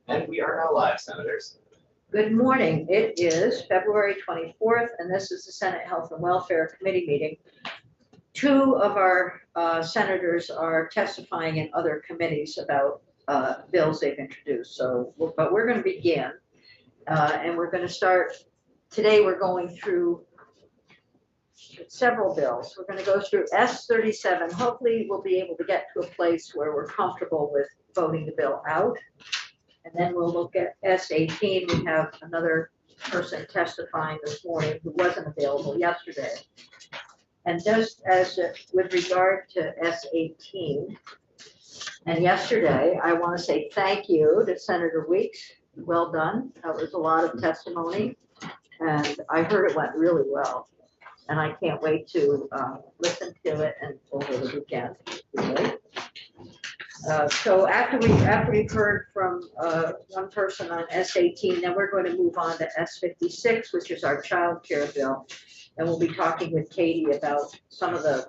And we are now live, Senators. Good morning. It is February 24th, and this is the Senate Health and Welfare Committee meeting. Two of our senators are testifying in other committees about bills they've introduced. But we're going to begin, and we're going to start. Today we're going through several bills. We're going to go through S37. Hopefully we'll be able to get to a place where we're comfortable with voting the bill out. And then we'll look at S18. We have another person testifying this morning who wasn't available yesterday. And just as with regard to S18 and yesterday, I want to say thank you to Senator Weeks. Well done. That was a lot of testimony, and I heard it went really well. And I can't wait to listen to it and over the weekend. So after we've heard from one person on S18, then we're going to move on to S56, which is our child care bill, and we'll be talking with Katie about some of the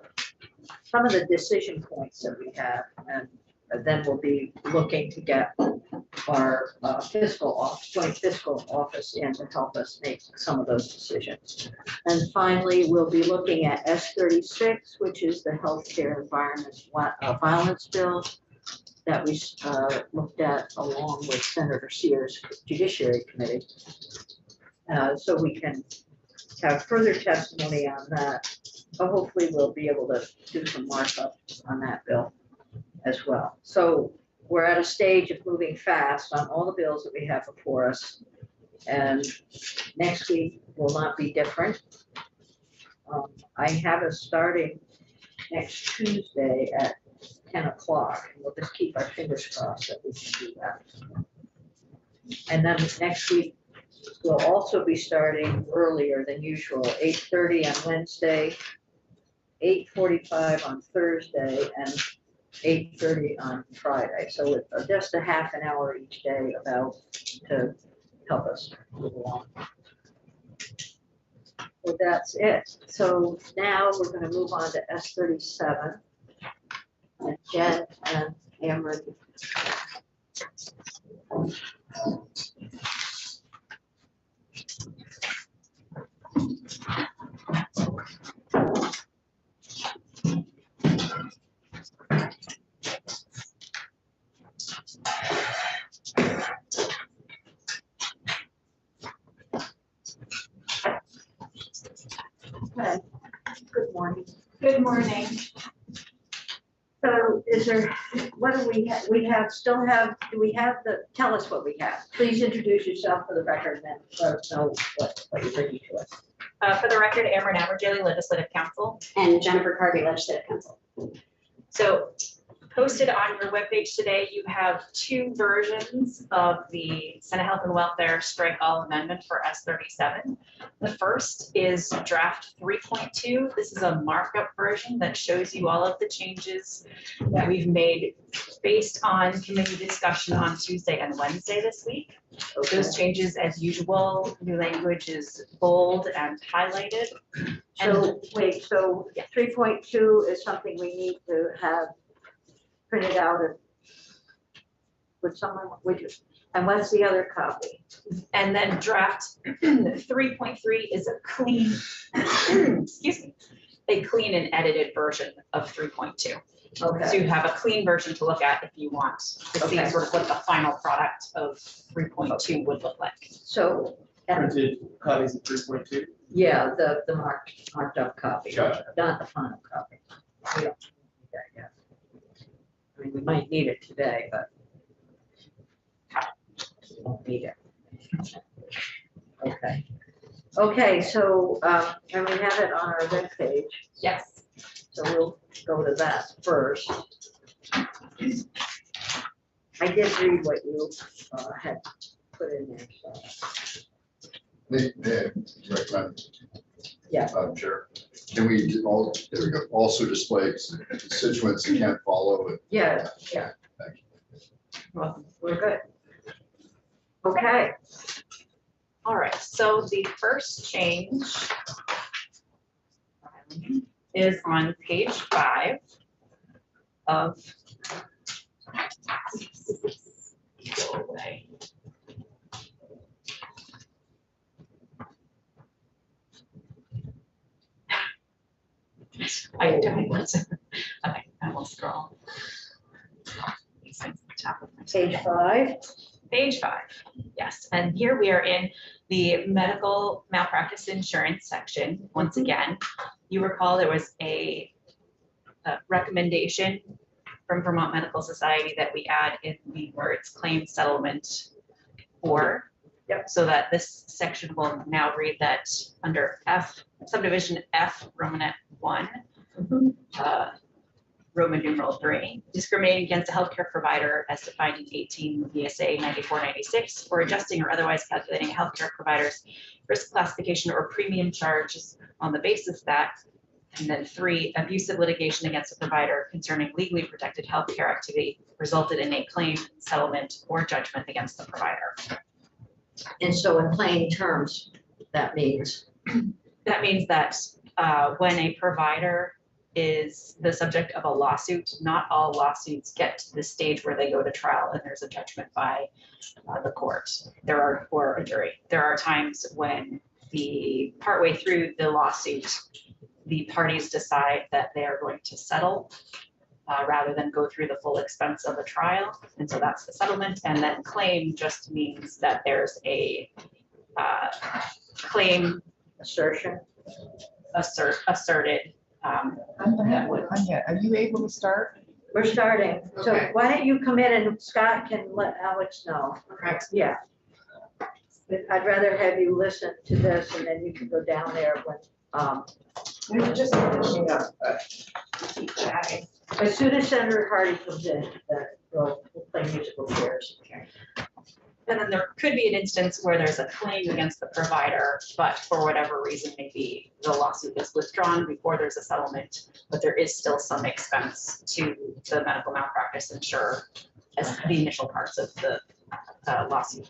decision points that we have, and then we'll be looking to get our joint fiscal office in to help us make some of those decisions. And finally, we'll be looking at S36, which is the healthcare environment violence bill that we looked at along with Senator Sears' Judiciary Committee. So we can have further testimony on that. But hopefully we'll be able to do some markup on that bill as well. So we're at a stage of moving fast on all the bills that we have before us. And next week will not be different. I have us starting next Tuesday at 10 o'clock. We'll just keep our fingers crossed that we can do that. And then next week, we'll also be starting earlier than usual, 8:30 on Wednesday, 8:45 on Thursday, and 8:30 on Friday. So it's just a half an hour each day about to help us move along. So that's it. So now we're going to move on to S37. And Jen and Amber. Okay. Good morning. Good morning. So is there, what do we have? Do we have tell us what we have. Please introduce yourself for the record and then let us know what you're bringing to us. For the record, Amber Navarjali, Legislative Counsel. And Jennifer Carvey, Legislative Counsel. So posted on your webpage today, you have two versions of the Senate Health and Welfare Strike All Amendment for S37. The first is draft 3.2. This is a markup version that shows you all of the changes that we've made based on committee discussion on Tuesday and Wednesday this week. Okay. Those changes, as usual, new language is bold and highlighted. So wait, so 3.2 is something we need to have printed out with someone, and what's the other copy? And then draft 3.3 is a clean, excuse me, a clean and edited version of 3.2. Okay. So you have a clean version to look at if you want to see sort of what the final product of 3.2 would look like. So printed copies of 3.2? Yeah, the marked up copy, Gotcha. Not the final copy. We don't need that yet. I mean, we might need it today, but we won't need it. Okay. Okay, so, and we have it on our webpage. Yes. So we'll go to that first. I did read what you had put in there, so. May I recommend? Yeah. Chair, can we do all, there we go, also display constituents that can't follow it? Yeah, yeah. Thank you. Well, we're good. Okay. All right, so the first change is on page 5 of I don't want to. Okay, I will scroll. These things at the top of my Page 5. Page 5, yes, and here we are in the medical malpractice insurance section. Once again, you recall there was a recommendation from Vermont Medical Society that we add in the words claim settlement or. Yep. So that this section will now read that under F, subdivision F, Romanet 1, Roman numeral 3, discriminating against a healthcare provider as defined in 18 VSA 9496 for adjusting or otherwise calculating a healthcare provider's risk classification or premium charges on the basis that. And then 3, abusive litigation against a provider concerning legally protected healthcare activity resulted in a claim, settlement, or judgment against the provider. And so in plain terms, that means, That means that when a provider is the subject of a lawsuit, not all lawsuits get to the stage where they go to trial and there's a judgment by the court. Or a jury. There are times when partway through the lawsuit, the parties decide that they are going to settle rather than go through the full expense of a trial. And so that's the settlement. And then claim just means that there's a claim assertion. asserted. That would- Anya, are you able to start? We're starting. So Okay. why don't you come in and Scott can let Alex know? Yeah. But I'd rather have you listen to this and then you can go down there when, We were just finishing up. keep chatting. as soon as Senator Hardy comes in, then we'll play musical chairs. And then there could be an instance where there's a claim against the provider, but for whatever reason, maybe the lawsuit is withdrawn before there's a settlement, but there is still some expense to the medical malpractice insurer as the initial parts of the lawsuit.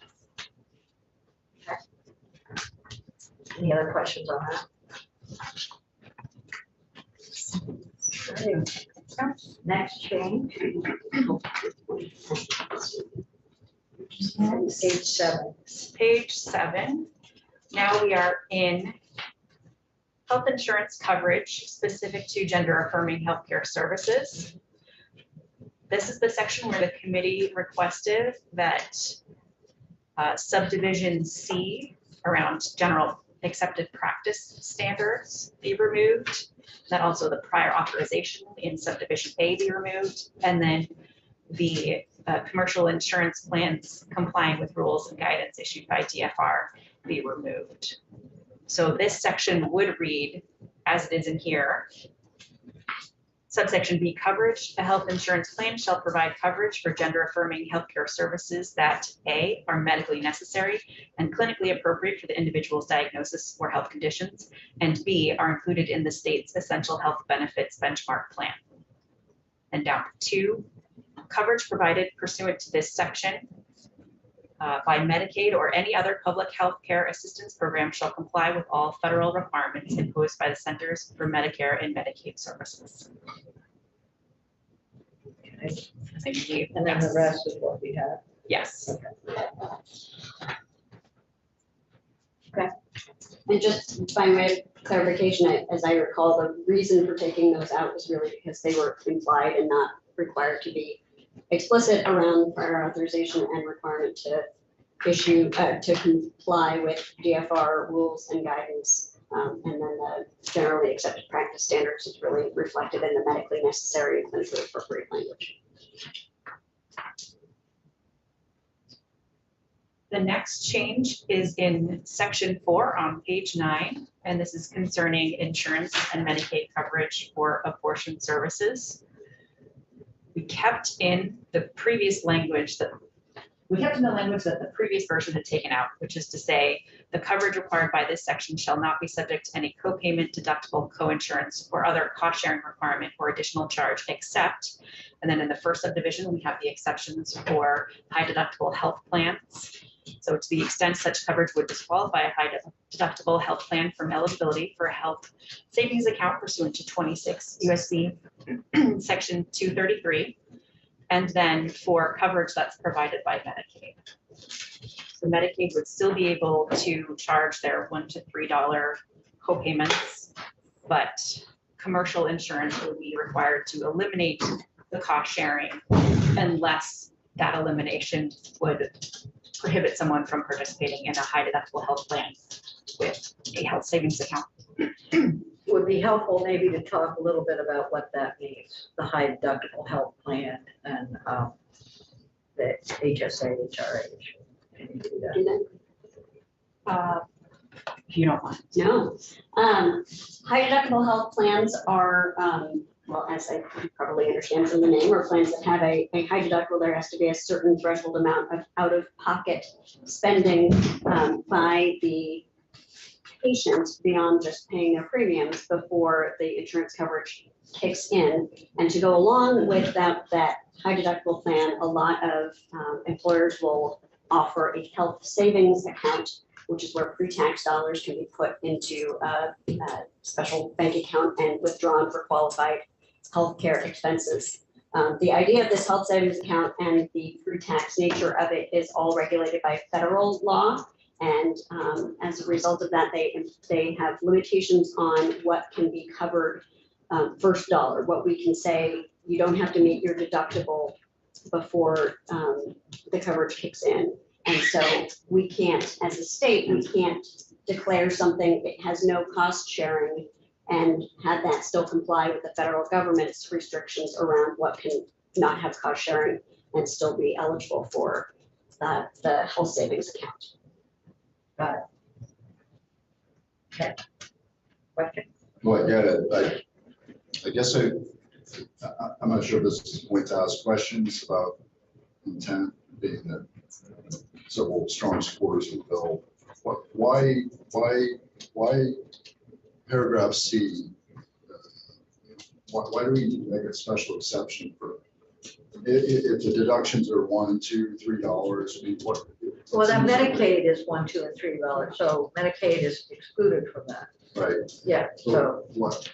Any other questions on that? Next change. Page 7. Page 7. Now we are in health insurance coverage specific to gender affirming healthcare services. This is the section where the committee requested that subdivision C around general accepted practice standards be removed. That also the prior authorization in subdivision A be removed, and then the commercial insurance plans complying with rules and guidance issued by DFR be removed. So this section would read, as it is in here, subsection B coverage, a health insurance plan shall provide coverage for gender affirming healthcare services that A, are medically necessary and clinically appropriate for the individual's diagnosis or health conditions, and B, are included in the state's essential health benefits benchmark plan. And down to 2, coverage provided pursuant to this section by Medicaid or any other public health care assistance program shall comply with all federal requirements imposed by the Centers for Medicare and Medicaid Services. And then the rest is what we have. Yes. And just by way of clarification, as I recall, the reason for taking those out was really because they were implied and not required to be explicit around prior authorization and requirement to issue, to comply with DFR rules and guidance. And then the generally accepted practice standards is really reflected in the medically necessary and clinically appropriate language. The next change is in section 4 on page 9, and this is concerning insurance and Medicaid coverage for abortion services. We kept in the previous language that the previous version had taken out, which is to say the coverage required by this section shall not be subject to any co-payment, deductible, co-insurance, or other cost-sharing requirement or additional charge except, and then in the first subdivision, we have the exceptions for high deductible health plans. So to the extent such coverage would disqualify a high deductible health plan from eligibility for a health savings account pursuant to 26 USC section 233, and then for coverage that's provided by Medicaid. So Medicaid would still be able to charge their $1 to $3 co-payments, but commercial insurance would be required to eliminate the cost sharing unless that elimination would prohibit someone from participating in a high deductible health plan with a health savings account. Would be helpful maybe to talk a little bit about what that means, the high deductible health plan and the HSA, HRA. Can you do that? And then, If you don't mind. no. High deductible health plans are, well, as I probably understand from the name, are plans that have a high deductible. There has to be a certain threshold amount of out-of-pocket spending by the patient beyond just paying their premiums before the insurance coverage kicks in. And to go along with that high deductible plan, a lot of employers will offer a health savings account, which is where pre-tax dollars can be put into a special bank account and withdrawn for qualified healthcare expenses. The idea of this health savings account and the pre-tax nature of it is all regulated by federal law. And as a result of that, they have limitations on what can be covered first dollar, what we can say, you don't have to meet your deductible before the coverage kicks in. And so we can't, as a state, we can't declare something, it has no cost sharing and have that still comply with the federal government's restrictions around what can not have cost sharing and still be eligible for the health savings account. Got it. Okay. Question? Well, I get it. I guess I'm not sure if this is the point to ask questions about intent, being that several strong supporters of the bill. Why paragraph C? Why do we need to make a special exception for if the deductions are $1, $2, $3? I mean, what? Well, that Medicaid is $1, $2, and $3, so Medicaid is excluded from that. Right. Yeah, so, What?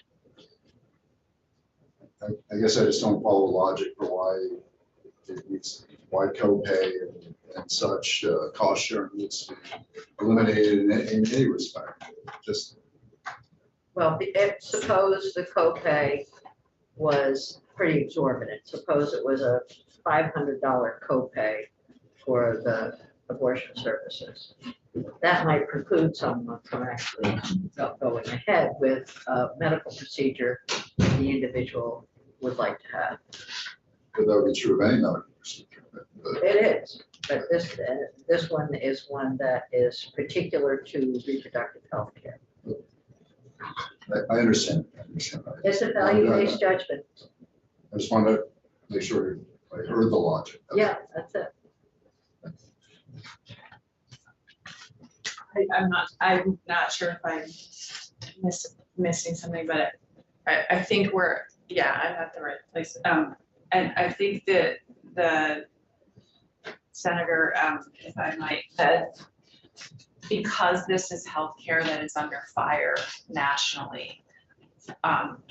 I guess I just don't follow logic for why it needs, why copay and such cost sharing needs to be eliminated in any respect. Just well, suppose the copay was pretty exorbitant. Suppose it was a $500 copay for the abortion services. That might preclude someone from actually going ahead with a medical procedure the individual would like to have. that would be true of any medical procedure. But It is, but this one is one that is particular to reproductive health care. I understand. I understand. It's a value-based judgment. I just wanted to make sure I heard the logic. Yeah, that's it. I'm not sure if I'm missing something, but I think I'm at the right place. And I think that the senator, if I might, that because this is healthcare that is under fire nationally,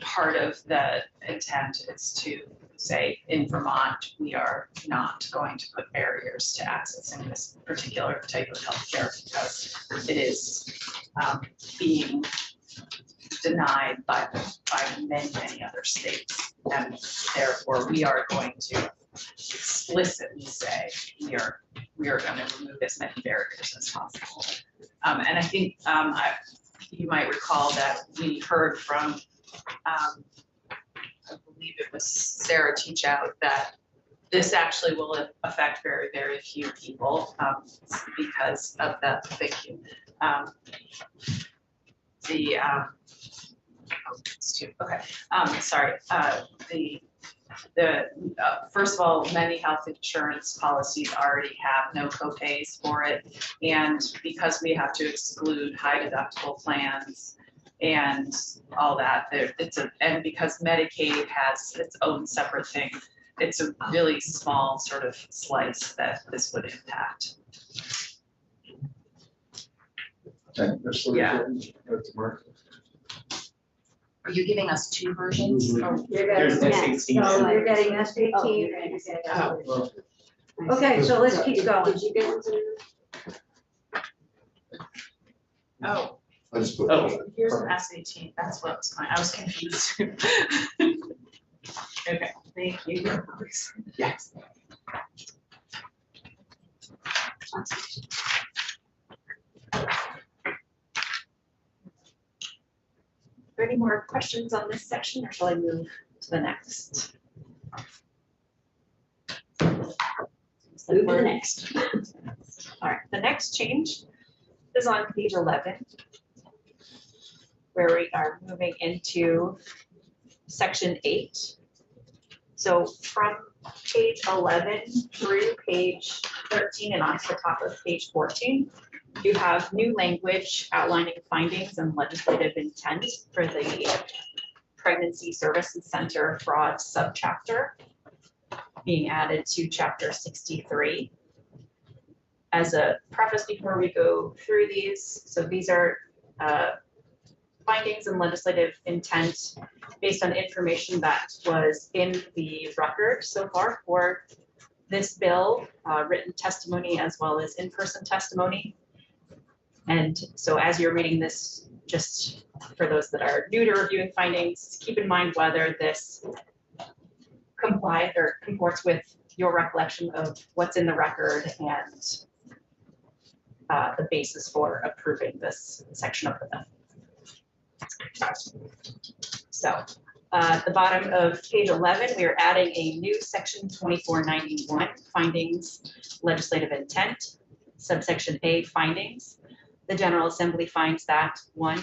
part of the intent is to say in Vermont, we are not going to put barriers to accessing this particular type of healthcare because it is being denied by many other states. And therefore we are going to explicitly say we are going to remove as many barriers as possible. And I think you might recall that we heard from I believe it was Sarah Teachout that this actually will affect very, very few people because of the, thank you. First of all, many health insurance policies already have no copays for it. And because we have to exclude high deductible plans and all that, and because Medicaid has its own separate thing, it's a really small sort of slice that this would impact. Yeah. Are you giving us two versions? You're There's getting, S18. so you're getting S18. Oh, and you're you're getting getting Oh, S18. well, Okay, so let's keep going. Did you get one, Senator? Oh, I just put. Oh. Here's an S18, that's what was I was confused. Okay, thank you. Yes. Are there any more questions on this section, or shall I move to the next? Move to the next. All right, the next change is on page 11, where we are moving into section 8. So from page 11 through page 13 and onto the top of page 14, you have new language outlining findings and legislative intent for the Pregnancy Services Center fraud subchapter being added to chapter 63. As a preface before we go through these, so these are findings and legislative intent based on information that was in the record so far for this bill, written testimony as well as in-person testimony. And so as you're reading this, just for those that are new to reviewing findings, keep in mind whether this complies or comports with your recollection of what's in the record and the basis for approving this section of the bill. So at the bottom of page 11, we are adding a new section 2491, findings, legislative intent, subsection A, findings. The General Assembly finds that 1,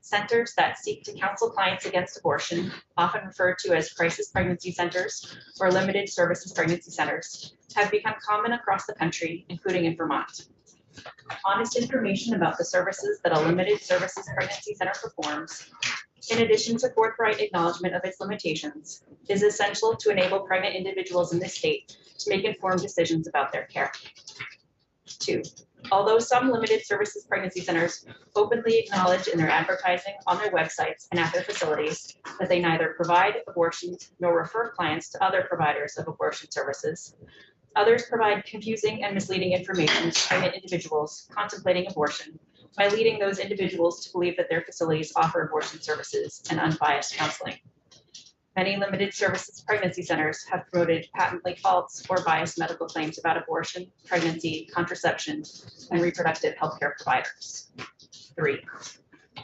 centers that seek to counsel clients against abortion, often referred to as crisis pregnancy centers or limited services pregnancy centers, have become common across the country, including in Vermont. Honest information about the services that a limited services pregnancy center performs, in addition to forthright acknowledgement of its limitations, is essential to enable pregnant individuals in this state to make informed decisions about their care. 2, although some limited services pregnancy centers openly acknowledge in their advertising on their websites and at their facilities that they neither provide abortions nor refer clients to other providers of abortion services, others provide confusing and misleading information to pregnant individuals contemplating abortion by leading those individuals to believe that their facilities offer abortion services and unbiased counseling. Many limited services pregnancy centers have promoted patently false or biased medical claims about abortion, pregnancy, contraception, and reproductive health care providers. 3,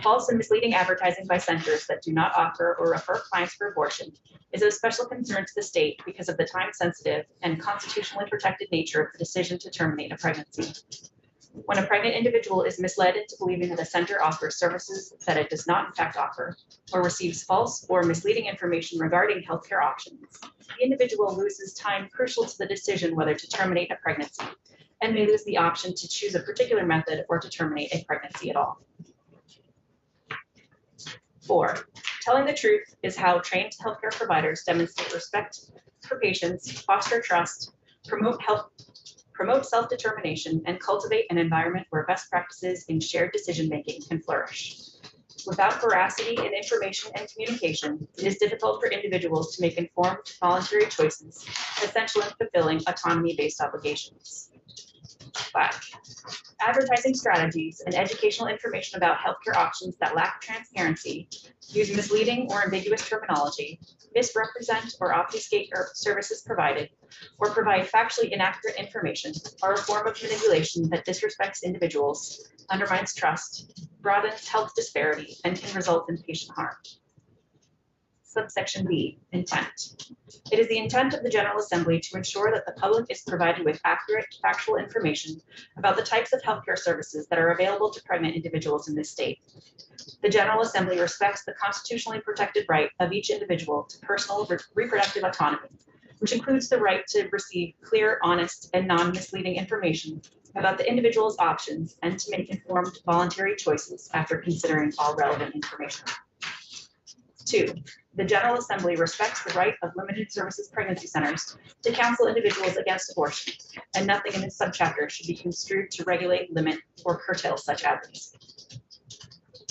false and misleading advertising by centers that do not offer or refer clients for abortion is of special concern to the state because of the time-sensitive and constitutionally protected nature of the decision to terminate a pregnancy. When a pregnant individual is misled into believing that a center offers services that it does not in fact offer, or receives false or misleading information regarding healthcare options, the individual loses time crucial to the decision whether to terminate a pregnancy, and may lose the option to choose a particular method or to terminate a pregnancy at all. 4, telling the truth is how trained healthcare providers demonstrate respect for patients, foster trust, promote self-determination, and cultivate an environment where best practices in shared decision-making can flourish. Without veracity in information and communication, it is difficult for individuals to make informed, voluntary choices, essential in fulfilling autonomy-based obligations. 5, advertising strategies and educational information about healthcare options that lack transparency, use misleading or ambiguous terminology, misrepresent or obfuscate services provided, or provide factually inaccurate information are a form of manipulation that disrespects individuals, undermines trust, broadens health disparity, and can result in patient harm. Subsection B, intent. It is the intent of the General Assembly to ensure that the public is provided with accurate, factual information about the types of healthcare services that are available to pregnant individuals in this state. The General Assembly respects the constitutionally protected right of each individual to personal reproductive autonomy, which includes the right to receive clear, honest, and non-misleading information about the individual's options and to make informed voluntary choices after considering all relevant information. 2, the General Assembly respects the right of limited services pregnancy centers to counsel individuals against abortion, and nothing in this subchapter should be construed to regulate, limit, or curtail such advocacy.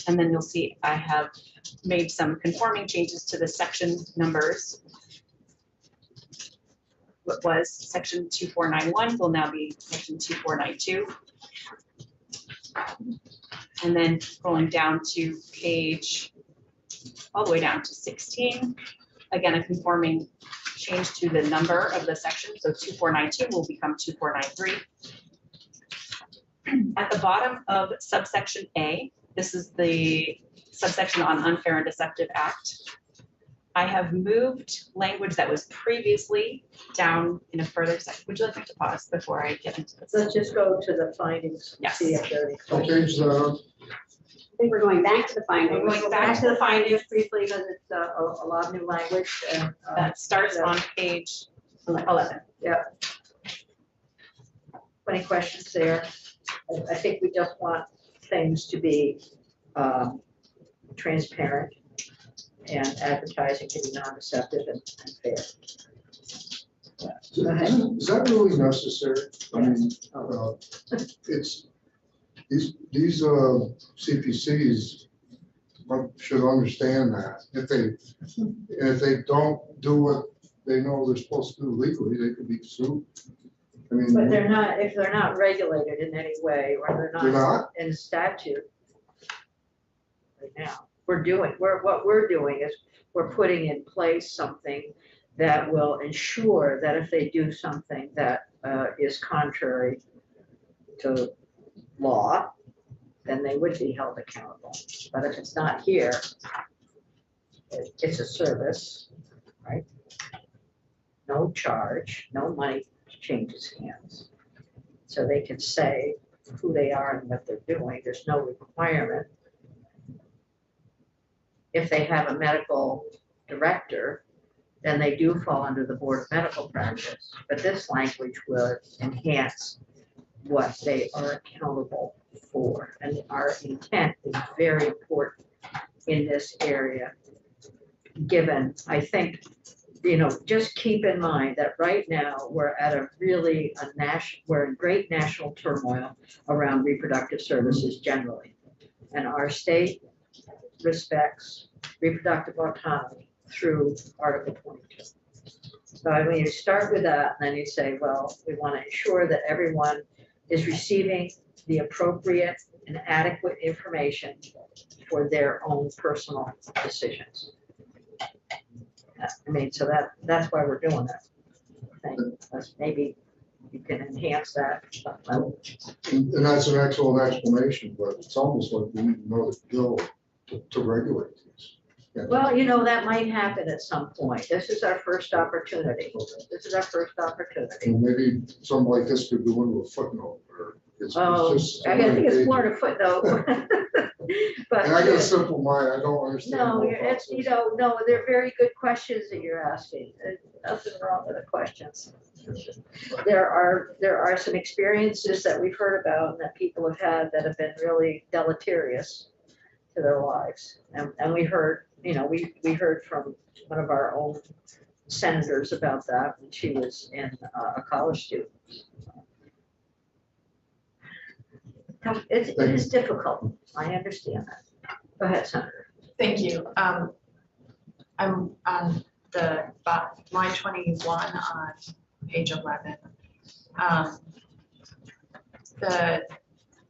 And then you'll see I have made some conforming changes to the section numbers. What was section 2491 will now be section 2492. And then going down to page, all the way down to 16. Again, a conforming change to the number of the section. So 2492 will become 2493. At the bottom of subsection A, this is the subsection on unfair and deceptive act. I have moved language that was previously down in a further section. Would you like me to pause before I get into this? Let's just go to the findings, and Yes. see if there are any What questions. page is that on? I think we're going back to the findings. We're going Go back to the findings. briefly, because it's a lot of new language and. That starts on page 11. Any questions there? I think we just want things to be transparent and advertising to be non-deceptive and fair. Go ahead. Is that really necessary? I mean, it's, these CPCs should understand that. If they don't do what they know they're supposed to do legally, they could be sued. I mean. But they're not, if they're not regulated in any way, or They're they're not not? in statute right now, what we're doing is we're putting in place something that will ensure that if they do something that is contrary to law, then they would be held accountable. But if it's not here, it's a service, right? No charge, no money changes hands. So they can say who they are and what they're doing. There's no requirement. If they have a medical director, then they do fall under the Board of Medical Practice. But this language will enhance what they are accountable for. And our intent is very important in this area, given, I think, just keep in mind that right now we're at a really we're in great national turmoil around reproductive services generally. And our state respects reproductive autonomy through Article 22. So I mean, you start with that, and then you say, well, we want to ensure that everyone is receiving the appropriate and adequate information for their own personal decisions. I mean, so that's why we're doing that. I think maybe you can enhance that. And that's an excellent explanation, but it's almost like we need to know the bill to regulate these. Yeah. Well, that might happen at some point. This is our first opportunity. This is our first opportunity. And maybe something like this could go into a footnote or it's just. I think it's more to footnote. But And I got a simple mind, I don't understand. no, the whole it's, process. no, they're very good questions that you're asking. There's nothing wrong with the questions. There are some experiences that we've heard about and that people have had that have been really deleterious to their lives. And we heard, we heard from one of our own senators about that when she was in a college student. It is difficult. I understand that. Go ahead, Senator. Thank you. I'm on the line 21 on page 11. The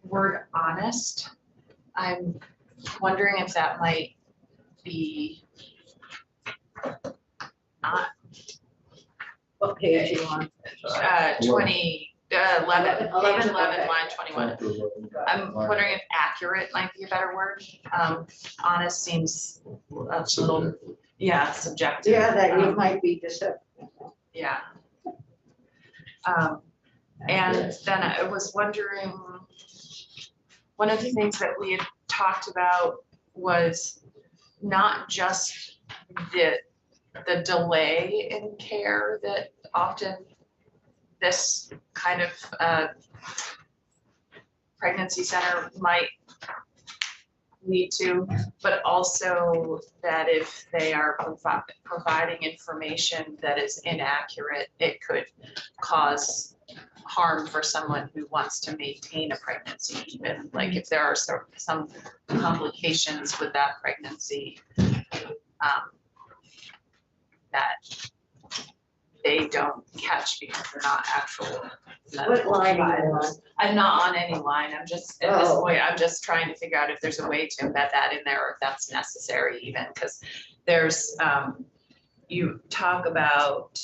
word honest, I'm wondering if that might be not What page are you on? 11, page 11, Okay. line 21. I'm wondering if accurate might be a better word. Honest seems a little, yeah, subjective. Yeah, that you might be deceptive. Yeah. And then I was wondering, one of the things that we had talked about was not just the delay in care that often this kind of pregnancy center might lead to, but also that if they are providing information that is inaccurate, it could cause harm for someone who wants to maintain a pregnancy, even like if there are some complications with that pregnancy, that they don't catch because they're not actual What medical line are you providers. I'm not on any line, I'm just, at this Oh. point, I'm just trying to figure out if there's a way to embed that in there, or if that's necessary even, because there's, you talk about,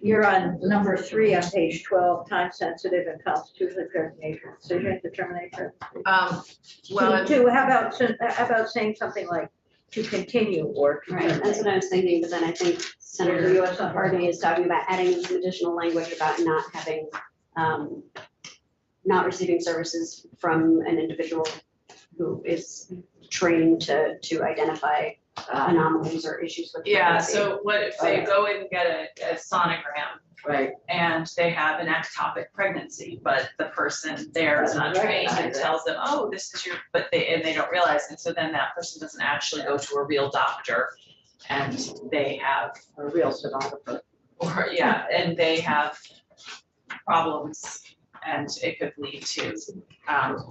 You're on number 3 on page 12, time sensitive and constitutional determination. well, How about saying something like to continue or to Right, that's terminate? what I was thinking, but then I think Senator You have something? Harvey is talking about adding some additional language about not having, not receiving services from an individual who is trained to identify anomalies or issues with. Yeah, pregnancy. so what if they go in and get a sonogram Right. and they have an ectopic pregnancy, but the person there is not trained and Recognize it. tells them, oh, this is your, but they don't realize, and so then that person doesn't actually go to a real doctor. And they have, A real sonographer. or, yeah, and they have problems, and it could lead to,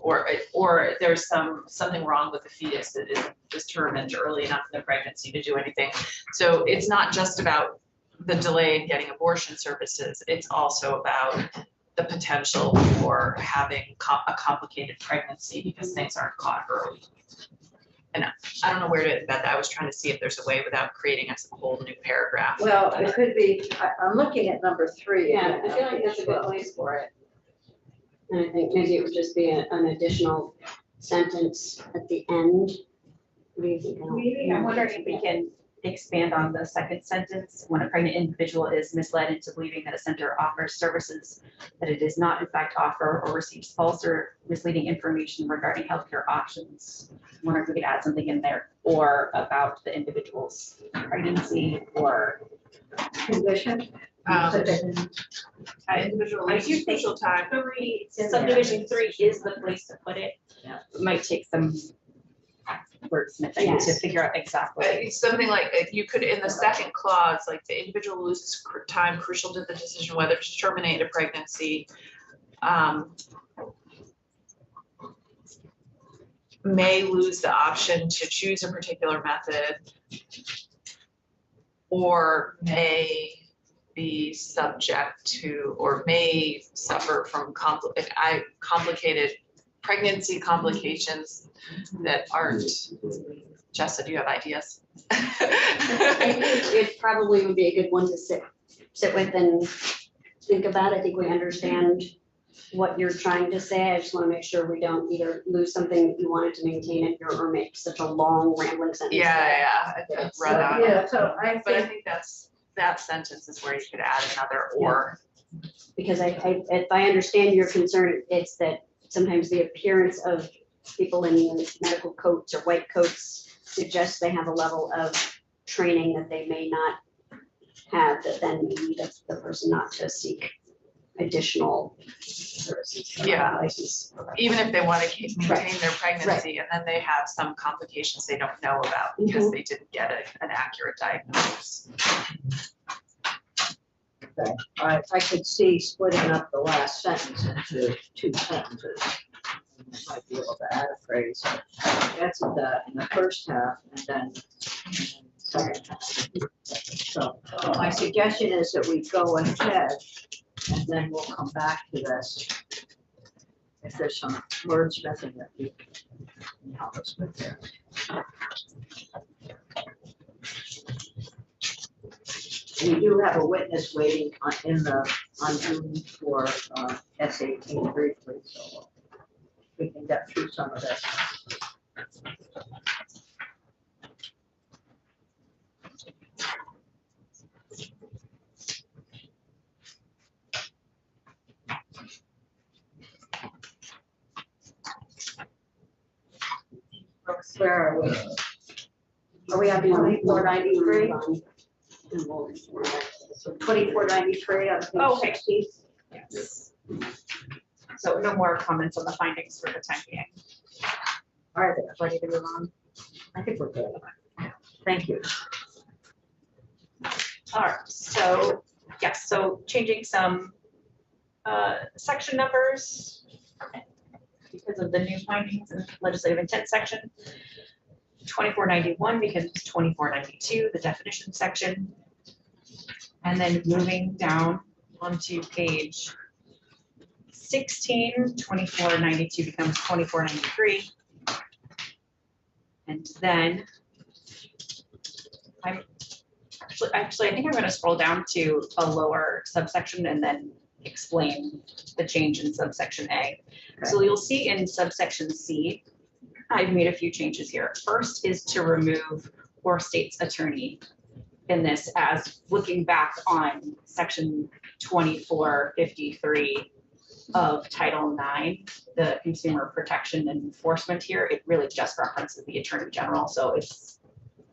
or there's something wrong with the fetus that is determined early enough in the pregnancy to do anything. So it's not just about the delay in getting abortion services, it's also about the potential for having a complicated pregnancy because things aren't caught early. And I don't know where to embed that. I was trying to see if there's a way without creating a whole new paragraph. Well, it could be, I'm looking at number 3. Yeah, I feel like that's a good place for it. And I think maybe it would just be an additional sentence at the end. What do you think? Al? Maybe I'm wondering if we can expand on the second sentence, when a pregnant individual is misled into believing that a center offers services that it does not in fact offer, or receives false or misleading information regarding healthcare options. I wonder if we could add something in there, or about the individual's pregnancy or Condition. Individual I do think crucial time. subdivision 3 is the place to put it. Yeah. It might take some wordsmithing to Yes. figure out exactly. It's something like, you could, in the second clause, like the individual loses time crucial to the decision whether to terminate a pregnancy. May lose the option to choose a particular method. Or may be subject to, or may suffer from complicated pregnancy complications that aren't. Jessa, do you have ideas? I think it probably would be a good one to sit with and think about. I think we understand what you're trying to say. I just want to make sure we don't either lose something that you wanted to maintain it here, or make such a long rambling sentence. Yeah, I've read on it. Yeah, so I But I think, think that sentence is where you could add another or. Because if I understand your concern, it's that sometimes the appearance of people in medical coats or white coats suggests they have a level of training that they may not have, that then lead the person not to seek additional services. Yeah. License. Even if they want to maintain their pregnancy and then they have some complications they don't know about because they didn't get an accurate diagnosis. I could see splitting up the last sentence into 2 sentences. I might be able to add a phrase. That's in the first half, and then second half. So my suggestion is that we go ahead, and then we'll come back to this. If there's some wordsmithing that you can help us with there. We do have a witness waiting on Zoom for S18 briefly, so we can get through some of this. Where are we? Are we on 2493? And we'll- So 2493 on page Oh, okay. 60. Yes. So no more comments on the findings for the time being. Are there? Ready to move on? I think we're good. Thank you. All right, so, yes, so changing some section numbers because of the new findings in legislative intent section. 2491 becomes 2492, the definition section. And then moving down onto page 16, 2492 becomes 2493. And then actually, I think I'm going to scroll down to a lower subsection and then explain the change in subsection A. So you'll see in subsection C, I've made a few changes here. First is to remove or state's attorney in this, as looking back on section 2453 of Title IX, the consumer protection and enforcement here, it really just references the Attorney General. So it's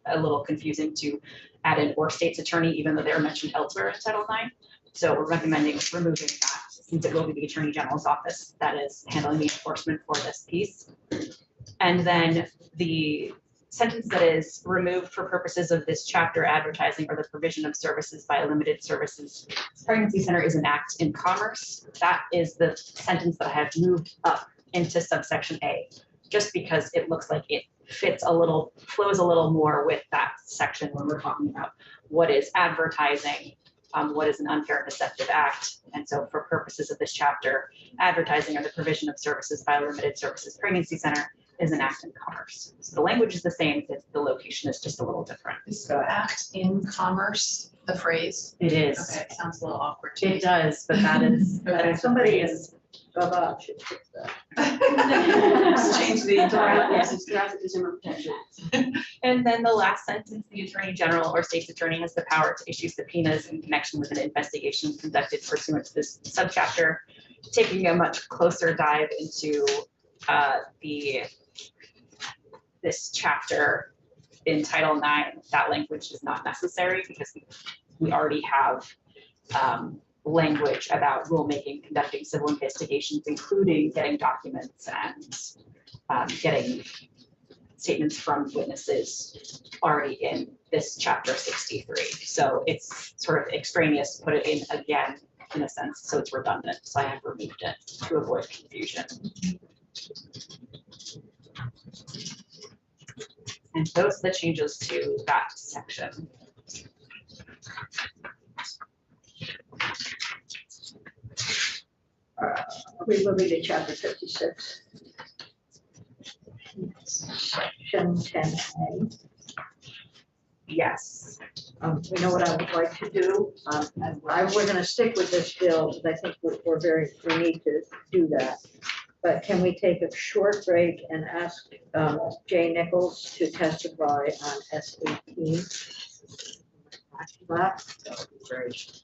a little confusing to add in or state's attorney, even though they're mentioned elsewhere in Title IX. So we're recommending removing that, since it will be the Attorney General's office that is handling the enforcement for this piece. And then the sentence that is removed for purposes of this chapter, advertising or the provision of services by a limited services pregnancy center is an act in commerce. That is the sentence that I have moved up into subsection A, just because it looks like it fits a little, flows a little more with that section when we're talking about what is advertising, what is an unfair and deceptive act. And so for purposes of this chapter, advertising or the provision of services by a limited services pregnancy center is an act in commerce. So the language is the same, the location is just a little different. Is the act in commerce the phrase? It is. Okay, it sounds a little awkward to me. It does, but that is, that is Somebody somebody is, Bob should fix that. Just change the entire. Yes, it's throughout the Consumer Protection Act. And then the last sentence, the Attorney General or State's Attorney has the power to issue subpoenas in connection with an investigation conducted pursuant to this subchapter, taking a much closer dive into this chapter in Title IX. That language is not necessary because we already have language about rulemaking, conducting civil investigations, including getting documents and getting statements from witnesses already in this chapter 63. So it's sort of extraneous to put it in again, in a sense, so it's redundant. So I have removed it to avoid confusion. And those are the changes to that section. We're moving to chapter 56. Section 10A. Yes. We know what I would like to do. We're gonna stick with this bill, because I think we need to do that. But can we take a short break and ask Jay Nichols to testify on S18? That would be great.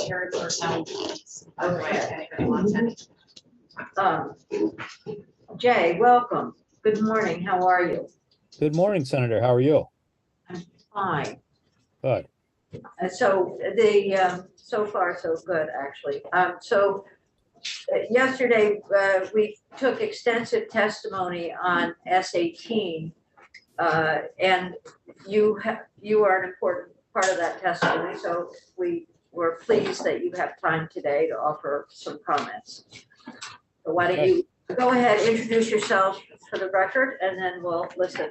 Chair or sound. Okay. Anybody wants any? Jay, welcome. Good morning. How are you? Good morning, Senator. How are you? Fine. Good. So so far so good, actually. Yesterday, we took extensive testimony on S18, and you are an important part of that testimony. So we're pleased that you have time today to offer some comments. So why don't you go ahead, introduce yourself for the record, and then we'll listen.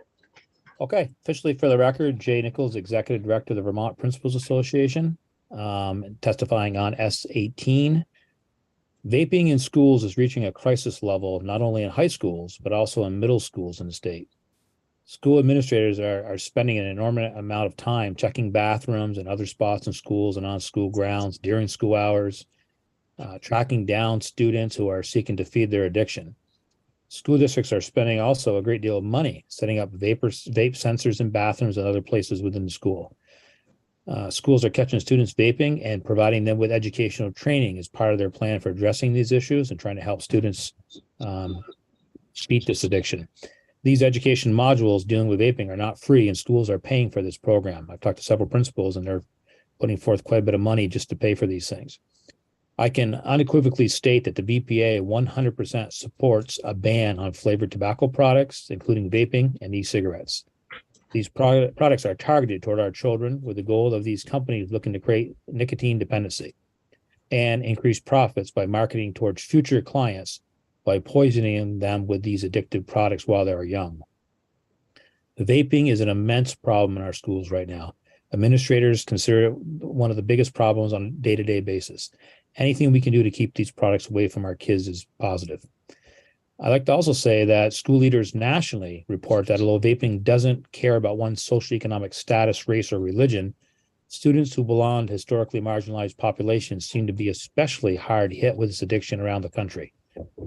Okay, officially for the record, Jay Nichols, Executive Director of the Vermont Principals Association, testifying on S18. Vaping in schools is reaching a crisis level, not only in high schools, but also in middle schools in the state. School administrators are spending an enormous amount of time checking bathrooms and other spots in schools and on school grounds during school hours, tracking down students who are seeking to feed their addiction. School districts are spending also a great deal of money setting up vape sensors in bathrooms and other places within the school. Schools are catching students vaping and providing them with educational training as part of their plan for addressing these issues and trying to help students beat this addiction. These education modules dealing with vaping are not free, and schools are paying for this program. I've talked to several principals, and they're putting forth quite a bit of money just to pay for these things. I can unequivocally state that the BPA 100% supports a ban on flavored tobacco products, including vaping and e-cigarettes. These products are targeted toward our children with the goal of these companies looking to create nicotine dependency and increase profits by marketing towards future clients by poisoning them with these addictive products while they're young. Vaping is an immense problem in our schools right now. Administrators consider it one of the biggest problems on a day-to-day basis. Anything we can do to keep these products away from our kids is positive. I'd like to also say that school leaders nationally report that although vaping doesn't care about one's socioeconomic status, race, or religion, students who belong to historically marginalized populations seem to be especially hard hit with this addiction around the country.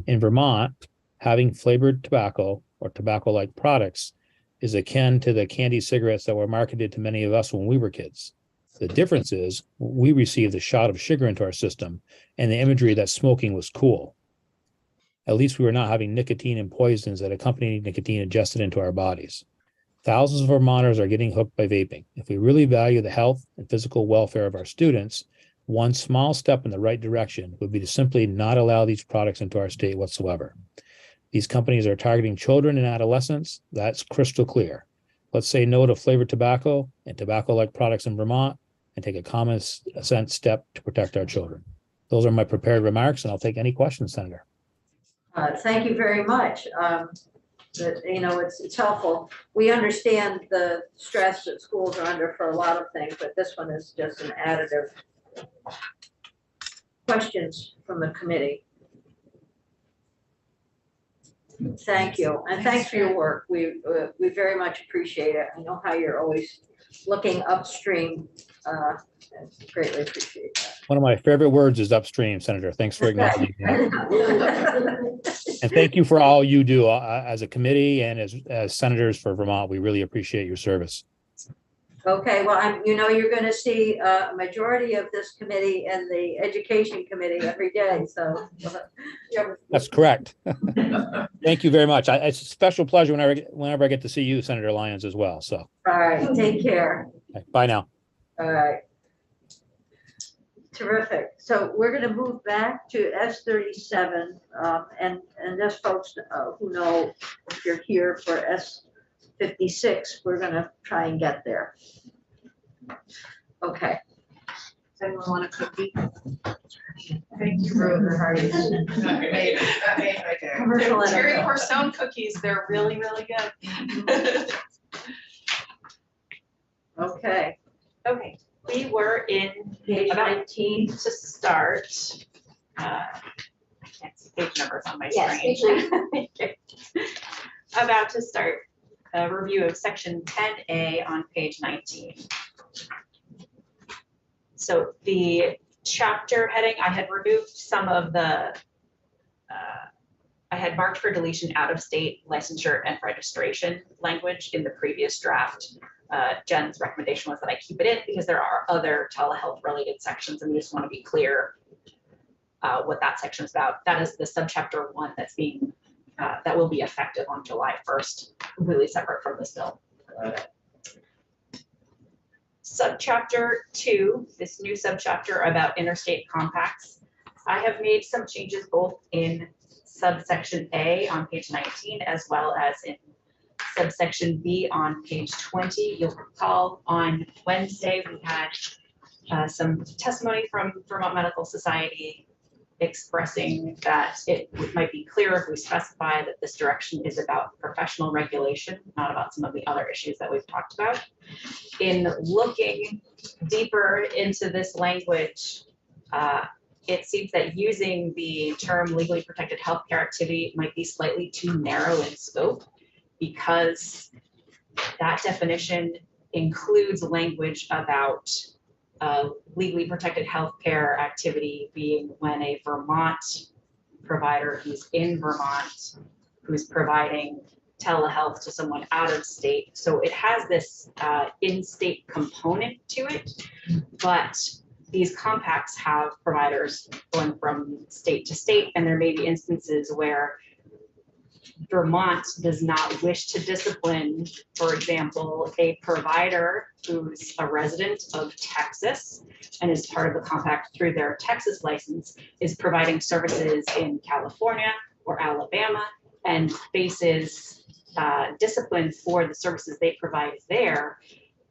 In Vermont, having flavored tobacco or tobacco-like products is akin to the candy cigarettes that were marketed to many of us when we were kids. The difference is we received a shot of sugar into our system and the imagery that smoking was cool. At least we were not having nicotine and poisons that accompany nicotine ingested into our bodies. Thousands of Vermonters are getting hooked by vaping. If we really value the health and physical welfare of our students, one small step in the right direction would be to simply not allow these products into our state whatsoever. These companies are targeting children and adolescents. That's crystal clear. Let's say no to flavored tobacco and tobacco-like products in Vermont and take a common sense step to protect our children. Those are my prepared remarks, and I'll take any questions, Senator. Thank you very much. It's helpful. We understand the stress that schools are under for a lot of things, but this one is just an additive. Questions from the committee? Thank you, and thanks for your work. We very much appreciate it. I know how you're always looking upstream. Greatly appreciate that. One of my favorite words is upstream, Senator. Thanks for acknowledging that. And thank you for all you do as a committee and as senators for Vermont. We really appreciate your service. Okay, well, you're going to see a majority of this committee and the education committee every day, so. That's correct. Thank you very much. It's a special pleasure whenever I get to see you, Senator Lyons, as well. So. All right, take care. Bye now. All right. Terrific. So we're going to move back to S37, and just folks who know, if you're here for S56, we're going to try and get there. Okay. Does anyone want a cookie? Thank you, Rover Hardy. Commercial Terry energy. Corstone cookies, they're really, really good. Okay. Okay, we were in Page about 19. to start. I can't see page numbers on my Yes, screen. page About to start a review of section 10A on page 19. So the chapter heading, I had removed some of the, I had marked for deletion out of state licensure and registration language in the previous draft. Jen's recommendation was that I keep it in because there are other telehealth related sections and we just want to be clear what that section is about. That is the subchapter 1 that's being, that will be effective on July 1st, completely separate from this bill. Subchapter 2, this new subchapter about interstate compacts. I have made some changes both in subsection A on page 19 as well as in subsection B on page 20. You'll recall on Wednesday we had some testimony from Vermont Medical Society expressing that it might be clearer if we specify that this direction is about professional regulation, not about some of the other issues that we've talked about. In looking deeper into this language, it seems that using the term legally protected healthcare activity might be slightly too narrow in scope because that definition includes language about legally protected healthcare activity being when a Vermont provider who's in Vermont, who's providing telehealth to someone out of state. So it has this in-state component to it, but these compacts have providers going from state to state, and there may be instances where Vermont does not wish to discipline, for example, a provider who's a resident of Texas and is part of the compact through their Texas license is providing services in California or Alabama and faces discipline for the services they provide there.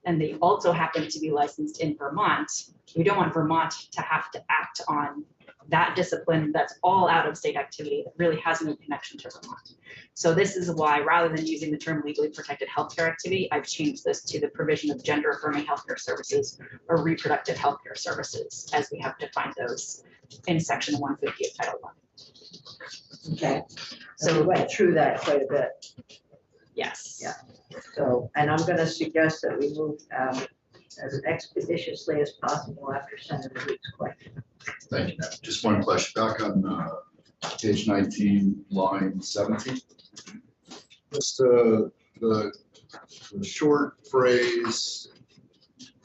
And they also happen to be licensed in Vermont. We don't want Vermont to have to act on that discipline, that's all out of state activity that really has no connection to Vermont. So this is why, rather than using the term legally protected healthcare activity, I've changed this to the provision of gender affirming healthcare services or reproductive healthcare services, as we have defined those in section 150 of Title I. Okay, so we went through that quite a bit. Yes. Yeah. So, and I'm gonna suggest that we move as expeditiously as possible after Senator Weeks' question. Thank you. Just one question, back on page 19, line 17. Just the short phrase,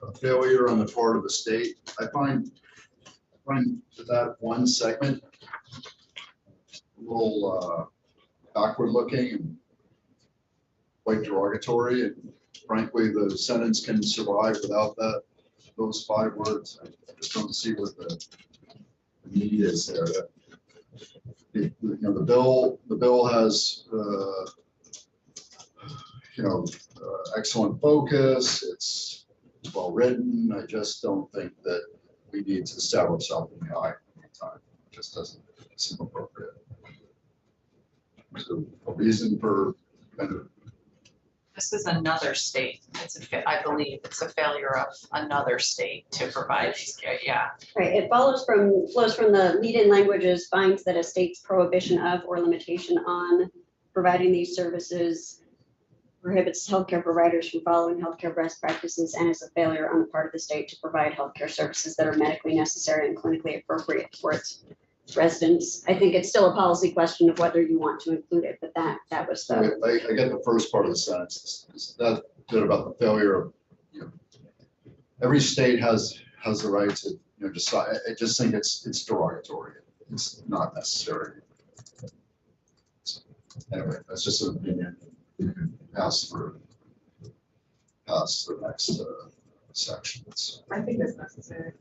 "a failure on the part of the state," I find that one segment a little backward looking and quite derogatory, and frankly, the sentence can survive without those 5 words. I just don't see what the need is there. The bill has excellent focus. It's well written. I just don't think that we need to stab ourselves in the eye all the time. It just doesn't seem appropriate. So a reason for kind of. This is another state. I believe it's a failure of another state to provide these care, yeah. Right, it flows from the lead-in languages, finds that a state's prohibition of or limitation on providing these services prohibits healthcare providers from following healthcare best practices and is a failure on the part of the state to provide healthcare services that are medically necessary and clinically appropriate for its residents. I think it's still a policy question of whether you want to include it, but that was the. I get the first part of the sentence. Is that bit about the failure of, every state has the right to, decide. I just think it's derogatory. It's not necessary. Anyway, that's just an opinion. You can pass the next section. I think it's necessary.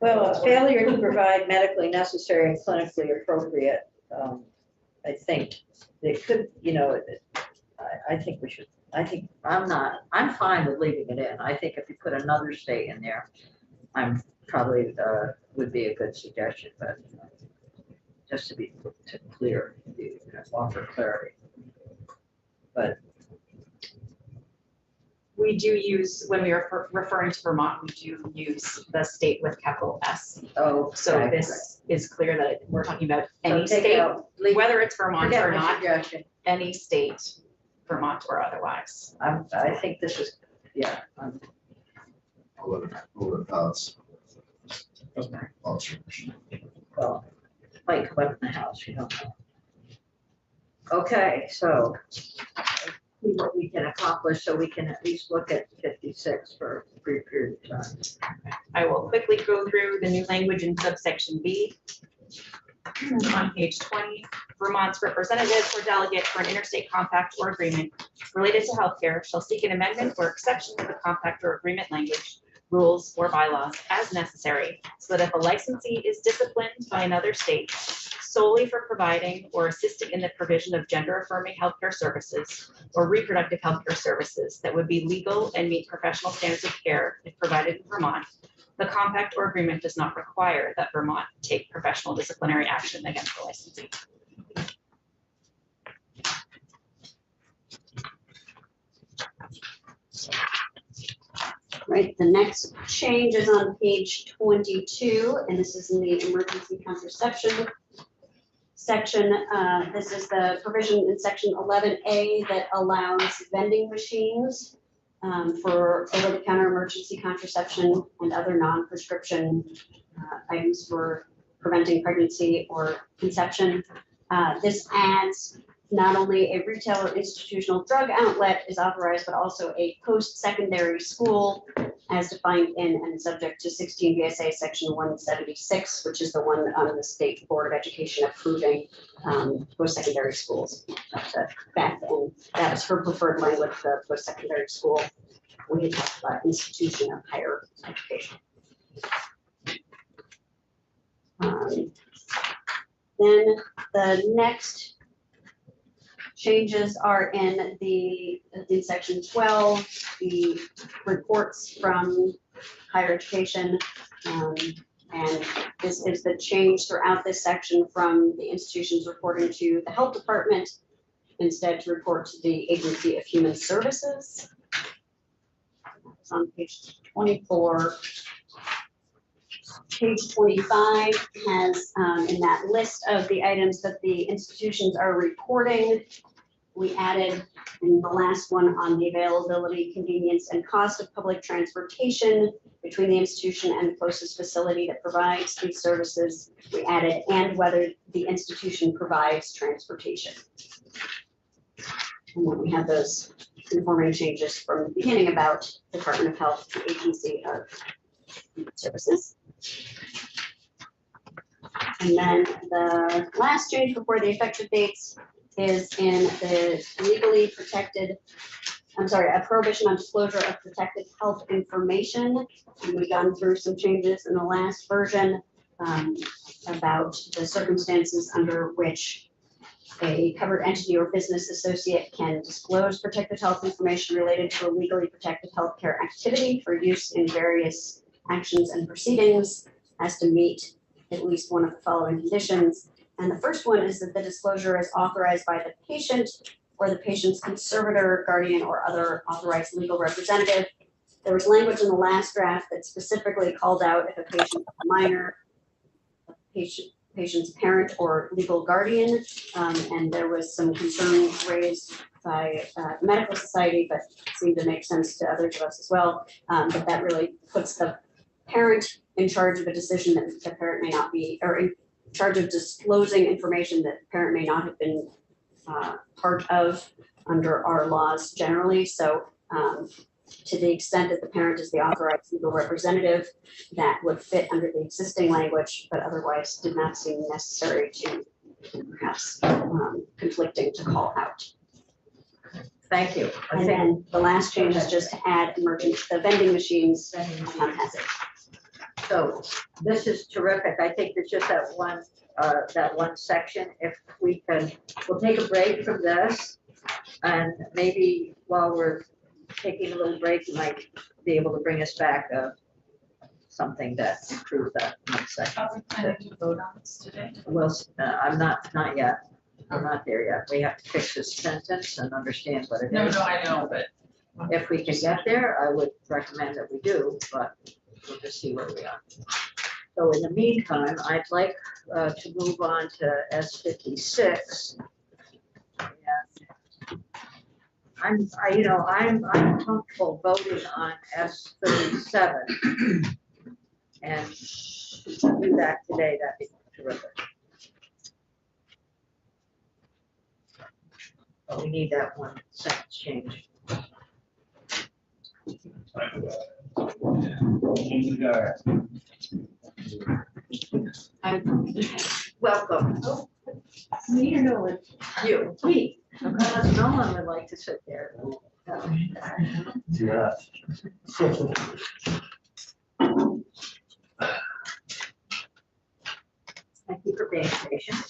Well, a failure to provide medically necessary and clinically appropriate, I think it could, I think we should, I'm fine with leaving it in. I think if you put another state in there, I'm probably, would be a good suggestion, but just to be clear, offer clarity. But We do use, when we are referring to Vermont, we do use the state with capital S. Oh, So okay. this is clear that we're talking about So any take state, out- leave- whether it's Vermont forget or my not, suggestion. any state, Vermont or otherwise. I think this is, yeah. I'll let it pass. Observation. Well, might come up in the house, you don't know. Okay, so see what we can accomplish, so we can at least look at 56 for a brief period of time. I will quickly go through the new language in subsection B. On page 20, Vermont's representative or delegate for an interstate compact or agreement related to healthcare shall seek an amendment or exception to the compact or agreement language, rules, or bylaws as necessary, so that if a licensee is disciplined by another state solely for providing or assisting in the provision of gender affirming healthcare services or reproductive healthcare services that would be legal and meet professional standards of care if provided in Vermont, the compact or agreement does not require that Vermont take professional disciplinary action against the licensee. Right, the next change is on page 22, and this is in the emergency contraception section. This is the provision in section 11A that allows vending machines for over-the-counter emergency contraception and other non-prescription items for preventing pregnancy or conception. This adds not only a retail or institutional drug outlet is authorized, but also a post-secondary school as defined in and subject to 16 VSA section 176, which is the one on the State Board of Education approving post-secondary schools. Back then, that was her preferred language, the post-secondary school. We had talked about institution of higher education. Then the next changes are in section 12, the reports from higher education. And this is the change throughout this section from the institutions reporting to the health department, instead to report to the Agency of Human Services. It's on page 24. Page 25 has, in that list of the items that the institutions are reporting, we added in the last one on the availability, convenience, and cost of public transportation between the institution and the closest facility that provides these services. We added, and whether the institution provides transportation. And then we have those conforming changes from the beginning about Department of Health, the Agency of Human Services. And then the last change before the effective dates is in the legally protected, a prohibition on disclosure of protected health information. And we've gone through some changes in the last version about the circumstances under which a covered entity or business associate can disclose protected health information related to a legally protected healthcare activity for use in various actions and proceedings, has to meet at least one of the following conditions. And the first one is that the disclosure is authorized by the patient or the patient's conservator, guardian, or other authorized legal representative. There was language in the last draft that specifically called out if a patient is a minor, patient's parent or legal guardian, and there was some concern raised by the medical society, but seemed to make sense to others of us as well. But that really puts the parent in charge of a decision that the parent may not be, or in charge of disclosing information that the parent may not have been part of under our laws generally. So to the extent that the parent is the authorized legal representative, that would fit under the existing language, but otherwise did not seem necessary to perhaps conflicting to call out. Thank you. I And think then the last change is just to add the vending machines. so. This is terrific. I think there's just that one section. If we can, we'll take a break from this, and maybe while we're taking a little break, you might be able to bring us back something that improves that one section. Are we planning to vote on this today? Well, I'm not yet. I'm not there yet. We have to fix this sentence and understand what it No, is. I know, but. If we can get there, I would recommend that we do, but we'll just see where we are. So in the meantime, I'd like to move on to S56. And I'm comfortable voting on S37. And if we can do that today, that'd be terrific. But we need that one sentence change. Welcome. Me or no one? You, me. Unless no one would like to sit there. Yeah. Thank you for being patient.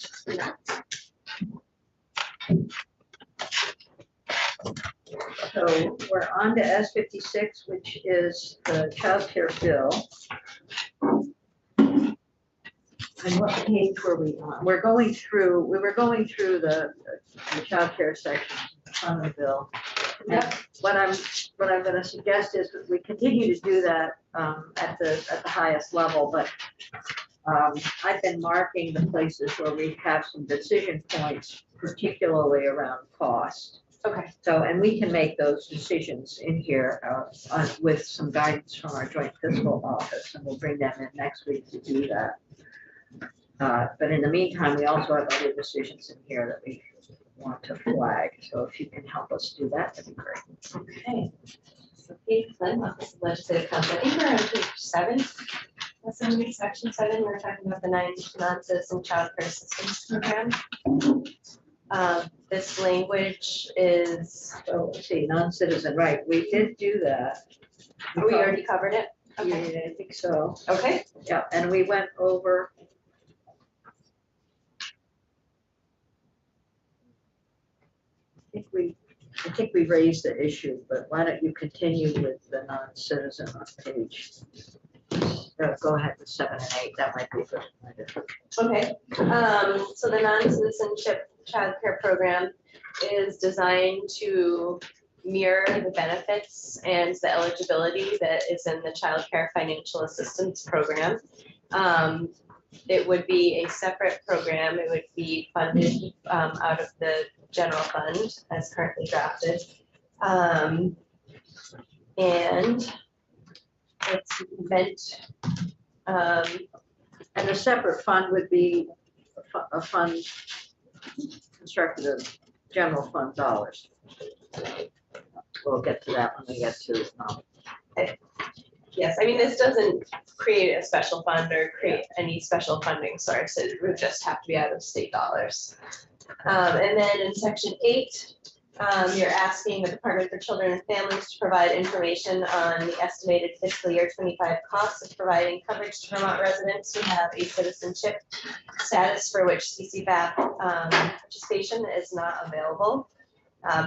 So we're on to S56, which is the child care bill. And what page were we on? We were going through the child care section on the bill. And what I'm going to suggest is that we continue to do that at the highest level, but I've been marking the places where we have some decision points, particularly around cost. Okay. So, and we can make those decisions in here with some guidance from our joint fiscal office, and we'll bring them in next week to do that. But in the meantime, we also have other decisions in here that we want to flag. So if you can help us do that, that'd be great. Okay. So Kate Flynn, Office of Legislative Counsel. I think we're on page 7. Assembly section 7. We're talking about the non-citizen child care assistance program. This language is. So let's see, non-citizen, right? We did do that. We already covered it. Yeah, Okay. I think so. Okay. Yeah, and we went over. I think we raised the issue, but why don't you continue with the non-citizen on page go ahead with 7 and 8, that might be a good. Okay, so the non-citizenship childcare program is designed to mirror the benefits and the eligibility that is in the Child Care Financial Assistance Program. It would be a separate program. It would be funded out of the general fund as currently drafted. And it's meant, And a separate fund would be a fund constructed of general fund dollars. We'll get to that when we get to, yes, I mean, this doesn't create a special fund or create any special funding source. It would just have to be out of state dollars. And then in section 8, you're asking the Department for Children and Families to provide information on the estimated fiscal year 25 costs of providing coverage to Vermont residents who have a citizenship status for which CCFAP participation is not available.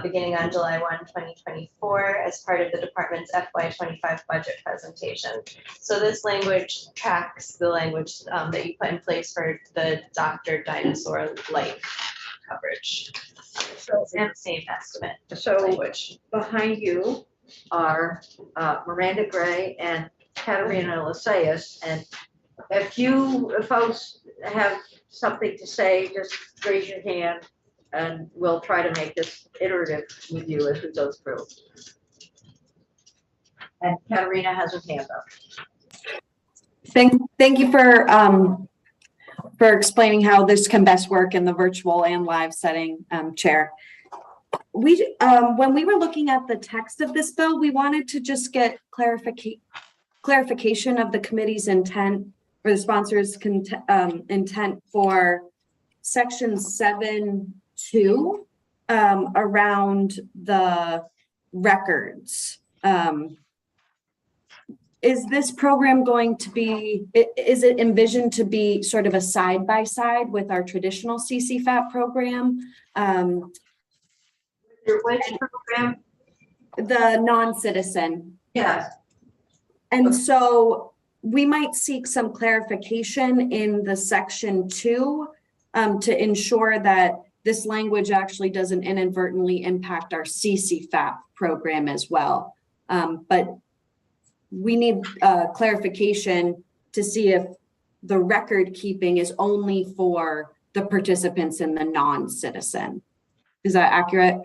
Beginning on July 1, 2024, as part of the department's FY25 budget presentation. So this language tracks the language that you put in place for the Dr. Dinosaur Life coverage. So it's the same estimate so language. behind you are Miranda Gray and Katerina Lysias. And if you folks have something to say, just raise your hand and we'll try to make this iterative with you as we go through. And Katerina has her hand up. Thank you for explaining how this can best work in the virtual and live setting, Chair. When we were looking at the text of this bill, we wanted to just get clarification of the committee's intent or the sponsor's intent for section 7.2 around the records. Is this program going to be, is it envisioned to be sort of a side-by-side with our traditional CCFAP program? Which program? The non-citizen. Yes. And so we might seek some clarification in the section 2 to ensure that this language actually doesn't inadvertently impact our CCFAP program as well. But we need clarification to see if the record keeping is only for the participants in the non-citizen. Is that accurate?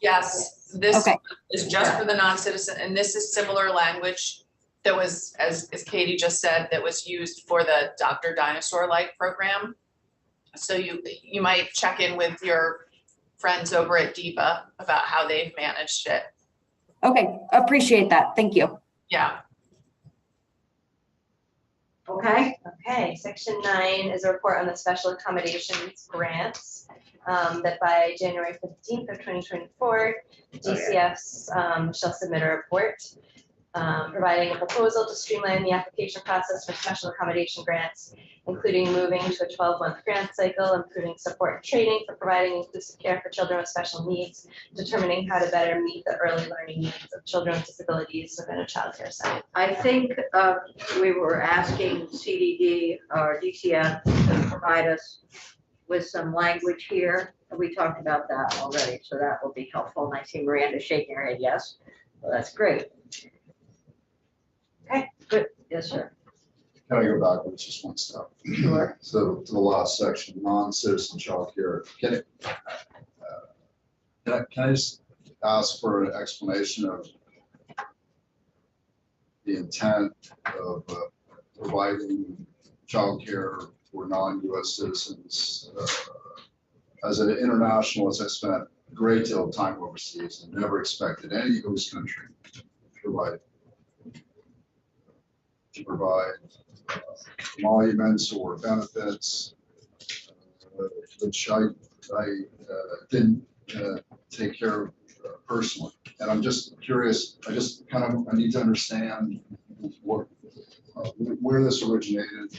Yes, this Okay. is just for the non-citizen, and this is similar language that was, as Katie just said, that was used for the Dr. Dinosaur Life program. So you might check in with your friends over at DEPA about how they've managed it. Okay, appreciate that. Thank you. Yeah. Okay. Okay, section 9 is a report on the special accommodations grants that by January 15th of 2024, DCFs shall submit a report providing a proposal to streamline the application process for special accommodation grants, including moving to a 12-month grant cycle, improving support and training for providing inclusive care for children with special needs, determining how to better meet the early learning needs of children with disabilities within a childcare setting. I think we were asking CDD or DCF to provide us with some language here. We talked about that already, so that will be helpful. And I see Miranda shaking her head yes. Well, that's great. Okay, good. Yes, sir. Can I go backwards just one step? Sure. So to the last section, non-citizen childcare. Can I just ask for an explanation of the intent of providing childcare for non-US citizens? As an internationalist, I spent a great deal of time overseas and never expected any host country to provide emoluments or benefits, which I didn't take care of personally. And I'm just curious, I need to understand where this originated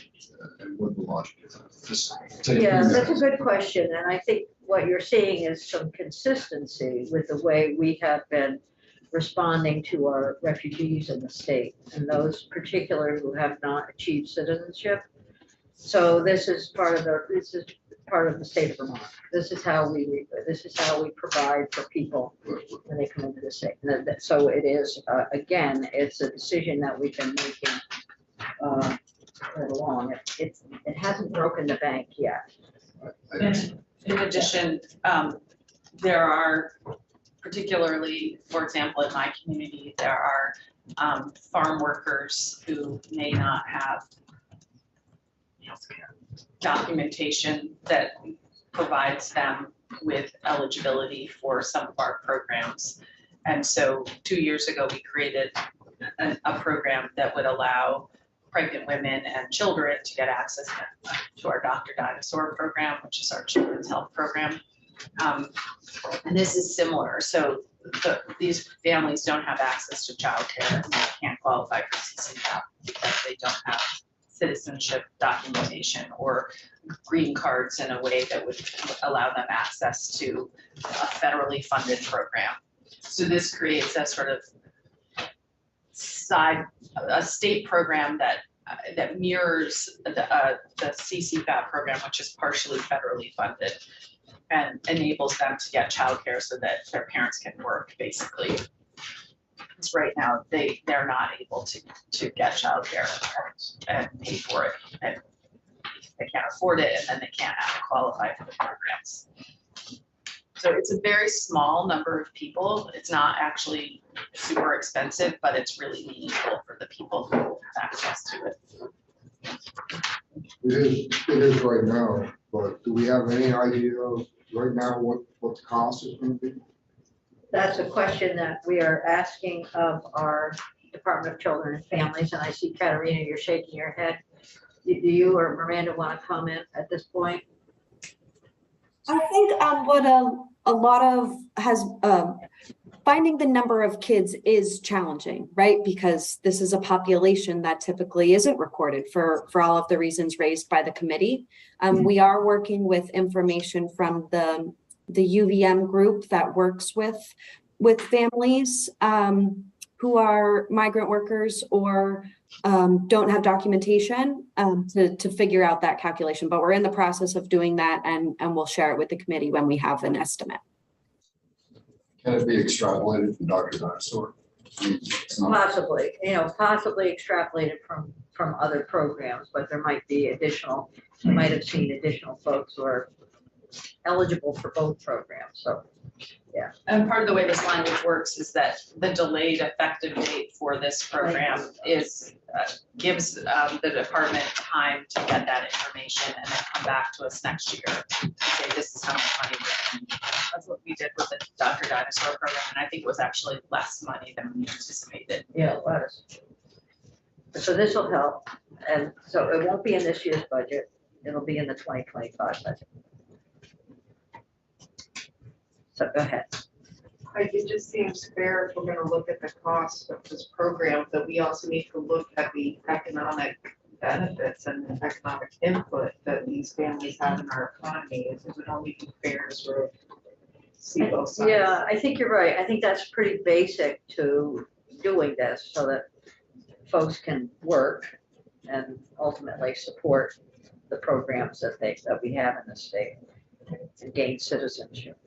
and what the logic is. Just take a few Yeah, that's a minutes. good question. And I think what you're seeing is some consistency with the way we have been responding to our refugees in the state and those particular who have not achieved citizenship. So this is part of the state of Vermont. This is how we provide for people when they come into the state. So it is, again, it's a decision that we've been making right along. It hasn't broken the bank yet. In addition, there are particularly, for example, in my community, there are farm workers who may not have documentation that provides them with eligibility for some of our programs. And so 2 years ago, we created a program that would allow pregnant women and children to get access to our Dr. Dinosaur program, which is our children's health program. And this is similar. So these families don't have access to childcare and they can't qualify for CCFAP because they don't have citizenship documentation or green cards in a way that would allow them access to a federally funded program. So this creates a sort of a state program that mirrors the CCFAP program, which is partially federally funded, and enables them to get childcare so that their parents can work, basically. Because right now they're not able to get childcare and pay for it, and they can't afford it, and then they can't qualify for the programs. So it's a very small number of people. It's not actually super expensive, but it's really meaningful for the people who have access to it. It is right now, but do we have any idea of right now what the cost is going to be? That's a question that we are asking of our Department of Children and Families, and I see Katarina, you're shaking your head. Do you or Miranda want to comment at this point? I think what a lot of finding the number of kids is challenging, right? Because this is a population that typically isn't recorded for all of the reasons raised by the committee. We are working with information from the UVM group that works with families who are migrant workers or don't have documentation to figure out that calculation. But we're in the process of doing that, and we'll share it with the committee when we have an estimate. Can it be extrapolated from Dr. Dinosaur? It's not- Possibly, possibly extrapolated from other programs, but there might be additional, you might have seen additional folks who are eligible for both programs, so. And part of the way this language works is that the delayed effective date for this program is gives the department time to get that information and then come back to us next year and say this is how much money we're in. That's what we did with the Dr. Dinosaur program, and I think it was actually less money than we anticipated. Yeah, it was. So this will help, and so it won't be in this year's budget, it'll be in the 2025 budget. So go ahead. It just seems fair if we're gonna look at the cost of this program, that we also need to look at the economic benefits and the economic input that these families have in our economy. It would only be fair to sort of see both sides. Yeah, I think you're right. I think that's pretty basic to doing this so that folks can work and ultimately support the programs that we have in the state and gain citizenship.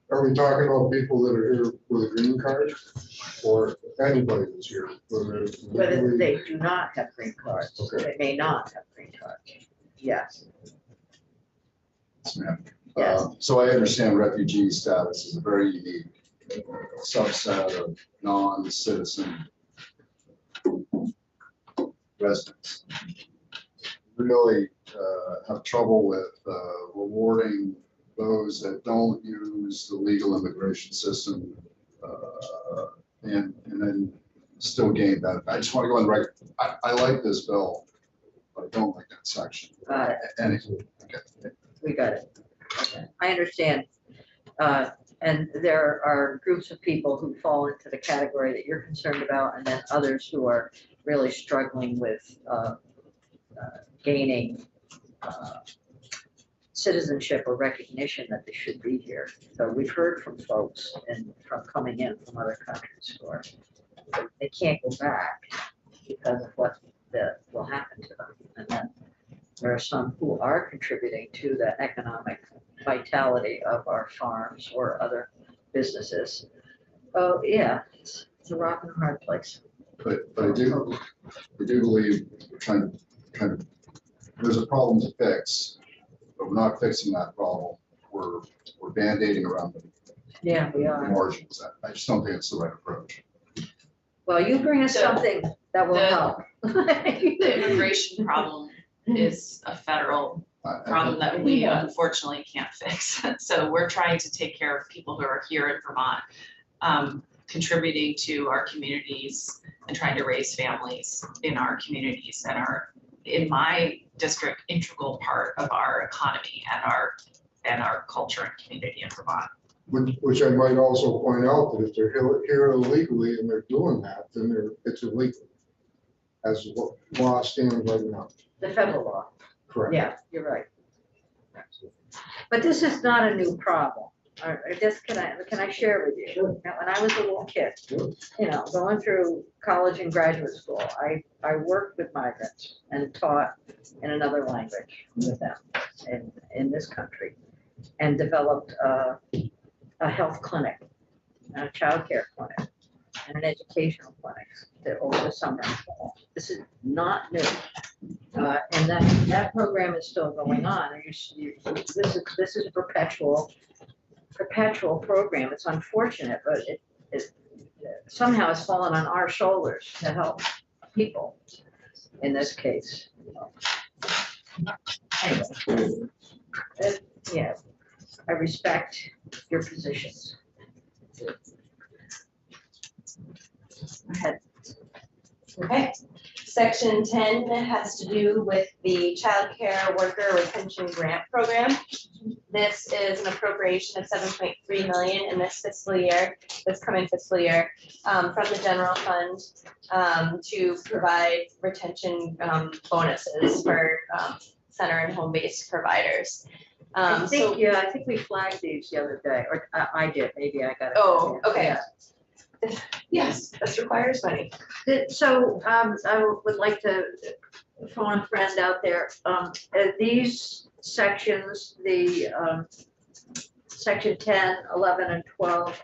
Are we talking about people that are here with a green card or anybody that's here? Whether they do not have green cards, Okay. they may not have green cards. Yes. Yes, ma'am. Yes. So I understand refugee status is a very unique subset of non-citizen residents. Really have trouble with rewarding those that don't use the legal immigration system and then still gain benefit. I just want to go on record. I like this bill, but I don't like that section. Got it. Anyway, okay. We got it. Okay. I understand. And there are groups of people who fall into the category that you're concerned about, and then others who are really struggling with gaining citizenship or recognition that they should be here. So we've heard from folks and from coming in from other countries who are, they can't go back because of what will happen to them. And then there are some who are contributing to the economic vitality of our farms or other businesses. Oh, yeah, it's a rock and a hard place. But I do believe we're trying to, there's a problem to fix, but we're not fixing that problem. We're band-aiding around the Yeah, we are. margins. I just don't think it's the right approach. Well, you bring us So, something that will the- help. The immigration problem is a federal problem that we unfortunately can't fix. So we're trying to take care of people who are here in Vermont, contributing to our communities and trying to raise families in our communities and are, in my district, integral part of our economy and our culture and community in Vermont. Which I might also point out that if they're here illegally and they're doing that, then it's illegal. As what law stands right now. The federal law. Correct. Yeah, you're right. But this is not a new problem. Or just, can I share with you? Sure. Now, when I was a little kid, Sure. you know, going through college and graduate school, I worked with migrants and taught in another language with them in this country and developed a health clinic, a childcare clinic, and an educational clinic over the summer and fall. This is not new. And that program is still going on. This is a perpetual program. It's unfortunate, but it somehow has fallen on our shoulders to help people in this case. Anyway, yeah, I respect your positions. Go ahead. Okay, section 10 has to do with the child care worker retention grant program. This is an appropriation of 7.3 million in this coming fiscal year, from the general fund, to provide retention bonuses for center and home-based providers. I think we flagged these the other day, or I did, maybe I got it. Oh, okay. Yeah. Yes, this requires money. So I would like to phone a friend out there. These sections, the section 10, 11, and 12,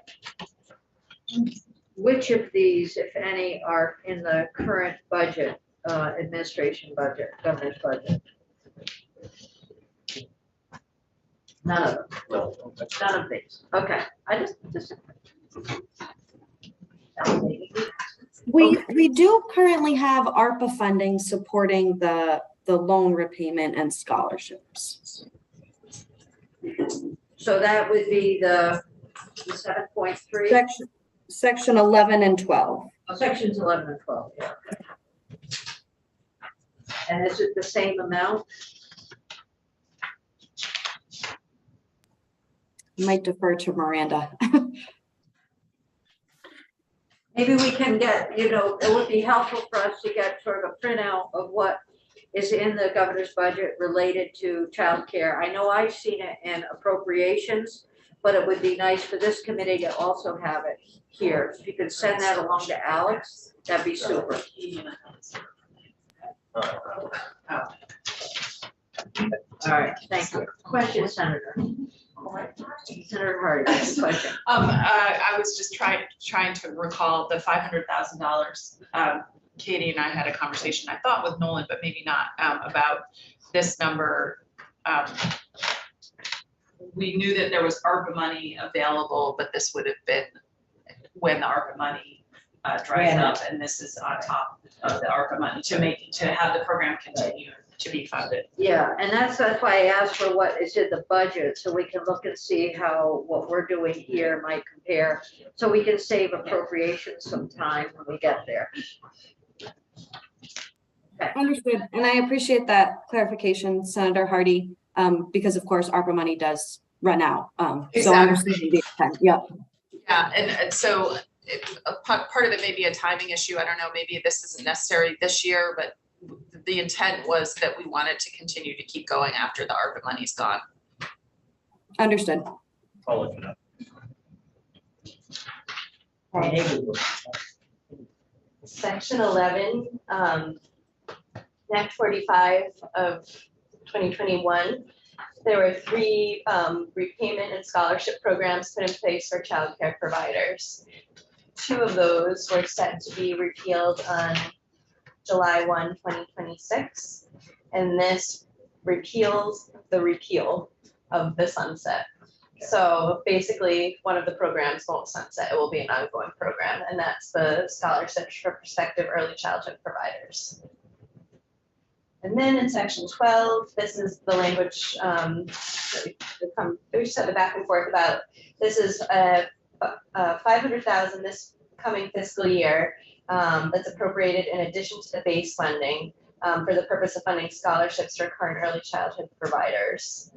which of these, if any, are in the current budget, administration budget, governor's budget? None of them. None of these. Okay. I just. We do currently have ARPA funding supporting the loan repayment and scholarships. So that would be the 7.3? Section 11 and 12. Oh, sections 11 and 12, yeah. And is it the same amount? Might defer to Miranda. Maybe we can get, you know, it would be helpful for us to get sort of a printout of what is in the governor's budget related to childcare. I know I've seen it in appropriations, but it would be nice for this committee to also have it here. If you could send that along to Alex, that'd be super. All right, thank you. Question, Senator. Senator Hardy, question. I was just trying to recall the $500,000. Katie and I had a conversation, I thought with Nolan, but maybe not, about this number. We knew that there was ARPA money available, but this would have been when the ARPA money dries up, and this is on top of the ARPA money to have the program continue to be funded. Yeah, and that's why I asked for what is in the budget, so we can look and see how what we're doing here might compare, so we can save appropriations some time when we get there. Okay. Understood. And I appreciate that clarification, Senator Hardy, because of course ARPA money does run out. So Exactly. understanding the intent, yeah. Yeah, and so part of it may be a timing issue. I don't know, maybe this isn't necessary this year, but the intent was that we wanted to continue to keep going after the ARPA money's gone. Understood. I'll look it up. Section 11, Act 45 of 2021. There were 3 repayment and scholarship programs put in place for childcare providers. 2 of those were set to be repealed on July 1, 2026. And this repeals the repeal of the sunset. So basically, one of the programs won't sunset. It will be an ongoing program, and that's the scholarships for prospective early childhood providers. And then in section 12, this is the language that we just had the back and forth about. This is $500,000 this coming fiscal year that's appropriated in addition to the base funding for the purpose of funding scholarships for current early childhood providers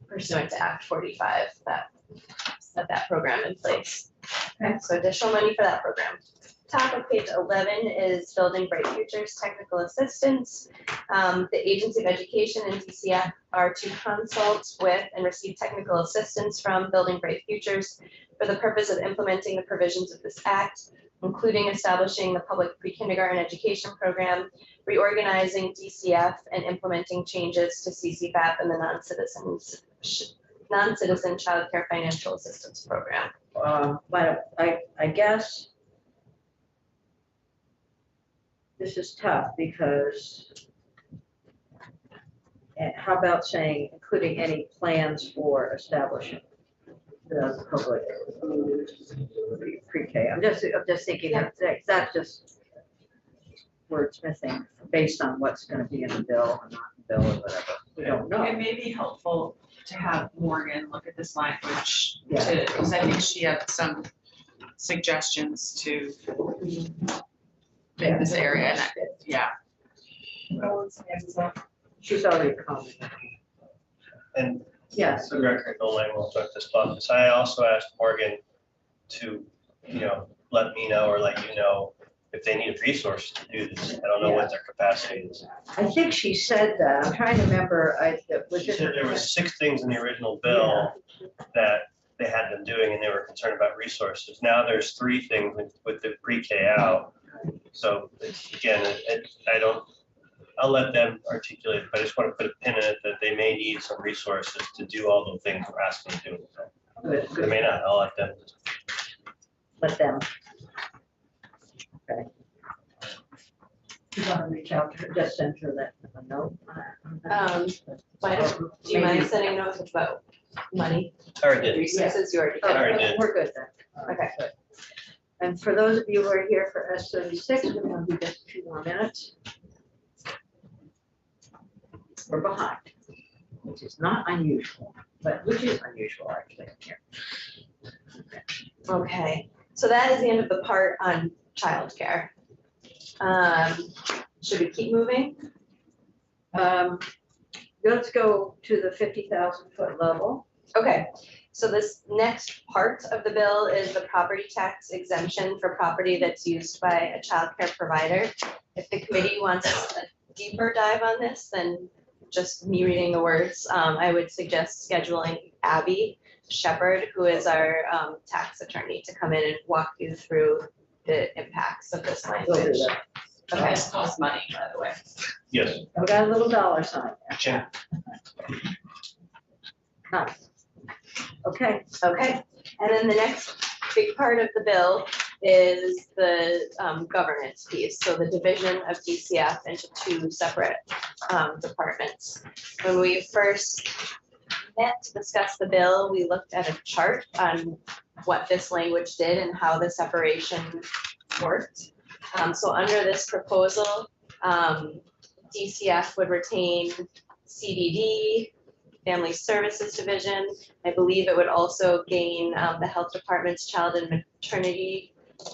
pursuant to Act 45 that set that program in place. Okay, so additional money for that program. Top of page 11 is Building Bright Futures Technical Assistance. The Agency of Education and DCF are to consult with and receive technical assistance from Building Bright Futures for the purpose of implementing the provisions of this act, including establishing the public pre-kindergarten education program, reorganizing DCF, and implementing changes to CCFAP and the non-citizen child care financial assistance program. But I guess this is tough because how about saying including any plans for establishing the public pre-K? I'm just thinking that's just wordsmithing based on what's going to be in the bill or not in the bill or whatever. We don't know. It may be helpful to have Morgan look at this language because I think she had some suggestions to in this area. And yeah. She's already commented. And Yes. the record, no one will took this office. I also asked Morgan to, let me know or let you know if they need a resource to do this. I don't know what their capacity is. I think she said that. I'm trying to remember. She said there was 6 things in the original bill that they had been doing and they were concerned about resources. Now there's 3 things with the pre-K out. So again, I'll let them articulate, but I just want to put a pin in it that they may need some resources to do all the things we're asking to do. They may not. I'll let them. Let them. Okay. You want to reach out to her, just send her that a note? Do you mind sending notes about money? I already did. Resources, you already I already did. We're good then. Okay. Good. And for those of you who are here for S36, we're going to be just 2 more minutes. We're behind, which is not unusual, but which is unusual actually here. Okay, so that is the end of the part on childcare. Should we keep moving? Let's go to the 50,000 foot level. Okay, so this next part of the bill is the property tax exemption for property that's used by a childcare provider. If the committee wants a deeper dive on this, then just me reading the words, I would suggest scheduling Abby Shepherd, who is our tax attorney, to come in and walk you through the impacts of this We'll do language. that. Okay. This costs money, by the way. Yes. I've got a little dollar sign there. Jim. Nice. Okay. Okay, and then the next big part of the bill is the governance piece, so the division of DCF into 2 separate departments. When we first met to discuss the bill, we looked at a chart on what this language did and how the separation worked. So under this proposal, DCF would retain CDD, Family Services Division. I believe it would also gain the Health Department's Child and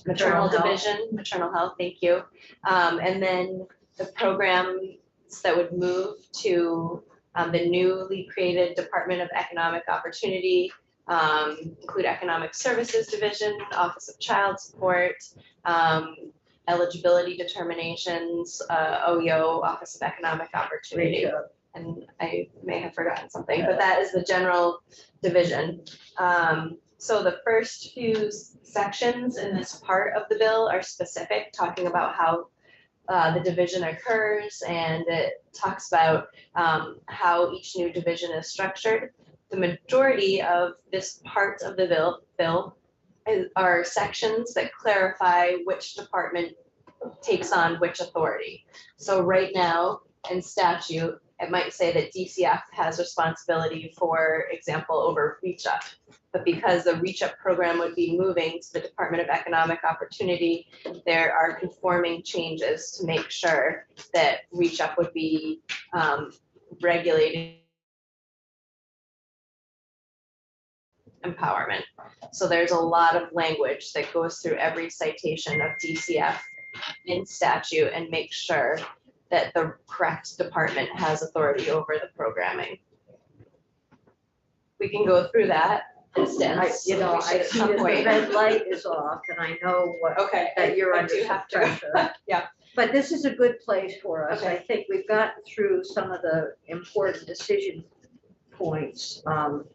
Maternal Division, Maternal Health, thank you. And then the programs that would move to the newly created Department of Economic Opportunity include Economic Services Division, Office of Child Support, eligibility determinations, OYO, Office of Economic Opportunity. and I may have forgotten something, but that is the general division. So the first few sections in this part of the bill are specific, talking about how the division occurs, and it talks about how each new division is structured. The majority of this part of the bill are sections that clarify which department takes on which authority. So right now in statute, it might say that DCF has responsibility, for example, over Reach Up. But because the Reach Up program would be moving to the Department of Economic Opportunity, there are conforming changes to make sure that Reach Up would be regulating empowerment. So there's a lot of language that goes through every citation of DCF in statute and make sure that the correct department has authority over the programming. We can go through that instance. I see that the red light is off and I know what, Okay. that you're I under do some have to- pressure. Yeah. But this is a good place for us. Okay. I think we've gotten through some of the important decision points on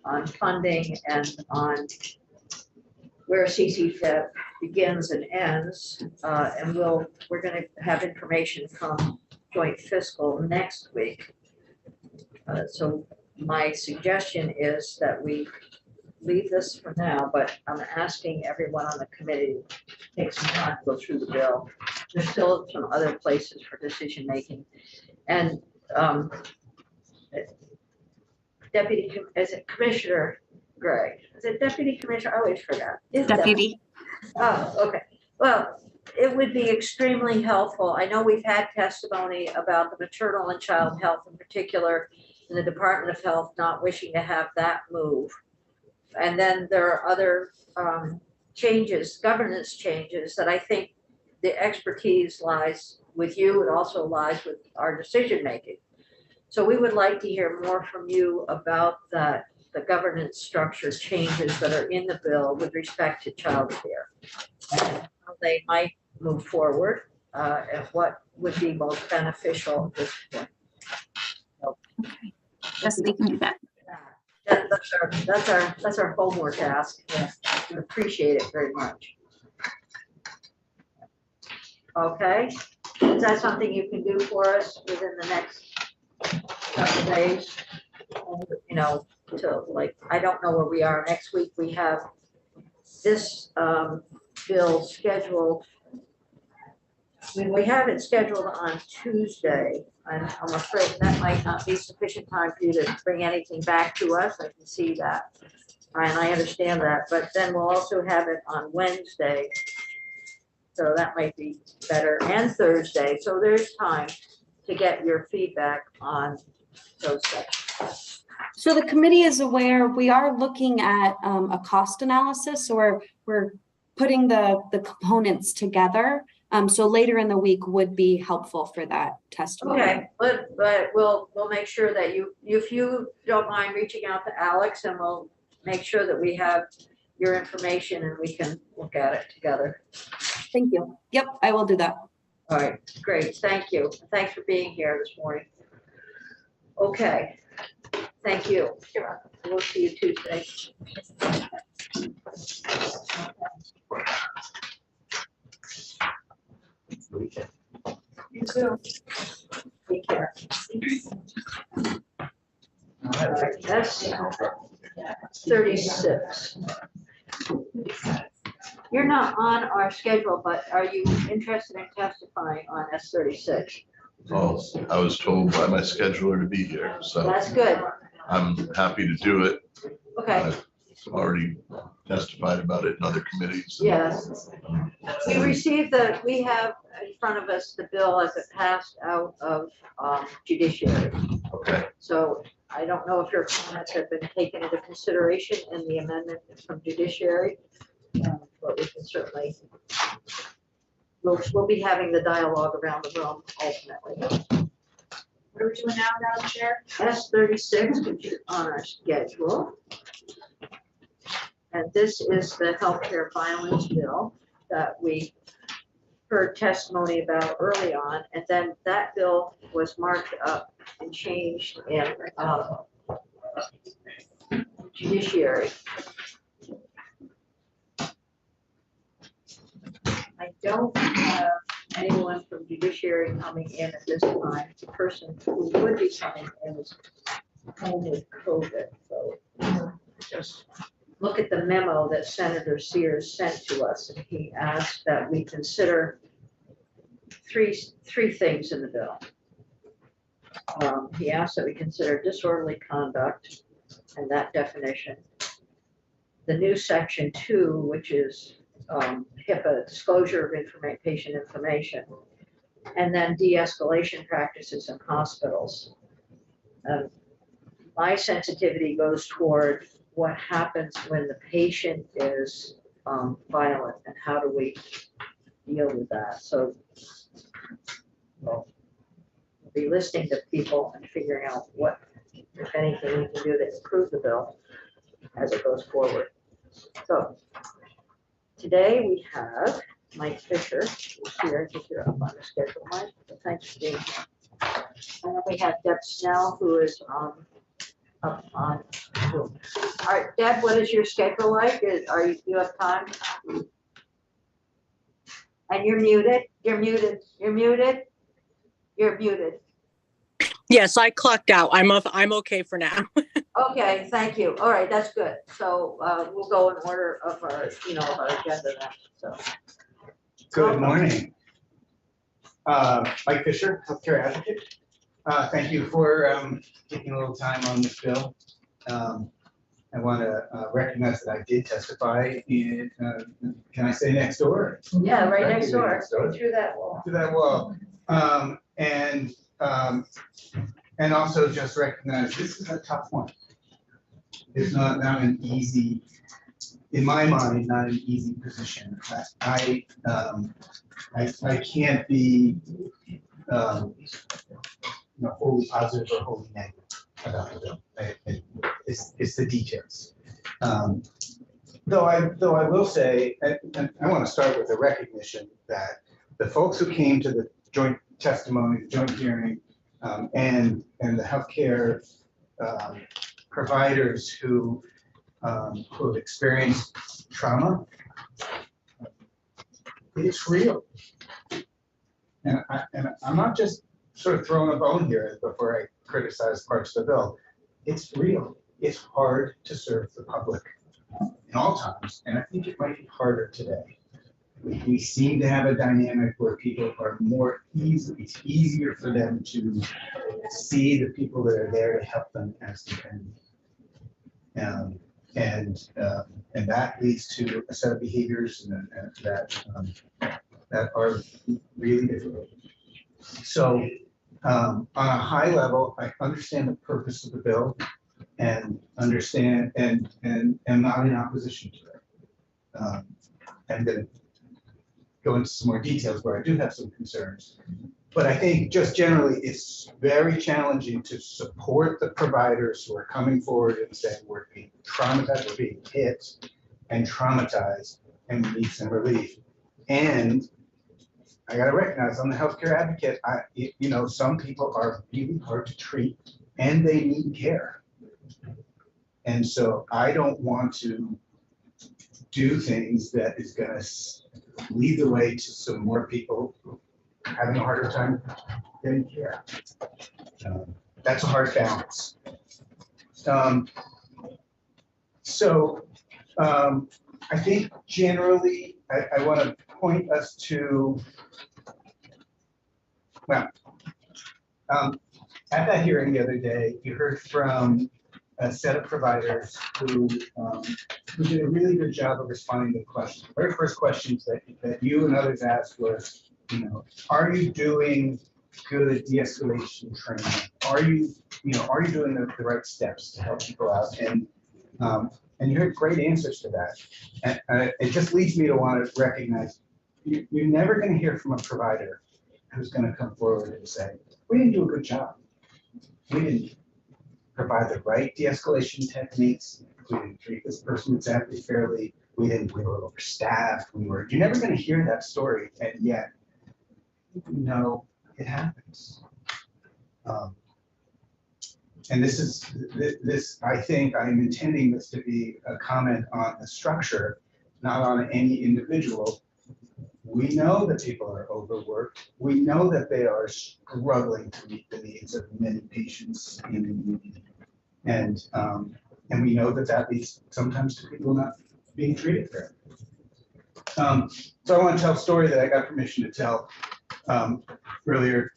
funding and on where CCFEP begins and ends. And we're gonna have information from joint fiscal next week. So my suggestion is that we leave this for now, but I'm asking everyone on the committee to take some time to go through the bill. There's still some other places for decision making. And is it Commissioner Gregg? Is it Deputy Commissioner? I always forgot. Is Deputy. Oh, okay. Well, it would be extremely helpful. I know we've had testimony about the maternal and child health in particular, in the Department of Health not wishing to have that move. And then there are other changes, governance changes, that I think the expertise lies with you. It also lies with our decision making. So we would like to hear more from you about that, the governance structure changes that are in the bill with respect to childcare. How they might move forward, and what would be most beneficial at this point. Okay. Yes, we can do that. That's our homework ask. We appreciate it very much. Okay, is that something you can do for us within the next couple of days? You know, to like, I don't know where we are. Next week, we have this bill scheduled. We have it scheduled on Tuesday, and I'm afraid that might not be sufficient time for you to bring anything back to us. I can see that, and I understand that, but then we'll also have it on Wednesday. So that might be better, and Thursday, so there's time to get your feedback on those sections. So the committee is aware, we are looking at a cost analysis, so we're putting the components together. So later in the week would be helpful for that testimony. Okay, but we'll make sure that if you don't mind reaching out to Alex, and we'll make sure that we have your information and we can look at it together. Thank you. Yep, I will do that. All right, great, thank you. Thanks for being here this morning. Okay, thank you. You're welcome. We'll see you Tuesday. You too. Take care. All right, that's 36. You're not on our schedule, but are you interested in testifying on S36? Well, I was told by my scheduler to be here, so That's good. I'm happy to do it. Okay, I've already testified about it in other committees. yes. We received we have in front of us the bill as it passed out of judiciary. Okay, So I don't know if your comments have been taken into consideration in the amendment from judiciary. But we can certainly, we'll be having the dialogue around the room ultimately. What are we doing now, Madam Chair? S36, which is on our schedule. And this is the healthcare violence bill that we heard testimony about early on, and then that bill was marked up and changed in judiciary. I don't have anyone from judiciary coming in at this time. The person who would be coming in is home with COVID, so just look at the memo that Senator Sears sent to us, and he asked that we consider three things in the bill. He asked that we consider disorderly conduct and that definition. The new section 2, which is HIPAA, disclosure of patient information, and then de-escalation practices in hospitals. My sensitivity goes toward what happens when the patient is violent and how do we deal with that. So we'll be listening to people and figuring out what, if anything, we can do to improve the bill as it goes forward. So today we have Mike Fisher, who's here. I think you're up on the schedule, Mike, but thanks for being here. And then we have Deb Snell, who is up on Zoom. All right, Deb, what is your schedule like? You have time? And you're muted, you're muted, you're muted, you're muted. Yes, I clocked out. I'm okay for now. Okay, thank you. All right, that's good. So we'll go in order of our, our agenda then, so. Good morning. Mike Fisher, healthcare advocate. Thank you for taking a little time on this bill. I want to recognize that I did testify in, can I say next door? Yeah, right next door, right through that wall. To that wall. And also just recognize this is a tough one. It's not an easy, in my mind, not an easy position. I can't be wholly positive or wholly negative about the bill. It's the details. Though I will say, and I want to start with a recognition that the folks who came to the joint testimony, the joint hearing, and the healthcare providers who have experienced trauma, it's real. And I'm not just sort of throwing a bone here before I criticize parts of the bill. It's real. It's hard to serve the public in all times, and I think it might be harder today. We seem to have a dynamic where people are it's easier for them to see the people that are there to help them as dependent. And that leads to a set of behaviors that are really difficult. So on a high level, I understand the purpose of the bill and understand and am not in opposition to it. I'm going to go into some more details where I do have some concerns. But I think just generally, it's very challenging to support the providers who are coming forward and saying we're being traumatized, we're being hit and traumatized, and we need some relief. And I got to recognize, I'm the healthcare advocate. Some people are really hard to treat, and they need care. And so I don't want to do things that is going to lead the way to some more people having a harder time getting care. That's a hard balance. I think generally, I want to point us to, at that hearing the other day, you heard from a set of providers who did a really good job of responding to the questions. The very first questions that you and others asked was, are you doing good de-escalation training? Are you doing the right steps to help people out? And you heard great answers to that. And it just leads me to want to recognize you're never going to hear from a provider who's going to come forward and say, we didn't do a good job. We didn't provide the right de-escalation techniques. We didn't treat this person exactly fairly. We were overstaffed. You're never going to hear that story. And yet No, it happens. And this is, I think I'm intending this to be a comment on the structure, not on any individual. We know that people are overworked. We know that they are struggling to meet the needs of many patients in the community. And we know that that leads sometimes to people not being treated fairly. So I want to tell a story that I got permission to tell earlier,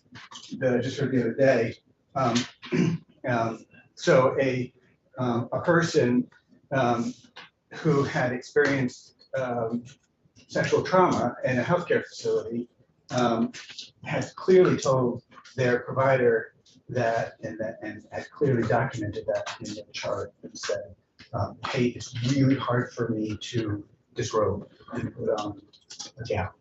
that I just heard the other day. So a person who had experienced sexual trauma in a healthcare facility had clearly told their provider that, and had clearly documented that in the chart and said, hey, it's really hard for me to disrobe and put on a gown.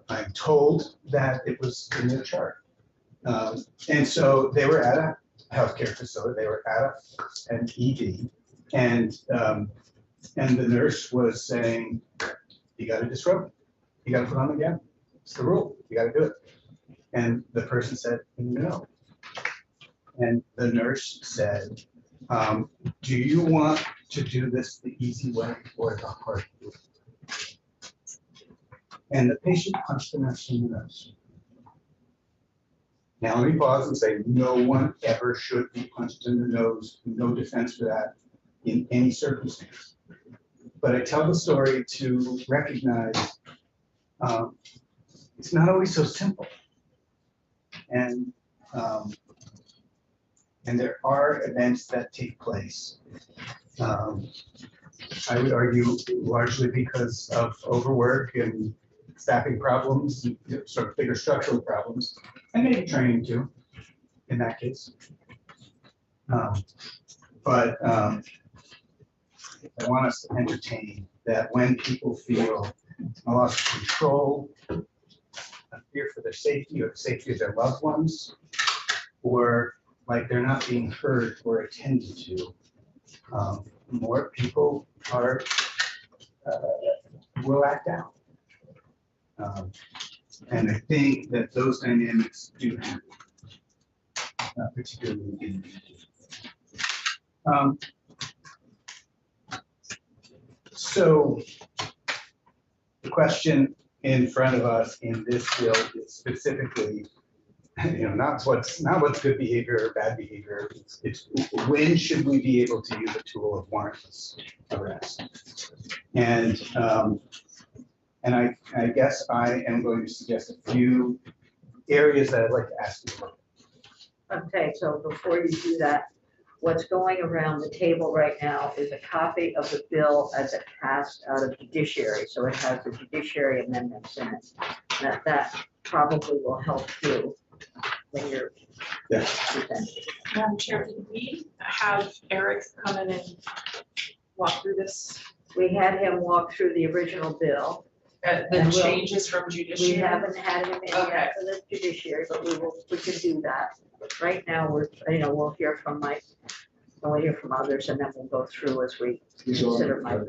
I'm told that it was in the chart. And so they were at a healthcare facility, they were at an ED, and the nurse was saying, you gotta disrobe, you gotta put on the gown, it's the rule, you gotta do it. And the person said, no. And the nurse said, do you want to do this the easy way or the hard way? And the patient punched the nurse in the nose. Now let me pause and say, no one ever should be punched in the nose, no defense for that in any circumstance. But I tell the story to recognize it's not always so simple. And there are events that take place. I would argue largely because of overwork and staffing problems, sort of bigger structural problems, and maybe training too, in that case. But I want us to entertain that when people feel a loss of control, a fear for their safety or the safety of their loved ones, or like they're not being heard or attended to, more people are will act out. And I think that those dynamics do happen, particularly in so the question in front of us in this bill is specifically, not what's good behavior or bad behavior. It's when should we be able to use a tool of warrantless arrest? And I guess I am going to suggest a few areas that I'd like to ask you about. Okay, so before you do that, what's going around the table right now is a copy of the bill as it passed out of judiciary. So it has the judiciary amendments in it. That probably will help you when you're presenting. Madam Chair, did we have Eric come in and walk through this? We had him walk through the original bill. The changes from judiciary? We haven't had him in yet for the judiciary, but we can do that. Right now, we'll hear from Mike, and we'll hear from others, and then we'll go through as we consider Mike.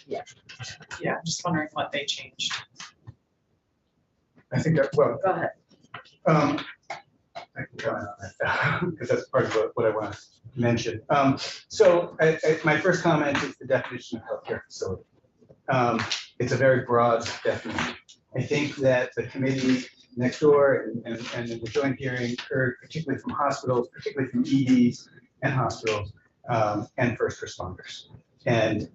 Yeah. Yeah, I'm just wondering what they changed. I think that, well. Go ahead. I can comment on that because that's part of what I want to mention. So my first comment is the definition of healthcare facility. It's a very broad definition. I think that the committee next door and in the joint hearing heard particularly from hospitals, particularly from EDs and hospitals and first responders. And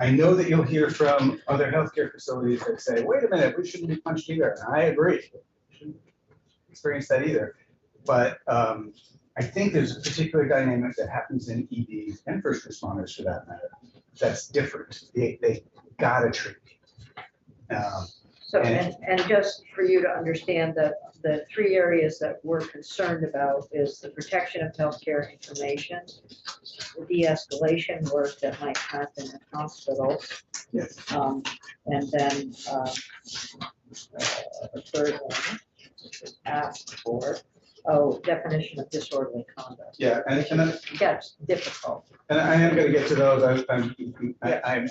I know that you'll hear from other healthcare facilities that say, wait a minute, we shouldn't be punched either. And I agree. Shouldn't experience that either. But I think there's a particular dynamic that happens in EDs and first responders for that matter. That's different. They gotta treat. So, and just for you to understand that the three areas that we're concerned about is the protection of healthcare information, the de-escalation work that might happen in hospitals. Yes. And then a third one, which was asked for, Oh, definition of disorderly conduct. Yeah, That's difficult. and I am gonna get to those. I'm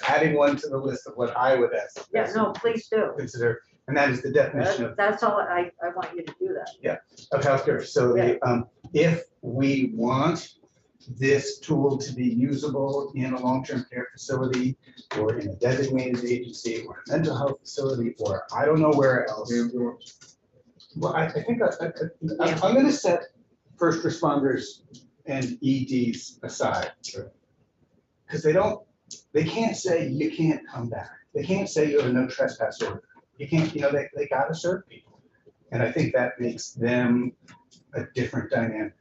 adding one to the list of what I would ask. Yeah, no, please do. Consider, and that is the definition of That's all, I want you to do that. healthcare facility. If we want this tool to be usable in a long-term care facility or in a designated agency or a mental health facility, or I don't know where else. Well, I think I'm gonna set first responders and EDs aside. Because they can't say you can't come back. They can't say you have a no trespass order. You can't, they gotta serve people. And I think that makes them a different dynamic.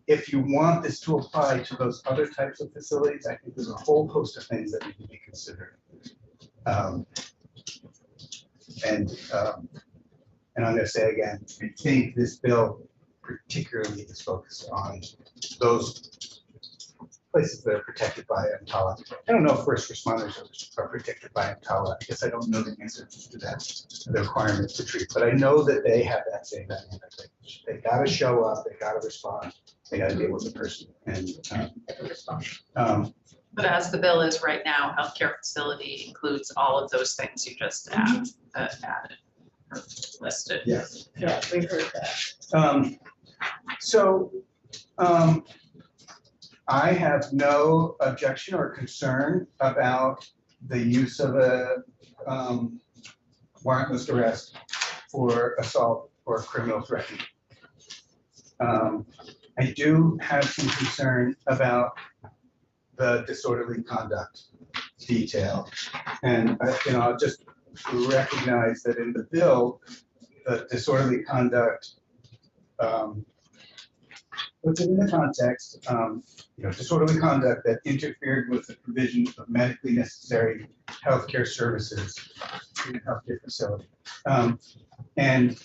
If you want this to apply to those other types of facilities, I think there's a whole host of things that need to be considered. And I'm gonna say again, I think this bill particularly is focused on those places that are protected by EMTALA. I don't know if first responders are protected by EMTALA. I guess I don't know the answer to that, the requirements to treat, but I know that they have that same dynamic. They gotta show up, they gotta respond, they gotta deal with the person and But as the bill is right now, healthcare facility includes all of those things you just added, or listed. Yes. Yeah, we heard that. I have no objection or concern about the use of a warrantless arrest for assault or criminal threatening. I do have some concern about the disorderly conduct detail. And I'll just recognize that in the bill, the disorderly conduct, puts it in the context, disorderly conduct that interfered with the provision of medically necessary healthcare services in a healthcare facility. And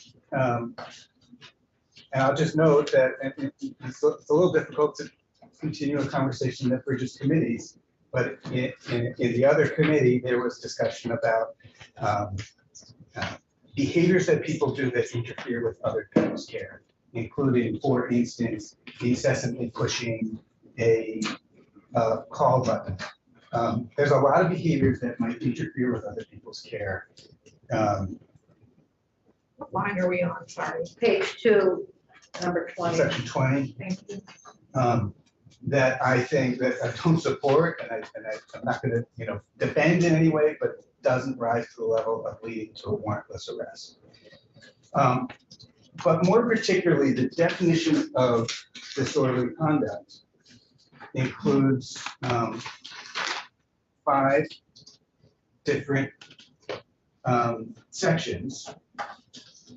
I'll just note that it's a little difficult to continue a conversation that bridges committees, but in the other committee, there was discussion about behaviors that people do that interfere with other people's care, including, for instance, incessantly pushing a call button. There's a lot of behaviors that might interfere with other people's care. What line are we on? Sorry. Page 2, number 20. Section 20. Thank you. That I think that I don't support, and I'm not going to defend in any way, but doesn't rise to the level of leading to a warrantless arrest. But more particularly, the definition of disorderly conduct includes 5 different sections.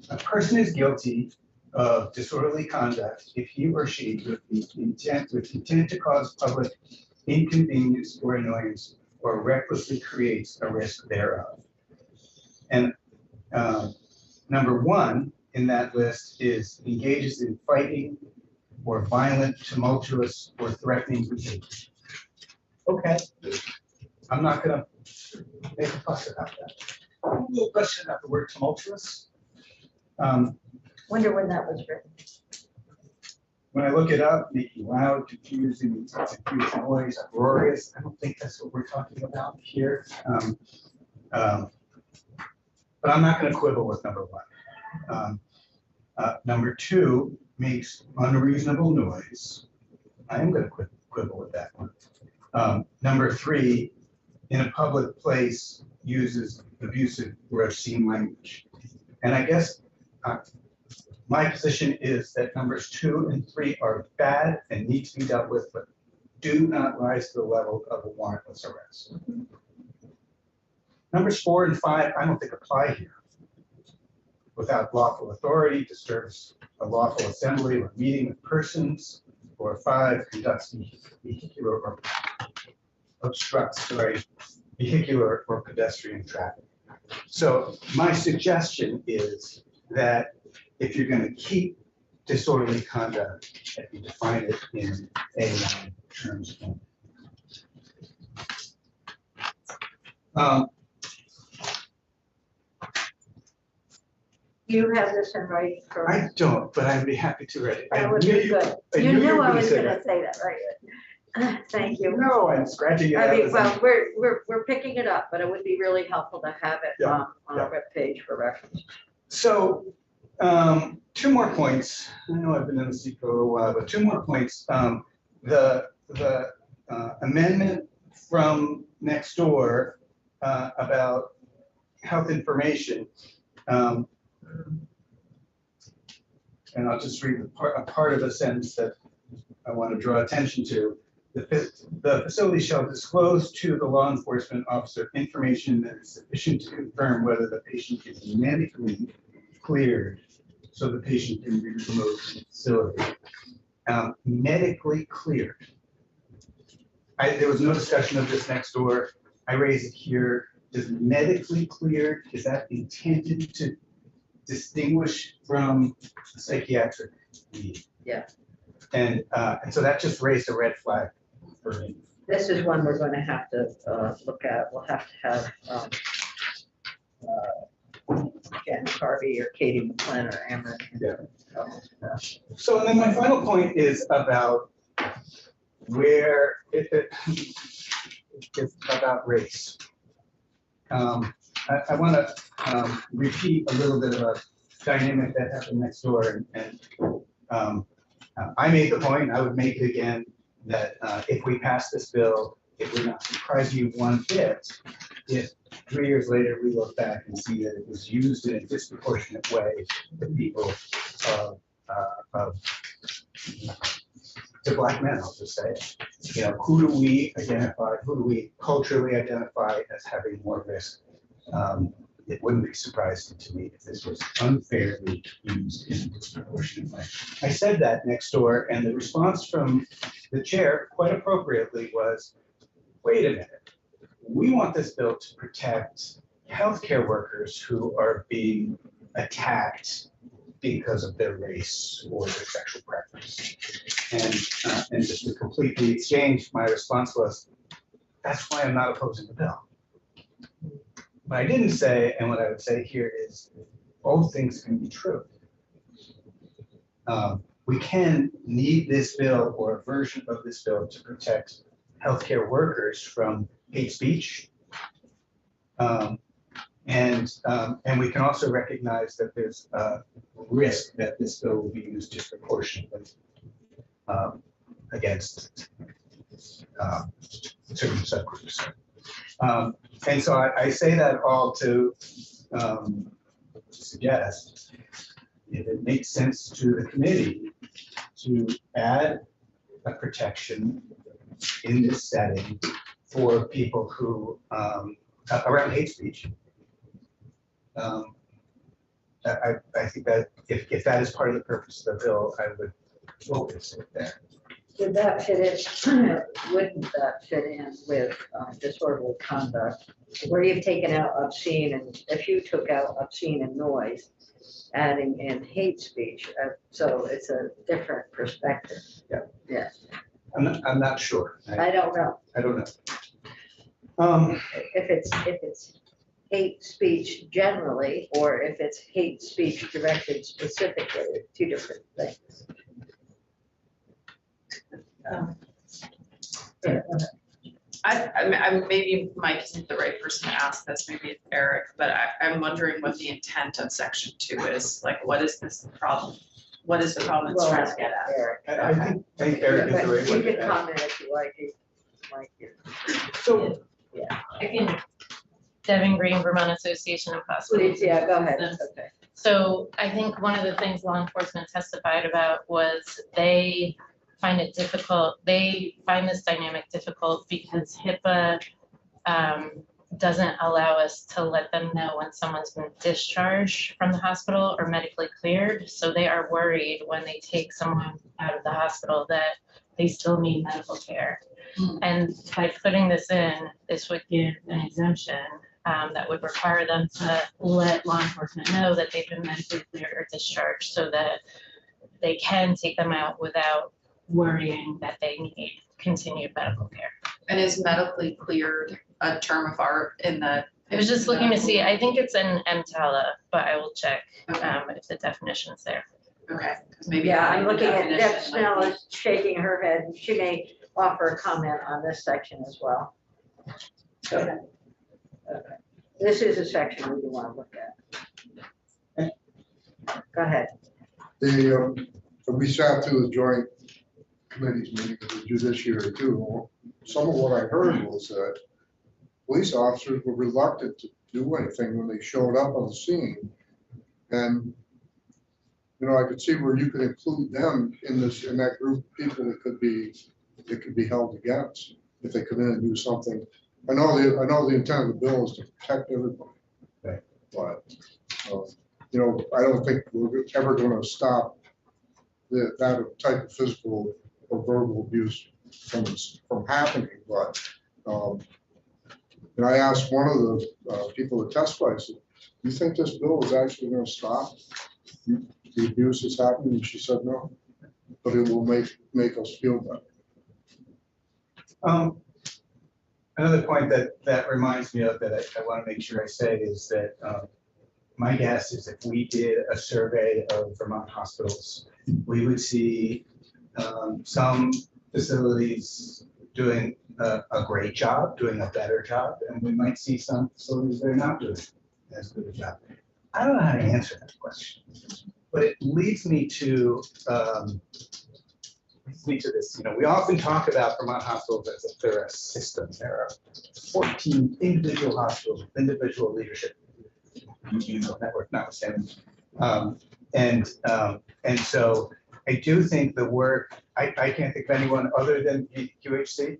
A person is guilty of disorderly conduct if he or she with intent to cause public inconvenience or annoyance or recklessly creates a risk thereof. And number 1 in that list is engages in fighting or violent, tumultuous, or threatening behavior. Okay, I'm not gonna make a fuss about that. I have a little question about the word tumultuous. Wonder when that was written. When I look it up, making loud, confusing, confused noise, uproarious, I don't think that's what we're talking about here. But I'm not going to quibble with number 1. Number 2 makes unreasonable noise. I am going to quibble with that one. Number 3, in a public place, uses abusive or obscene language. And I guess my position is that numbers 2 and 3 are bad and need to be dealt with, but do not rise to the level of a warrantless arrest. Numbers 4 and 5, I don't think apply here. Without lawful authority, disturbs a lawful assembly or meeting of persons, or 5, conducts vehicular or obstructs, vehicular or pedestrian traffic. So my suggestion is that if you're going to keep disorderly conduct, that you define it in A1 terms only. You have this in writing for I us? don't, but I'd be happy to read it. I That would knew be you- good. I You knew knew were I gonna was say gonna that. say that, right? Thank you. No, I'm scratching it I out. mean, as I'm- well, we're picking it up, but it would be really helpful to have it Yeah, on our webpage for reference. So, two more points. I know I've been in the seat for a little while, but two more points. The amendment from next door about health information. And I'll just read a part of the sentence that I want to draw attention to. The facility shall disclose to the law enforcement officer information that is sufficient to confirm whether the patient is medically cleared, so the patient can be removed from the facility. Medically cleared. There was no discussion of this next door. I raise it here. Is medically cleared, is that intended to distinguish from psychiatric need? Yeah. And so that just raised a red flag for me. This is one we're gonna have to look at. We'll have to have Jen Carvey or Katie McClin or Amber. Yeah. So and then my final point is about where it's about race. I want to repeat a little bit of a dynamic that happened next door, and I made the point, I would make it again, that if we pass this bill, it would not surprise you one bit if 3 years later we look back and see that it was used in a disproportionate way to people to Black men, I'll just say. You know, who do we culturally identify as having more risk? It wouldn't be surprising to me if this was unfairly used in a disproportionate way. I said that next door, and the response from the chair, quite appropriately, was, wait a minute, we want this bill to protect healthcare workers who are being attacked because of their race or their sexual preference. And just to complete the exchange, my response was, that's why I'm not opposing the bill. What I didn't say, and what I would say here is, both things can be true. We can need this bill or a version of this bill to protect healthcare workers from hate speech. And we can also recognize that there's a risk that this bill will be used disproportionately against certain subgroups. And so I say that all to suggest if it makes sense to the committee to add a protection in this setting for people who, around hate speech. I think that if that is part of the purpose of the bill, I would vote it there. Would that fit in, wouldn't that fit in with disorderly conduct? Where you've taken out obscene, and if you took out obscene and noise, adding in hate speech, so it's a different perspective. Yeah. Yeah. I'm not sure. I don't know. I don't know. If it's hate speech generally, or if it's hate speech directed specifically, two different things. I maybe Mike isn't the right person to ask this, maybe it's Eric, but I'm wondering what the intent of section 2 is. Like, what is this problem? What is the problem it's We'll trying to ask get at? Eric. I think Eric is the right You one can to ask. comment if you like it. So, I can, Devin Green, Vermont Association of Hospitals. Please, yeah, go ahead. Systems. Okay. So I think one of the things law enforcement testified about was they find it difficult, they find this dynamic difficult because HIPAA doesn't allow us to let them know when someone's been discharged from the hospital or medically cleared. So they are worried when they take someone out of the hospital that they still need medical care. And by putting this in, this would give an exemption that would require them to let law enforcement know that they've been medically cleared or discharged so that they can take them out without worrying that they need continued medical care. And is medically cleared a term of art in the I was just looking to see, I think it's in EMTALA, but I will check if the definition's there. Okay, 'cause maybe. Yeah, I'm looking at, definition Deb might Snell be- is shaking her head, and she may offer a comment on this section as well. Okay. Okay. This is a section we do want to look at. Go ahead. We sat through the joint committees meeting with the judiciary too. Some of what I heard was that police officers were reluctant to do anything when they showed up on the scene. And, you know, I could see where you could include them in this, in that group of people that could be held against if they come in and do something. I know the intent of the bill is to protect everybody. Right. But, you know, I don't think we're ever gonna stop that type of physical or verbal abuse from happening, but, and I asked one of the people that testified, I said, do you think this bill is actually gonna stop the abuse that's happening? And she said, no, but it will make us feel better. Another point that reminds me of that I want to make sure I say is that my guess is if we did a survey of Vermont hospitals, we would see some facilities doing a great job, doing a better job, and we might see some facilities that are not doing as good a job. I don't know how to answer that question, but it leads me to this. You know, we often talk about Vermont hospitals as if they're a system. There are 14 individual hospitals with individual leadership, you know, network notwithstanding. And so I do think the work, I can't think of anyone other than VPQHC,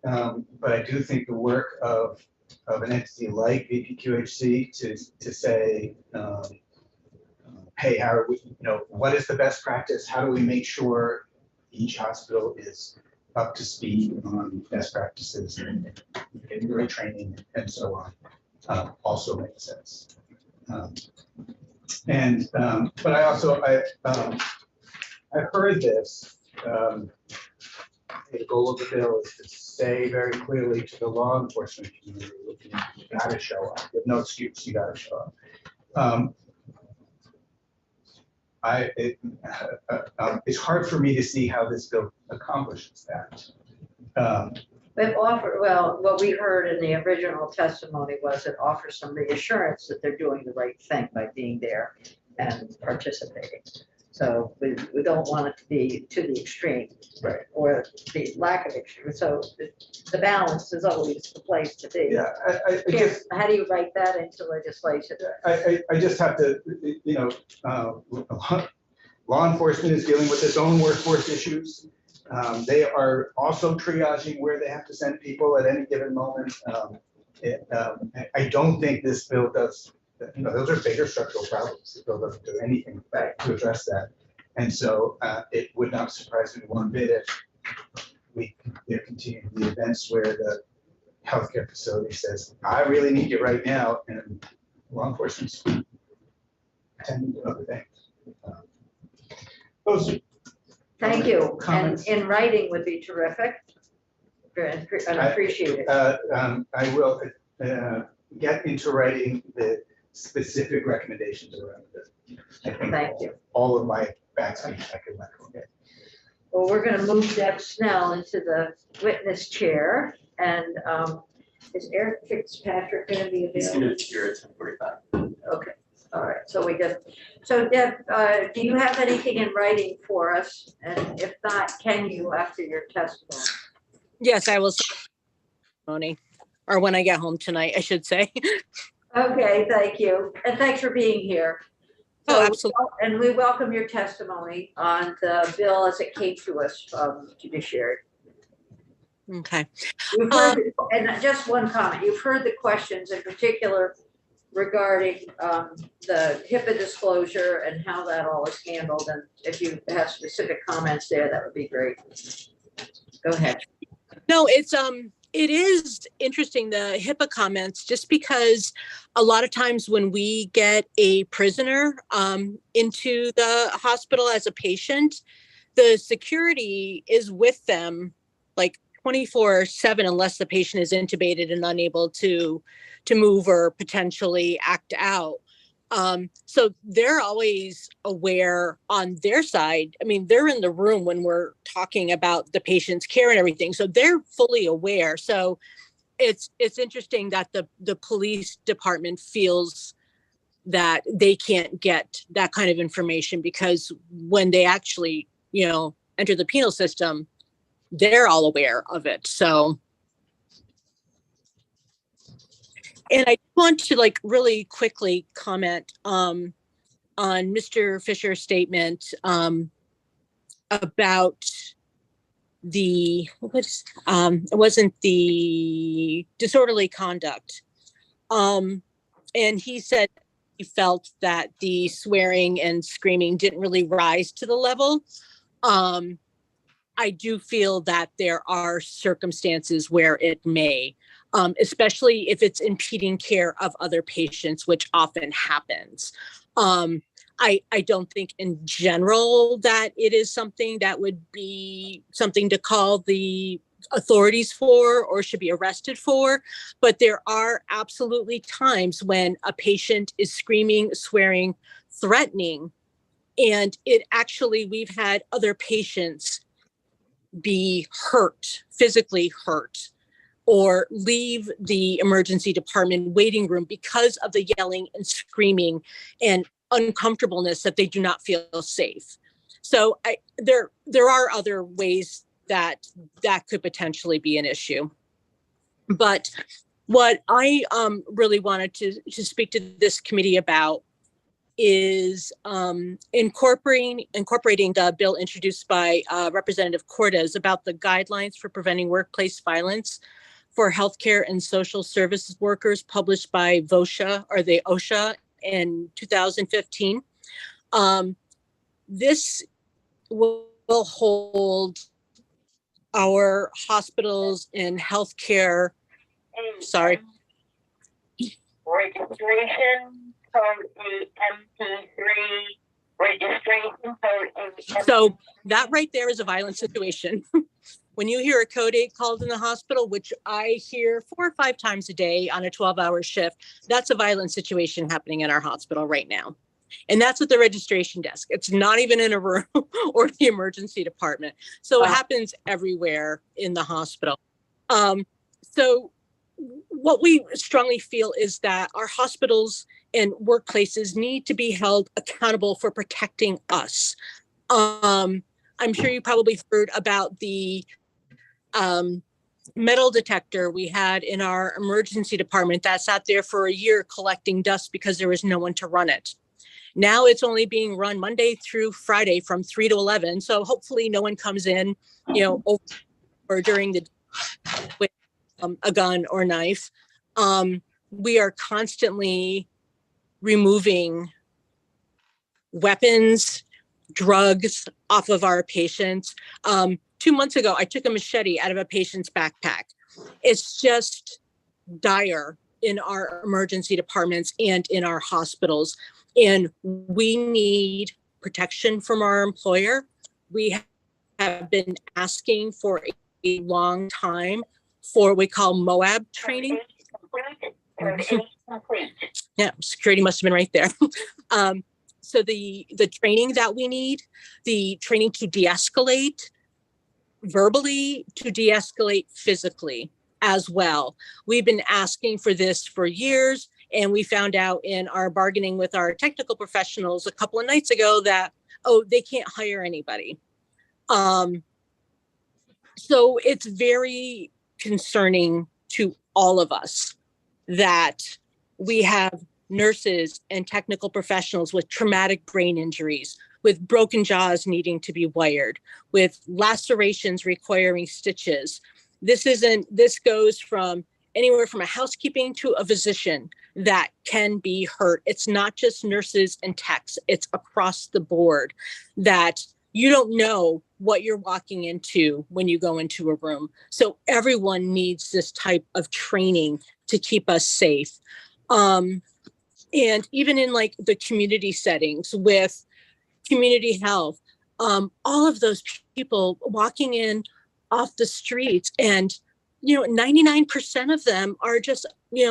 but I do think the work of an entity like VPQHC to say, hey, how are we, you know, what is the best practice? How do we make sure each hospital is up to speed on best practices and getting the right training and so on, also makes sense. But I also, I've heard this, the goal of the bill is to say very clearly to the law enforcement community, you gotta show up, you have no excuse, you gotta show up. It's hard for me to see how this bill accomplishes that. It offer, well, what we heard in the original testimony was it offers some reassurance that they're doing the right thing by being there and participating. So we don't want it to be to the extreme. Right. Or the lack of extreme. So the balance is always the place to be. Yeah, I Kim, just, how do you write that into legislation? I just have to, you know, law enforcement is dealing with its own workforce issues. They are also triaging where they have to send people at any given moment. I don't think this bill does, you know, those are bigger structural problems. The bill doesn't do anything to address that. And so it would not surprise me one bit if we continue the events where the healthcare facility says, I really need you right now, and law enforcement's attending to other things. Those Thank you. And comments. in writing would be terrific. And appreciate it. I will get into writing the specific recommendations around it. I think Thank you. all of my back speech I could let go. Well, we're going to move Deb Snell into the witness chair, and is Eric Fitzpatrick going to be He's available? gonna appear at 10:45. Okay, all right, so we just, so Deb, do you have anything in writing for us? And if not, can you after your testimony? Yes, I will. Testimony, or when I get home tonight, I should say. Okay, thank you, and thanks for being here. Oh, So, absolutely. and we welcome your testimony on the bill as it came to us from judiciary. Okay. You've heard, and just one comment, you've heard the questions in particular regarding the HIPAA disclosure and how that all is handled, and if you have specific comments there, that would be great. Go ahead. No, it is interesting, the HIPAA comments, just because a lot of times when we get a prisoner into the hospital as a patient, the security is with them like 24/7 unless the patient is intubated and unable to move or potentially act out. So they're always aware on their side. I mean, they're in the room when we're talking about the patient's care and everything. So they're fully aware. So it's interesting that the police department feels that they can't get that kind of information, because when they actually, enter the penal system, they're all aware of it. So, and I want to really quickly comment on Mr. Fisher's statement about it wasn't the disorderly conduct. And he said he felt that the swearing and screaming didn't really rise to the level. I do feel that there are circumstances where it may, especially if it's impeding care of other patients, which often happens. I don't think in general that it is something that would be something to call the authorities for or should be arrested for, but there are absolutely times when a patient is screaming, swearing, threatening, and we've had other patients be hurt, physically hurt, or leave the emergency department waiting room because of the yelling and screaming and uncomfortableness that they do not feel safe. So there are other ways that could potentially be an issue. But what I really wanted to speak to this committee about is incorporating the bill introduced by Representative Cortez about the guidelines for preventing workplace violence for healthcare and social services workers, published by OSHA in 2015. This will hold our hospitals and healthcare, registration code AMP3, registration code AMP3. So that right there is a violent situation. When you hear a code 8 called in the hospital, which I hear 4 or 5 times a day on a 12-hour shift, that's a violent situation happening in our hospital right now. And that's at the registration desk. It's not even in a room or the emergency department. So it happens everywhere in the hospital. So what we strongly feel is that our hospitals and workplaces need to be held accountable for protecting us. I'm sure you probably heard about the metal detector we had in our emergency department that sat there for a year collecting dust because there was no one to run it. Now it's only being run Monday through Friday from 3 to 11. So hopefully no one comes in, or during the with a gun or knife. We are constantly removing weapons, drugs off of our patients. 2 months ago, I took a machete out of a patient's backpack. It's just dire in our emergency departments and in our hospitals. And we need protection from our employer. We have been asking for a long time for what we call MOAB training. Yeah, security must have been right there. So the training that we need, the training to de-escalate verbally, to de-escalate physically as well. We've been asking for this for years, and we found out in our bargaining with our technical professionals a couple of nights ago that, they can't hire anybody. So it's very concerning to all of us that we have nurses and technical professionals with traumatic brain injuries, with broken jaws needing to be wired, with lacerations requiring stitches. This goes from anywhere from a housekeeping to a physician that can be hurt. It's not just nurses and techs, it's across the board that you don't know what you're walking into when you go into a room. So everyone needs this type of training to keep us safe. And even in the community settings with community health, all of those people walking in off the streets, and 99% of them are just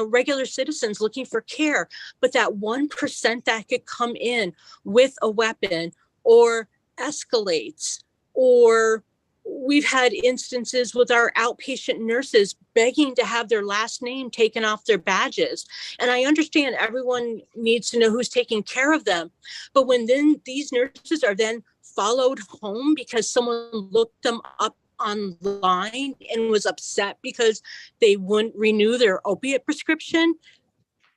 regular citizens looking for care. But that 1% that could come in with a weapon or escalates, or we've had instances with our outpatient nurses begging to have their last name taken off their badges. And I understand everyone needs to know who's taking care of them. But when then these nurses are then followed home because someone looked them up online and was upset because they wouldn't renew their opiate prescription,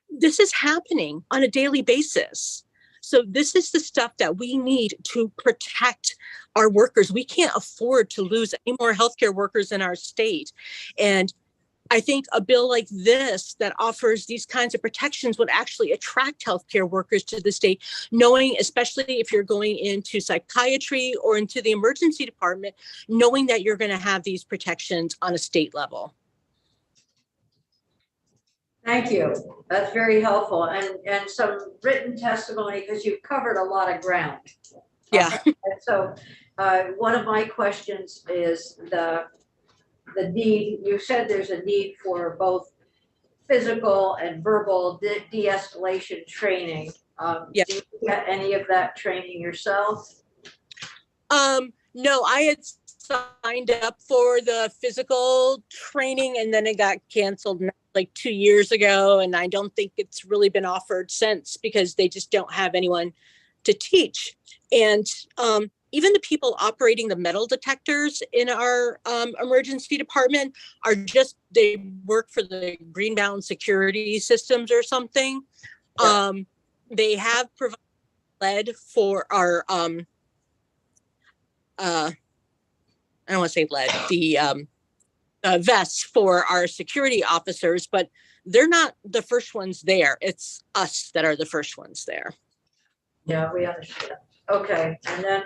this is happening on a daily basis. So this is the stuff that we need to protect our workers. We can't afford to lose any more healthcare workers in our state. And I think a bill like this that offers these kinds of protections would actually attract healthcare workers to the state, knowing, especially if you're going into psychiatry or into the emergency department, knowing that you're going to have these protections on a state level. Thank you. That's very helpful, and some written testimony, because you've covered a lot of ground. Yeah. And so one of my questions is the need. You said there's a need for both physical and verbal de-escalation training. Yeah. Do you get any of that training yourself? No, I had signed up for the physical training and then it got canceled like 2 years ago. And I don't think it's really been offered since because they just don't have anyone to teach. And even the people operating the metal detectors in our emergency department they work for the Greenbound Security Systems or something. Yeah. They have provided lead for our, I don't want to say lead, the vests for our security officers, but they're not the first ones there. It's us that are the first ones there. Yeah, we understand. Okay, and then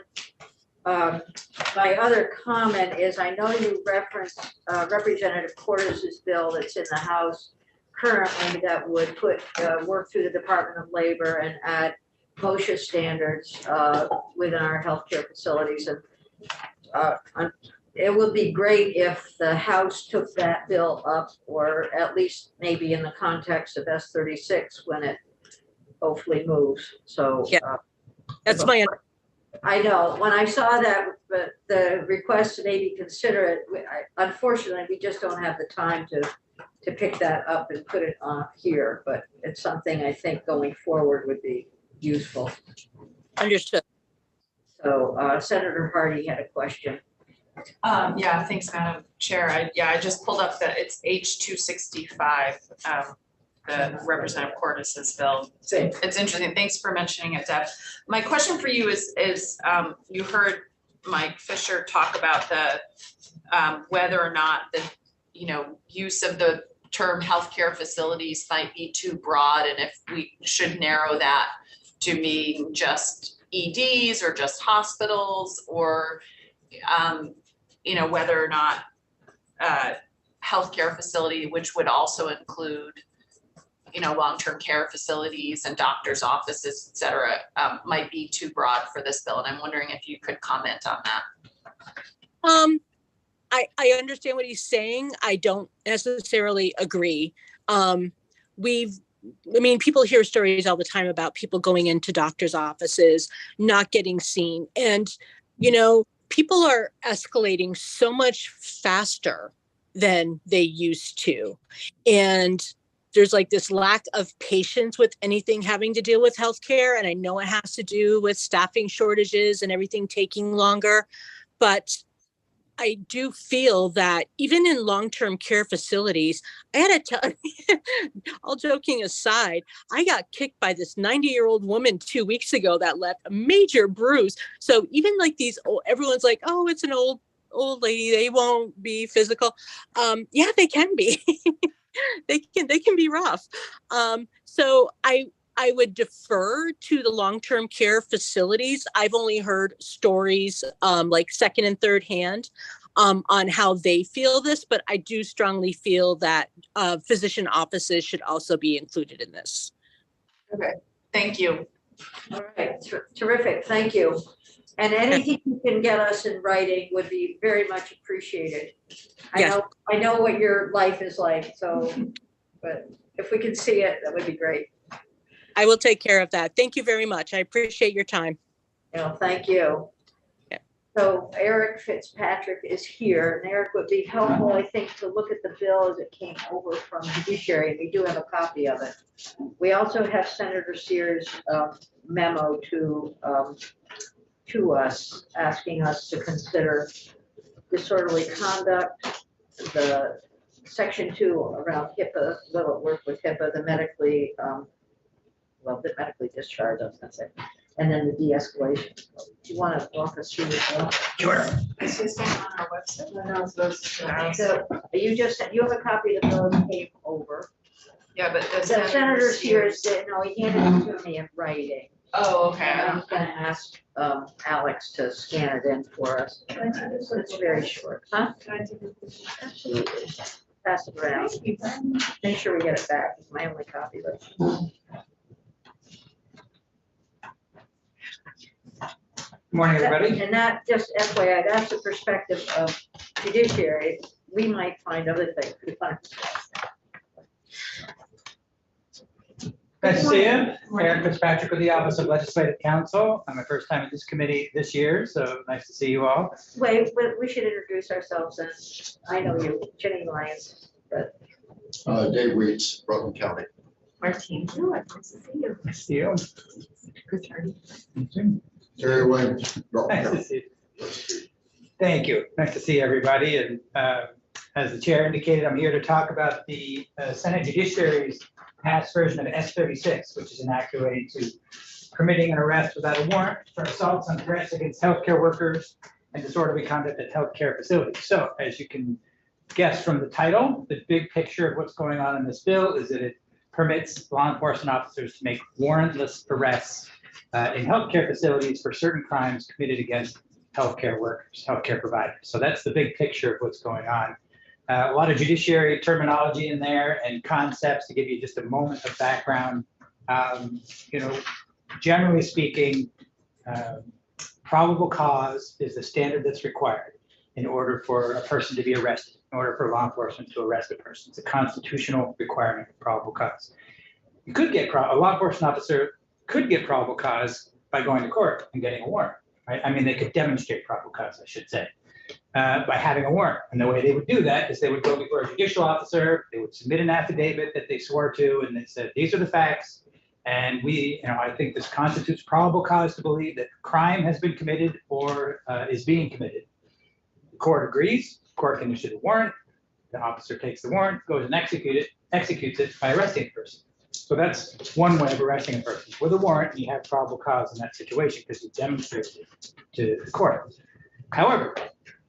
my other comment is, I know you referenced Representative Cortes's bill that's in the House currently that would put work through the Department of Labor and add OSHA standards within our healthcare facilities. And it would be great if the House took that bill up, or at least maybe in the context of S36 when it hopefully moves. So yeah, that's my. I know when I saw that, but the request to maybe consider it, unfortunately, we just don't have the time to pick that up and put it on here. But it's something I think going forward would be useful. Understood. So Senator Hardy had a question. Yeah, thanks, Madam Chair. I just pulled up it's H265, the Representative Cortes's bill. It's interesting. Thanks for mentioning it, Deb. My question for you is you heard Mike Fisher talk about the whether or not the use of the term healthcare facilities might be too broad, and if we should narrow that to mean just EDs or just hospitals, or whether or not healthcare facility, which would also include long-term care facilities and doctors' offices, et cetera, might be too broad for this bill. And I'm wondering if you could comment on that. I understand what he's saying. I don't necessarily agree. People hear stories all the time about people going into doctors' offices, not getting seen. And, people are escalating so much faster than they used to. And there's like this lack of patience with anything having to deal with healthcare. And I know it has to do with staffing shortages and everything taking longer. But I do feel that even in long-term care facilities, I had to tell, all joking aside, I got kicked by this 90-year-old woman 2 weeks ago that left a major bruise. So even like these, everyone's like, oh, it's an old lady, they won't be physical. Yeah, they can be. They can be rough. So I would defer to the long-term care facilities. I've only heard stories like second and third hand on how they feel this, but I do strongly feel that physician offices should also be included in this. Okay, thank you. All right, terrific, thank you. And anything you can get us in writing would be very much appreciated. Yes. I know what your life is like, so, but if we can see it, that would be great. I will take care of that. Thank you very much. I appreciate your time. Thank you. Yeah. So Eric Fitzpatrick is here, and Eric would be helpful, I think, to look at the bill as it came over from judiciary, and we do have a copy of it. We also have Senator Sears' memo to us, asking us to consider disorderly conduct, the section 2 around HIPAA, will it work with HIPAA, the medically discharged, I was gonna say, and then the de-escalation. Do you want to walk us through this? Sure. Is this thing on our website? So you have a copy of the bill that came over. Yeah, but The Senator Sears did, no, he handed it to me in writing. Oh, okay. And I'm gonna ask Alex to scan it in for us. It's very short, huh? Absolutely. Pass it around. Make sure we get it back. It's my only copy, but. Morning, everybody. And that, just FYI, that's the perspective of judiciary. We might find other things. Nice to see you. Eric Fitzpatrick with the Office of Legislative Counsel. I'm my first time at this committee this year, so nice to see you all. Wait, we should introduce ourselves and I know you, Jenny Lyons, but. Dave Weeks, Rutland County. Martine. Nice to see you. Good turn. Terry Williams, Rutland Nice to County. see you. Thank you. Nice to see everybody. And as the chair indicated, I'm here to talk about the Senate Judiciary's past version of S-36, which is enacted to permitting an arrest without a warrant for assaults and threats against healthcare workers and disorderly conduct at healthcare facilities. So as you can guess from the title, the big picture of what's going on in this bill is that it permits law enforcement officers to make warrantless arrests in healthcare facilities for certain crimes committed against healthcare workers, healthcare providers. So that's the big picture of what's going on. A lot of judiciary terminology in there and concepts to give you just a moment of background. Generally speaking, probable cause is the standard that's required in order for a person to be arrested, in order for law enforcement to arrest a person. It's a constitutional requirement of probable cause. You could get a law enforcement officer could get probable cause by going to court and getting a warrant, right? I mean, they could demonstrate probable cause, I should say. By having a warrant. And the way they would do that is they would go before a judicial officer, they would submit an affidavit that they swore to, and they said, these are the facts. And I think this constitutes probable cause to believe that crime has been committed or is being committed. The court agrees, the court can issue the warrant, the officer takes the warrant, goes and executes it by arresting the person. So that's one way of arresting a person. With a warrant, you have probable cause in that situation because you demonstrated it to the court. However,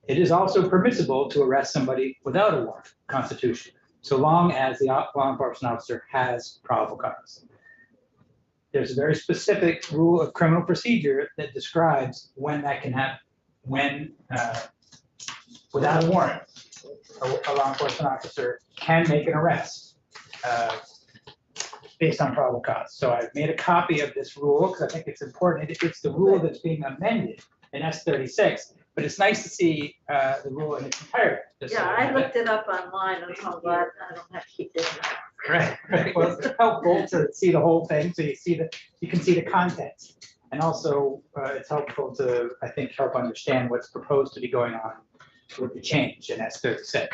it is also permissible to arrest somebody without a warrant constitutionally, so long as the law enforcement officer has probable cause. There's a very specific rule of criminal procedure that describes when that can happen, when without a warrant, a law enforcement officer can make an arrest based on probable cause. So I've made a copy of this rule because I think it's important. It's the rule that's being amended in S-36. But it's nice to see the rule in its entirety. Yeah, I looked it up online, and I'm glad I don't have to keep doing that. Right. Well, it's helpful to see the whole thing, so you can see the context. And also, it's helpful to, I think, help understand what's proposed to be going on with the change in S-36.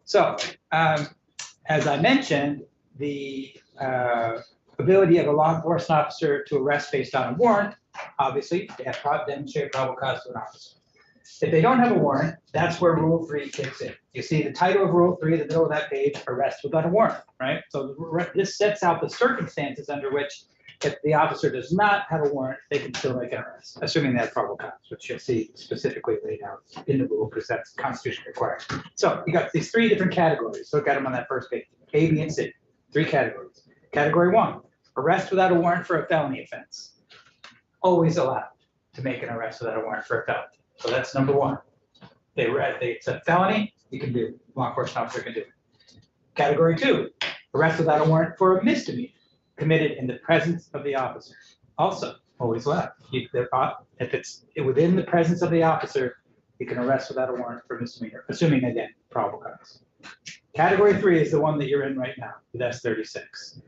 So, as I mentioned, the ability of a law enforcement officer to arrest based on a warrant, obviously, they have to demonstrate probable cause to an officer. If they don't have a warrant, that's where Rule 3 kicks in. You see the title of Rule 3 in the middle of that page, arrest without a warrant, right? So this sets out the circumstances under which if the officer does not have a warrant, they can still make an arrest, assuming they have probable cause, which you'll see specifically laid out in the rule because that's constitutionally required. So you got these 3 different categories. So got them on that first page, A, B, and C, 3 categories. Category 1, arrest without a warrant for a felony offense. Always allowed to make an arrest without a warrant for a felony. So that's number 1. It's a felony, you can do it. Law enforcement officer can do it. Category 2, arrest without a warrant for a misdemeanor committed in the presence of the officer. Also always left. If it's within the presence of the officer, you can arrest without a warrant for misdemeanor, assuming again, probable cause. Category 3 is the one that you're in right now with S36.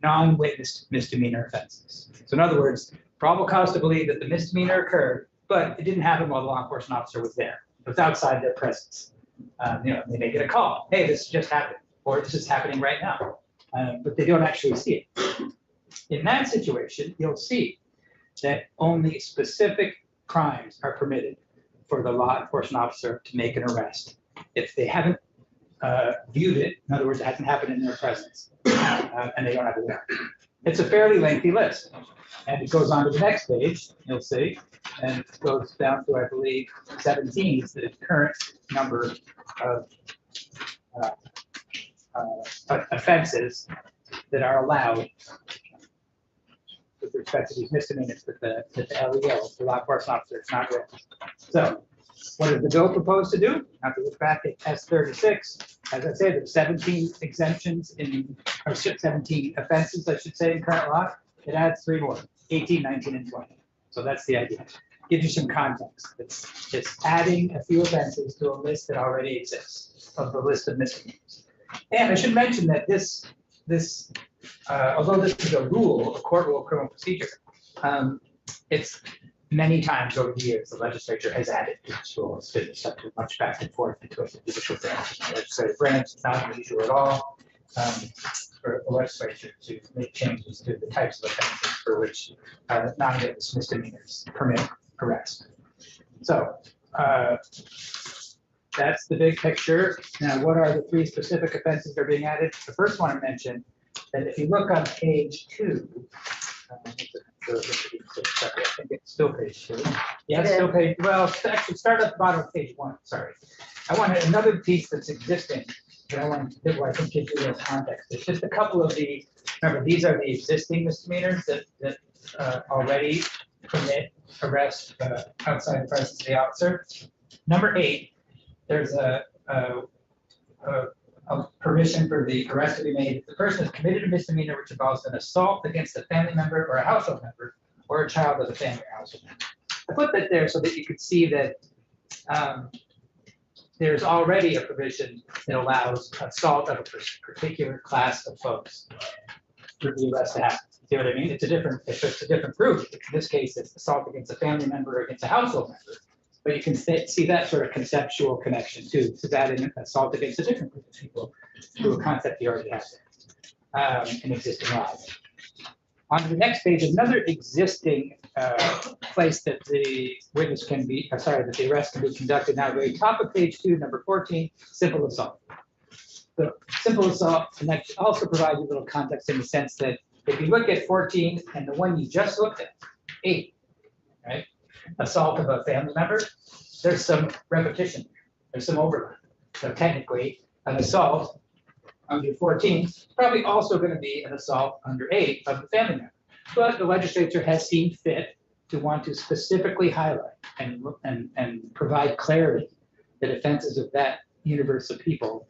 Non-witnessed misdemeanor offenses. So in other words, probable cause to believe that the misdemeanor occurred, but it didn't happen while the law enforcement officer was there. It was outside their presence. They may get a call, hey, this just happened, or this is happening right now, but they don't actually see it. In that situation, you'll see that only specific crimes are permitted for the law enforcement officer to make an arrest. If they haven't viewed it, in other words, it hasn't happened in their presence, and they don't have a warrant. It's a fairly lengthy list, and it goes on to the next page, you'll see, and it goes down to, I believe, 17 is the current number of offenses that are allowed with respect to these misdemeanors that the LEO, the law enforcement officer, is not with. So what does the bill propose to do? Now to look back at S36, as I said, there's 17 exemptions or 17 offenses, I should say, in current law. It adds 3 more, 18, 19, and 20. So that's the idea. Gives you some context. It's adding a few offenses to a list that already exists of the list of misdemeanors. And I should mention that although this is a rule, a court rule of criminal procedure, it's many times over the years, the legislature has added to this rule. It's been subject to much back and forth between the judicial branch and the legislative branch. It's not unusual at all for the legislature to make changes to the types of offenses for which non-witness misdemeanors permit arrest. So that's the big picture. Now, what are the 3 specific offenses that are being added? The first one I mentioned, that if you look on page 2, I think it's still page 2. Yeah, it's still page, well, actually start at the bottom of page 1, sorry. I wanted another piece that's existing that I want to, I think gives you this context. It's just a couple of remember, these are the existing misdemeanors that already permit arrest outside the presence of the officer. Number 8, there's a permission for the arrest to be made if the person has committed a misdemeanor which involves an assault against a family member or a household member or a child of the family or household member. I put that there so that you could see that there's already a provision that allows assault of a particular class of folks for the arrest to happen. See what I mean? It's a different group. In this case, it's assault against a family member or against a household member. But you can see that sort of conceptual connection too, to that in assault against a different group of people through a concept you already have in existing laws. On to the next page, another existing place that the witness can be, that the arrest can be conducted. Now, at the top of page 2, number 14, simple assault. The simple assault, and that also provides you a little context in the sense that if you look at 14 and the one you just looked at, 8, right? Assault of a family member, there's some repetition, there's some overlap. So technically, an assault under 14 is probably also going to be an assault under 8 of the family member. But the legislature has seen fit to want to specifically highlight and provide clarity that offenses of that universe of people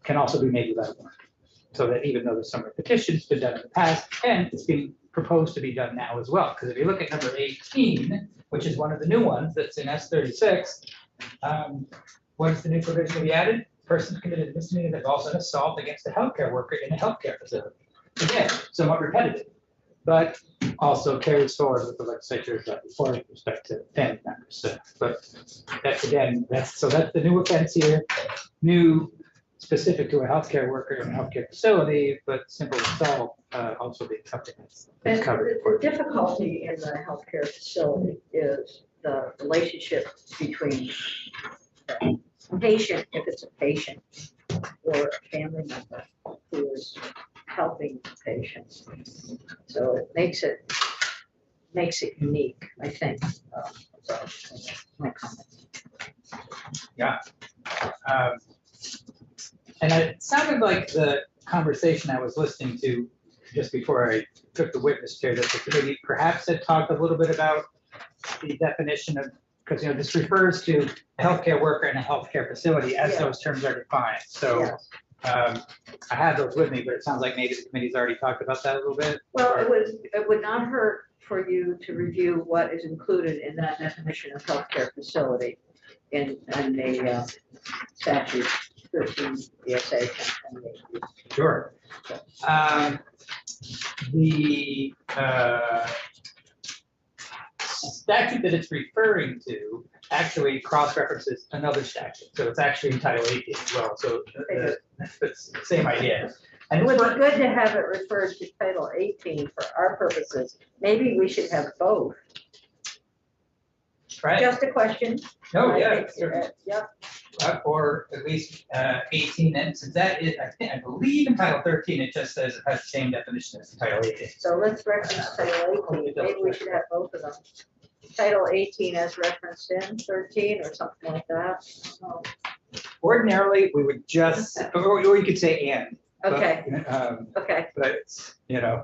can also be made without a warrant. So that even though there's some repetition, it's been done in the past, and it's being proposed to be done now as well. Because if you look at number 18, which is one of the new ones that's in S36, what is the new provision to be added? Person committed a misdemeanor that involves an assault against a healthcare worker in a healthcare facility. Again, somewhat repetitive, but also carries forward with the legislature's before with respect to family members. So, but that's again, that's the new offense here, new specific to a healthcare worker in a healthcare facility, but simple assault also being something that's covered. The difficulty in the healthcare facility is the relationship between the patient, if it's a patient, or a family member who is helping the patient. So it makes it unique, I think. So my comment. Yeah. And it sounded like the conversation I was listening to just before I took the witness chair, that the committee perhaps had talked a little bit about the definition of, because this refers to a healthcare worker in a healthcare facility as those terms are defined. So I had those with me, but it sounds like maybe the committee's already talked about that a little bit. Well, it would not hurt for you to review what is included in that definition of healthcare facility in the statute 13 VSA 1028. Sure. The statute that it's referring to actually cross-references another statute. So it's actually in Title 18 as well. So it's the same idea. And It would be good to have it referred to Title 18 for our purposes. Maybe we should have both. right? Just a question. No, I yeah, think, certainly. Yep, Or at least 18, and since that is, I believe in Title 13, it just says it has the same definition as Title 18. so let's reference Title 18. Maybe we should have both of them. Title 18 as referenced in 13 or something like that. Oh, Ordinarily, we would just, or you could say and. but, Okay. But it's,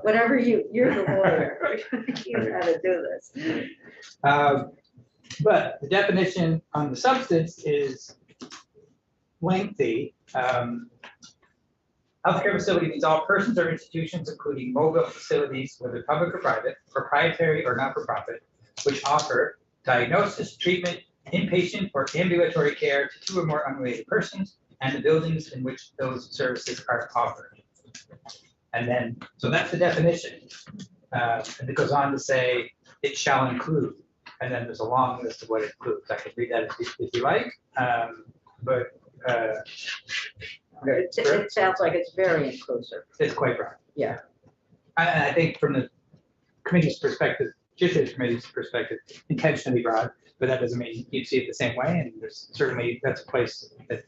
Whatever you're the lawyer. You know how to do this. But the definition on the substance is lengthy. Healthcare facility means all persons or institutions, including mobile facilities, whether public or private, proprietary or not-for-profit, which offer diagnosis, treatment, inpatient or ambulatory care to two or more unrelated persons, and the buildings in which those services are offered. And then, so that's the definition. And it goes on to say, it shall include. And then there's a long list of what it includes. I could read that if you like. It sounds like it's very inclusive. It's quite broad. Yeah. And I think from the committee's perspective, Judiciary Committee's perspective, intentionally broad, but that doesn't mean you see it the same way. And there's certainly, that's a place that,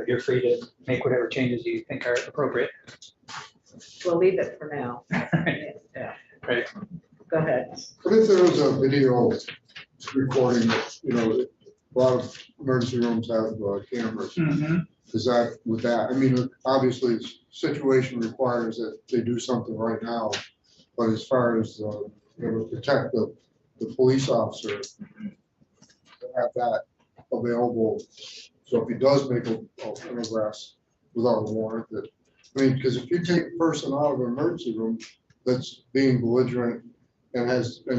you're free to make whatever changes you think are appropriate. We'll leave it for now. Yeah. Right. Go ahead. What if there was a video recording that, a lot of emergency rooms have cameras? Is that, with that, I mean, obviously, the situation requires that they do something right now, but as far as, protect the police officer, have that available. So if he does make an arrest without a warrant, because if you take a person out of an emergency room that's being belligerent and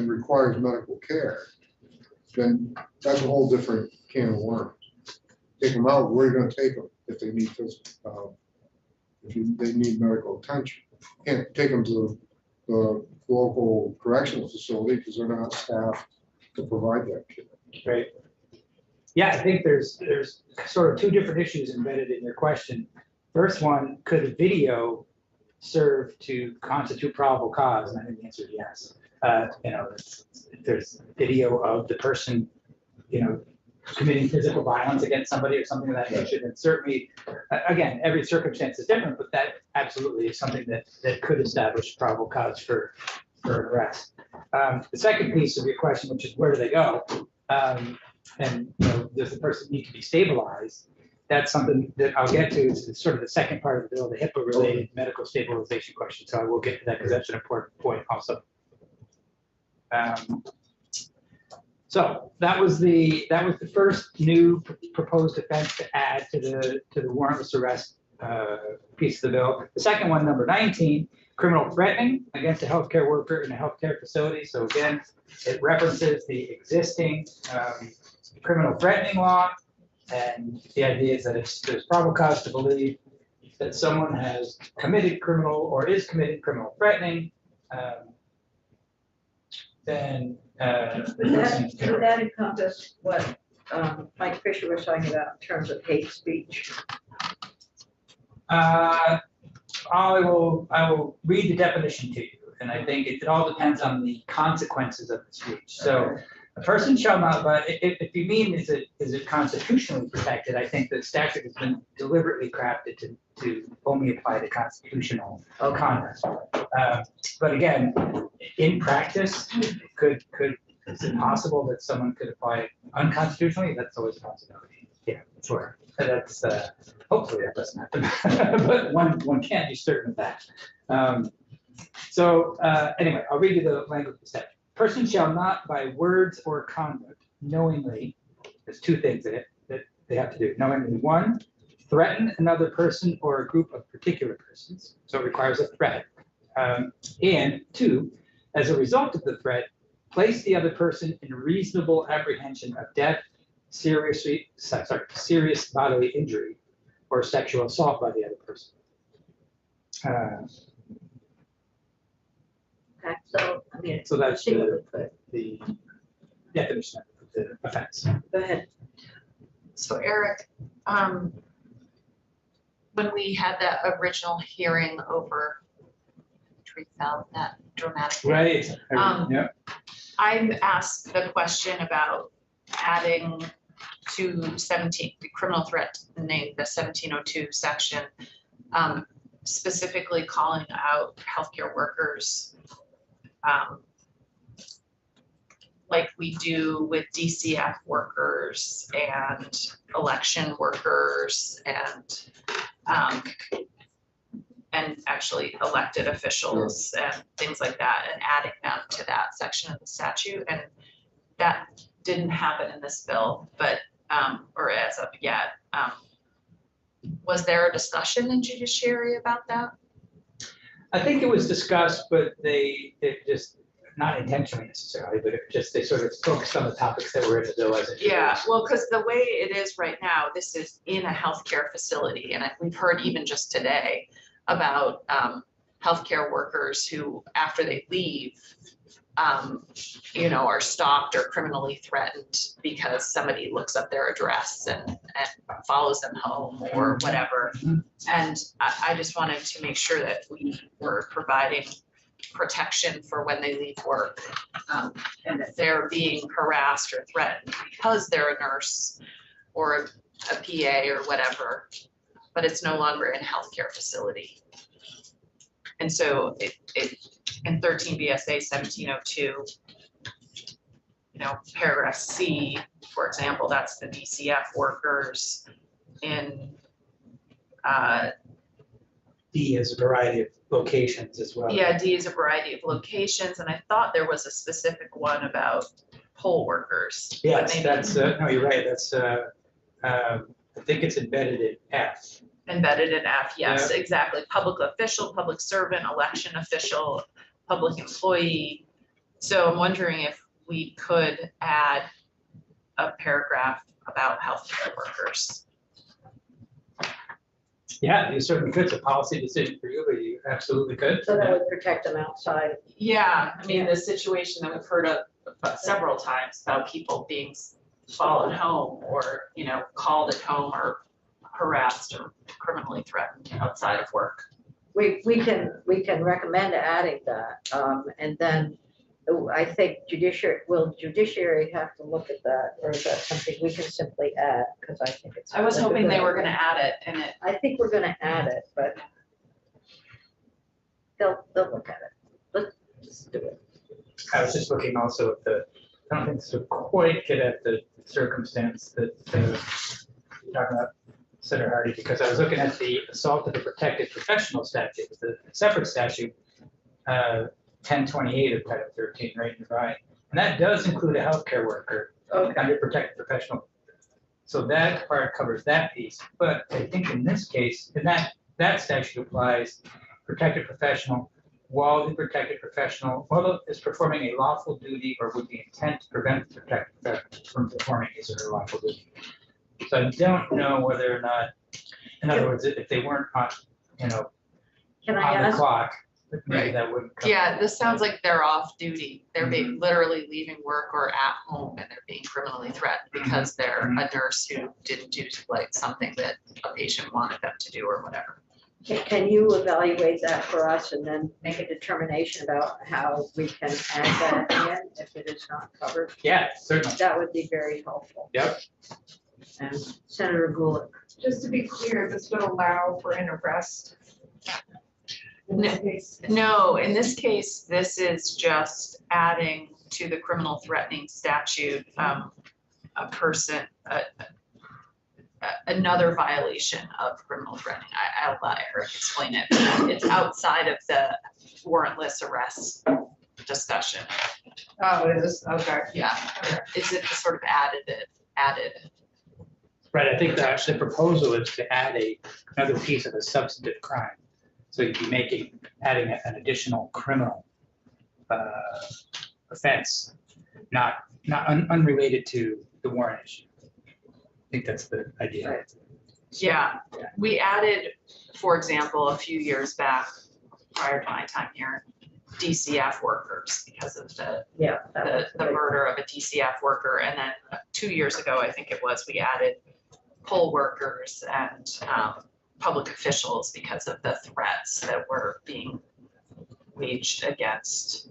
requires medical care, then that's a whole different can of worms. Take them out, where are you gonna take them if they need they need medical attention? Can't take them to the local correctional facility because they're not staffed to provide that care. Right. Yeah, I think there's sort of two different issues embedded in your question. First one, could a video serve to constitute probable cause? And I think the answer is yes. If there's video of the person, committing physical violence against somebody or something of that nature, then certainly, again, every circumstance is different, but that absolutely is something that could establish probable cause for an arrest. The second piece of your question, which is where do they go? And does the person need to be stabilized? That's something that I'll get to. It's sort of the second part of the bill, the HIPAA-related medical stabilization question. So I will get to that because that's an important point also. So that was the first new proposed offense to add to the warrantless arrest piece of the bill. The second one, number 19, criminal threatening against a healthcare worker in a healthcare facility. So again, it references the existing criminal threatening law, and the idea is that if there's probable cause to believe that someone has committed criminal or is committing criminal threatening, then Would that encompass what Mike Fisher was talking about in terms of hate speech? I will read the definition to you, and I think it all depends on the consequences of the speech. So a person shall not, but if you mean is it constitutionally protected, I think the statute has been deliberately crafted to only apply to constitutional conduct. But again, in practice, is it possible that someone could apply it unconstitutionally? That's always a possibility. Yeah, sure. That's hopefully that doesn't happen, but one can't be certain of that. Anyway, I'll read you the language of the statute. Person shall not by words or conduct knowingly, there's two things in it that they have to do. Knowingly, one, threaten another person or a group of particular persons. So it requires a threat. And two, as a result of the threat, place the other person in reasonable apprehension of death, serious bodily injury, or sexual assault by the other person. Okay, so, I mean. So that's see what we put. the definition of the offense. Go ahead. So Eric, when we had that original hearing over tree fell that dramatic. Right. Yeah. I asked the question about adding to 17, the criminal threat name, the 1702 section, specifically calling out healthcare workers, like we do with DCF workers and election workers and actually elected officials and things like that, and adding them to that section of the statute. And that didn't happen in this bill, but, or as of yet. Was there a discussion in judiciary about that? I think it was discussed, but it just, not intentionally necessarily, but it just, they sort of focused on the topics that were in the bill as it. Yeah, well, because the way it is right now, this is in a healthcare facility, and we've heard even just today about healthcare workers who, after they leave, are stopped or criminally threatened because somebody looks up their address and follows them home or whatever. And I just wanted to make sure that we were providing protection for when they leave work, and that they're being harassed or threatened because they're a nurse or a PA or whatever, but it's no longer in a healthcare facility. And so it in 13 BSA 1702, paragraph C, for example, that's the DCF workers. In D is a variety of locations as well. Yeah, D is a variety of locations, and I thought there was a specific one about poll workers. Yes, that's, no, you're right, that's, I think it's embedded in F. Embedded in F, yes, exactly. Public official, public servant, election official, public employee. So I'm wondering if we could add a paragraph about healthcare workers. Yeah, you certainly could. It's a policy decision for you, but you absolutely could. So that would protect them outside. Yeah, I mean, the situation that we've heard of several times about people being followed home or, called at home or harassed or criminally threatened outside of work. We can recommend adding that, and then I think judiciary have to look at that, or is that something we can simply add? Because I think it's. I was hoping they were gonna add it, and I think we're gonna add it, but they'll look at it. Let's do it. I was just looking also at I don't think so quite get at the circumstance that you're talking about, Senator Hardy, because I was looking at the assault of a protected professional statute, the separate statute, 1028 of Title 13, right in the right. And that does include a healthcare worker under protected professional. So that part covers that piece. But I think in this case, and that statute applies protected professional while the protected professional is performing a lawful duty or with the intent to prevent the protected professional from performing his or her lawful duty. So I don't know whether or not, in other words, if they weren't on, Can on I the ask? clock, maybe that wouldn't come. yeah, this sounds like they're off duty. They're being literally leaving work or at home, and they're being criminally threatened because they're a nurse who didn't do like something that a patient wanted them to do or whatever. Can you evaluate that for us and then make a determination about how we can add that in if it is not covered? Yeah, certainly. That would be very helpful. Yep. And Senator Gulick. Just to be clear, this would allow for an arrest. No, in this case, this is just adding to the criminal threatening statute, a person, another violation of criminal threatening. I'll let Eric explain it. It's outside of the warrantless arrest discussion. Oh, it is, okay. Yeah, is it sort of added? Right, I think that the proposal is to add another piece of a substantive crime. So you'd be adding an additional criminal offense, not unrelated to the warrant issue. I think that's the idea. Yeah, we added, for example, a few years back, prior to my time here, DCF workers because of the murder of a DCF worker. And then 2 years ago, I think it was, we added poll workers and public officials because of the threats that were being waged against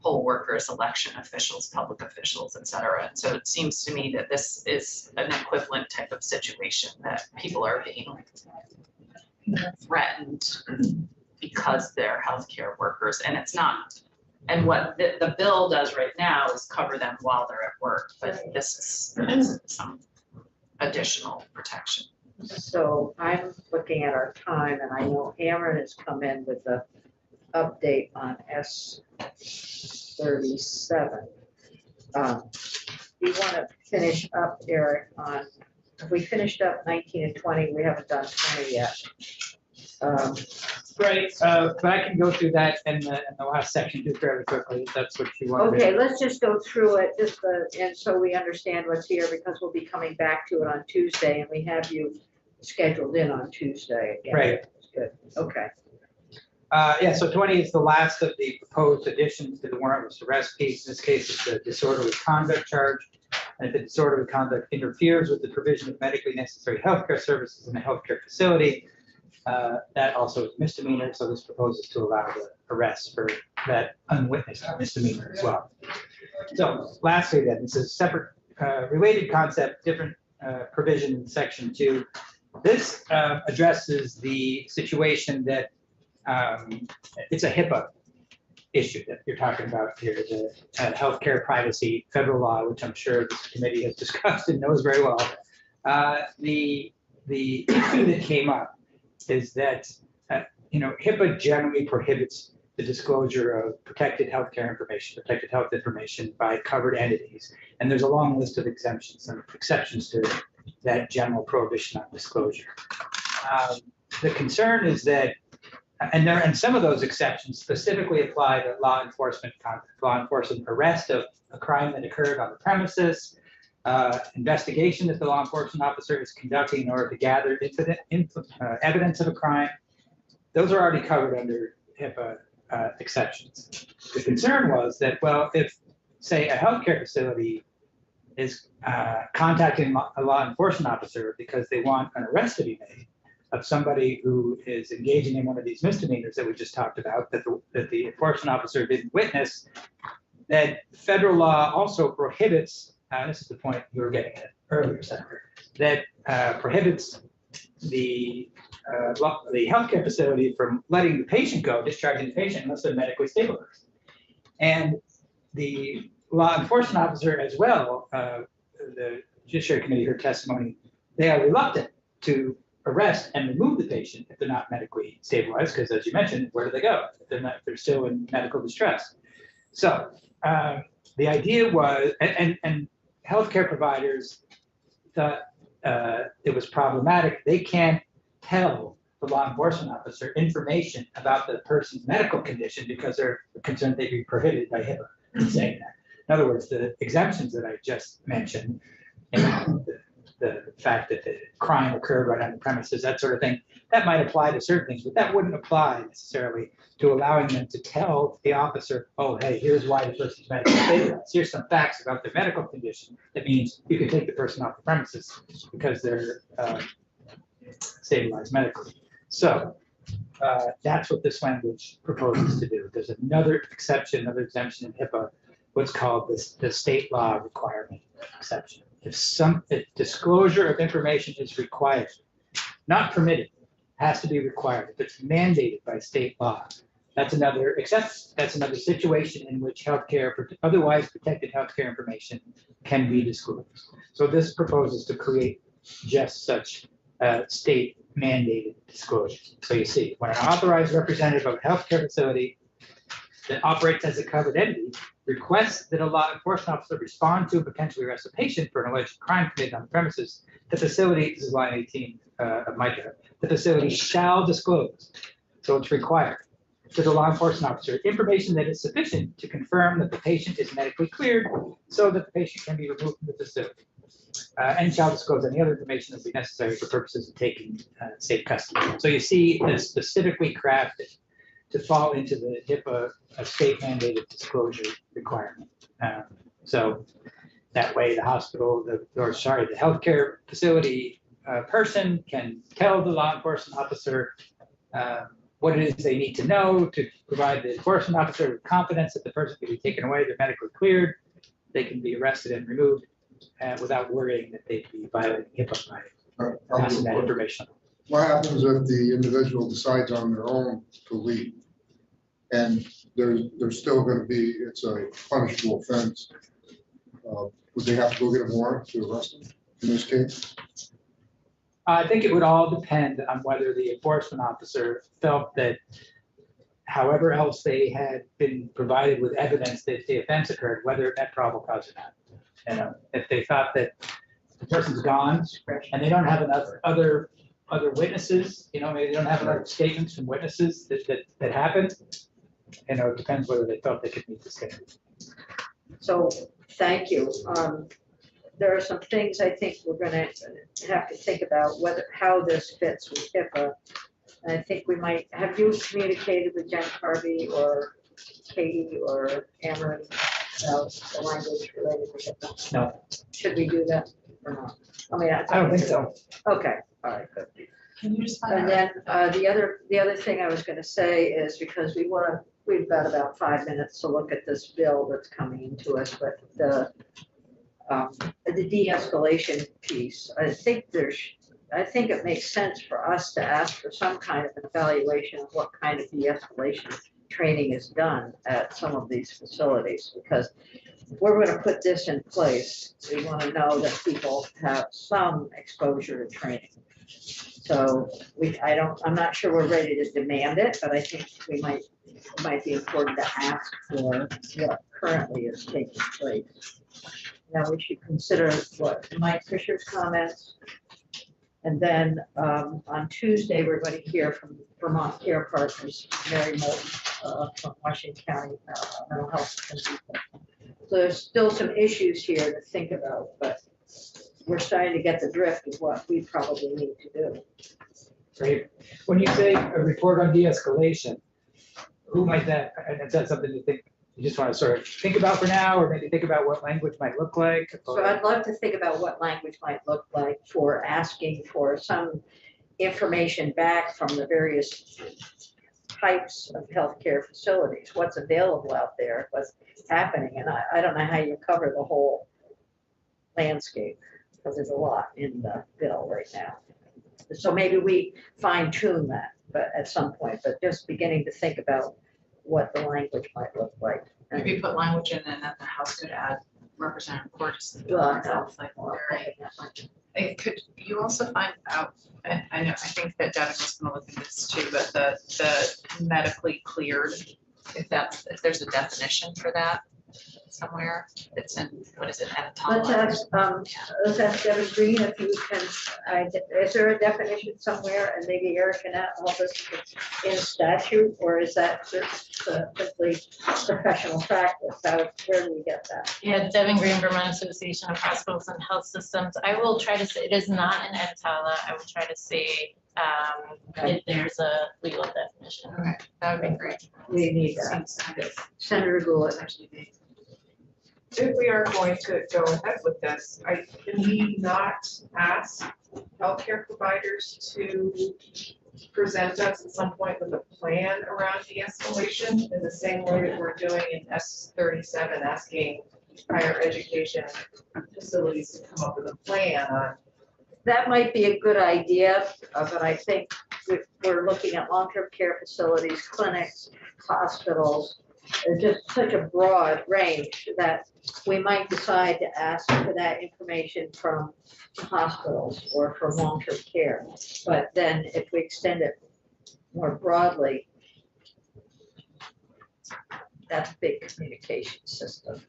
poll workers, election officials, public officials, et cetera. And so it seems to me that this is an equivalent type of situation that people are being threatened because they're healthcare workers, and it's not. And what the bill does right now is cover them while they're at work, but this is some additional protection. So I'm looking at our time, and I know Aaron has come in with the update on S37. You want to finish up, Eric, on, have we finished up 19 and 20? We haven't done 20 yet. Right, but I can go through that in the last section just fairly quickly, if that's what you want to do. Okay, let's just go through it, and so we understand what's here, because we'll be coming back to it on Tuesday, and we have you scheduled in on Tuesday again. Right. Good, okay. Yeah, so 20 is the last of the proposed additions to the warrantless arrest piece. In this case, it's a disorderly conduct charge. And if the disorderly conduct interferes with the provision of medically necessary healthcare services in a healthcare facility, that also is misdemeanor. So this proposes to allow the arrest for that unwitnessed misdemeanor as well. So lastly, then, this is a separate related concept, different provision in section 2. This addresses the situation that it's a HIPAA issue that you're talking about here, the healthcare privacy federal law, which I'm sure this committee has discussed and knows very well. The issue that came up is that HIPAA generally prohibits the disclosure of protected healthcare information, protected health information by covered entities, and there's a long list of exemptions and exceptions to that general prohibition on disclosure. The concern is that, and some of those exceptions specifically apply to law enforcement conduct, law enforcement arrest of a crime that occurred on the premises, investigation that the law enforcement officer is conducting in order to gather evidence of a crime. Those are already covered under HIPAA exceptions. The concern was that, well, if, say, a healthcare facility is contacting a law enforcement officer because they want an arrest to be made of somebody who is engaging in one of these misdemeanors that we just talked about, that the enforcement officer didn't witness, that federal law also prohibits, this is the point you were getting at earlier, Senator, that prohibits the healthcare facility from letting the patient go, discharging the patient unless they're medically stabilized. And the law enforcement officer as well, the Judiciary Committee heard testimony, they are reluctant to arrest and remove the patient if they're not medically stabilized, because as you mentioned, where do they go? They're still in medical distress. So the idea was, and healthcare providers thought it was problematic. They can't tell the law enforcement officer information about the person's medical condition because they're concerned they'd be prohibited by HIPAA from saying that. In other words, the exemptions that I just mentioned, and the fact that the crime occurred right on the premises, that sort of thing, that might apply to certain things, but that wouldn't apply necessarily to allowing them to tell the officer, oh, hey, here's why the person's medically stabilized. Here's some facts about their medical condition. That means you can take the person off the premises because they're stabilized medically. So that's what this language proposes to do. There's another exception, another exemption in HIPAA, what's called the state law requirement exception. If disclosure of information is required, not permitted, has to be required. If it's mandated by state law, that's another exception. That's another situation in which otherwise protected healthcare information can be disclosed. So this proposes to create just such state mandated disclosures. So you see, when an authorized representative of a healthcare facility that operates as a covered entity requests that a law enforcement officer respond to and potentially arrest a patient for an alleged crime committed on the premises, the facility, this is line 18 of my draft, the facility shall disclose So it's required. To the law enforcement officer, information that is sufficient to confirm that the patient is medically cleared so that the patient can be removed from the facility. And shall disclose any other information that will be necessary for purposes of taking safe custody. So you see, it's specifically crafted to fall into the HIPAA state mandated disclosure requirement. So that way the hospital, the healthcare facility person can tell the law enforcement officer what it is they need to know to provide the enforcement officer with confidence that the person can be taken away, they're medically cleared, they can be arrested and removed without worrying that they'd be violating HIPAA by passing that information. What happens if the individual decides on their own to leave? And there's still going to be, it's a punishable offense. Would they have to go get a warrant to arrest them in this case? I think it would all depend on whether the enforcement officer felt that however else they had been provided with evidence that the offense occurred, whether it met probable cause or not. You know, if they thought that the person's gone and they don't have other witnesses, you know, maybe they don't have enough statements from witnesses that happened, you know, it depends whether they felt they could meet the standard. So, thank you. There are some things I think we're gonna have to think about how this fits with HIPAA. And I think we might, have you communicated with Jen Harvey or Katie or Amber about the language related to HIPAA? No. Should we do that or not? I mean, I don't think so. Okay, all right, good. Can you just find And out? then the other thing I was gonna say is because we've got about 5 minutes to look at this bill that's coming into us, but the de-escalation piece, I think it makes sense for us to ask for some kind of an evaluation of what kind of de-escalation training is done at some of these facilities, because if we're going to put this in place, we want to know that people have some exposure to training. So I'm not sure we're ready to demand it, but I think it might be important to ask for what currently is taking place. Now we should consider what Mike Fisher's comments. And then on Tuesday, we're going to hear from Vermont Care Partners, Mary Moulton from Washington County Mental Health. So there's still some issues here to think about, but we're starting to get the drift of what we probably need to do. Great. When you say a report on de-escalation, who might that, and is that something you think you just want to sort of think about for now, or maybe think about what language might look like? So I'd love to think about what language might look like for asking for some information back from the various types of healthcare facilities, what's available out there, what's happening. And I don't know how you cover the whole landscape, because there's a lot in the bill right now. So maybe we fine tune that, but at some point, but just beginning to think about what the language might look like. Maybe put language in and that the House could add Representative Cordes to the bill. Well, It's like very. It could, you also find out, and I think that Devin was gonna look at this too, but the medically cleared, if there's a definition for that somewhere, it's in, what is it, Let's ask Devin Green if you can, is there a definition somewhere, and maybe Eric can help us in statute, or is that simply professional practice? Where do we get that? Yeah, Devin Green, Vermont Association of Hospitals and Health Systems. I will try to say, it is not an EMTALA. I will try to see if there's a legal definition. Okay, that would be great. We need that. Senator Goulart. If we are going to go ahead with this, can we not ask healthcare providers to present us at some point with a plan around de-escalation in the same way that we're doing in S37, asking higher education facilities to come up with a plan on? That might be a good idea, but I think we're looking at long-term care facilities, clinics, hospitals. It's just such a broad range that we might decide to ask for that information from hospitals or from long-term care. But then if we extend it more broadly, that's a big communication system.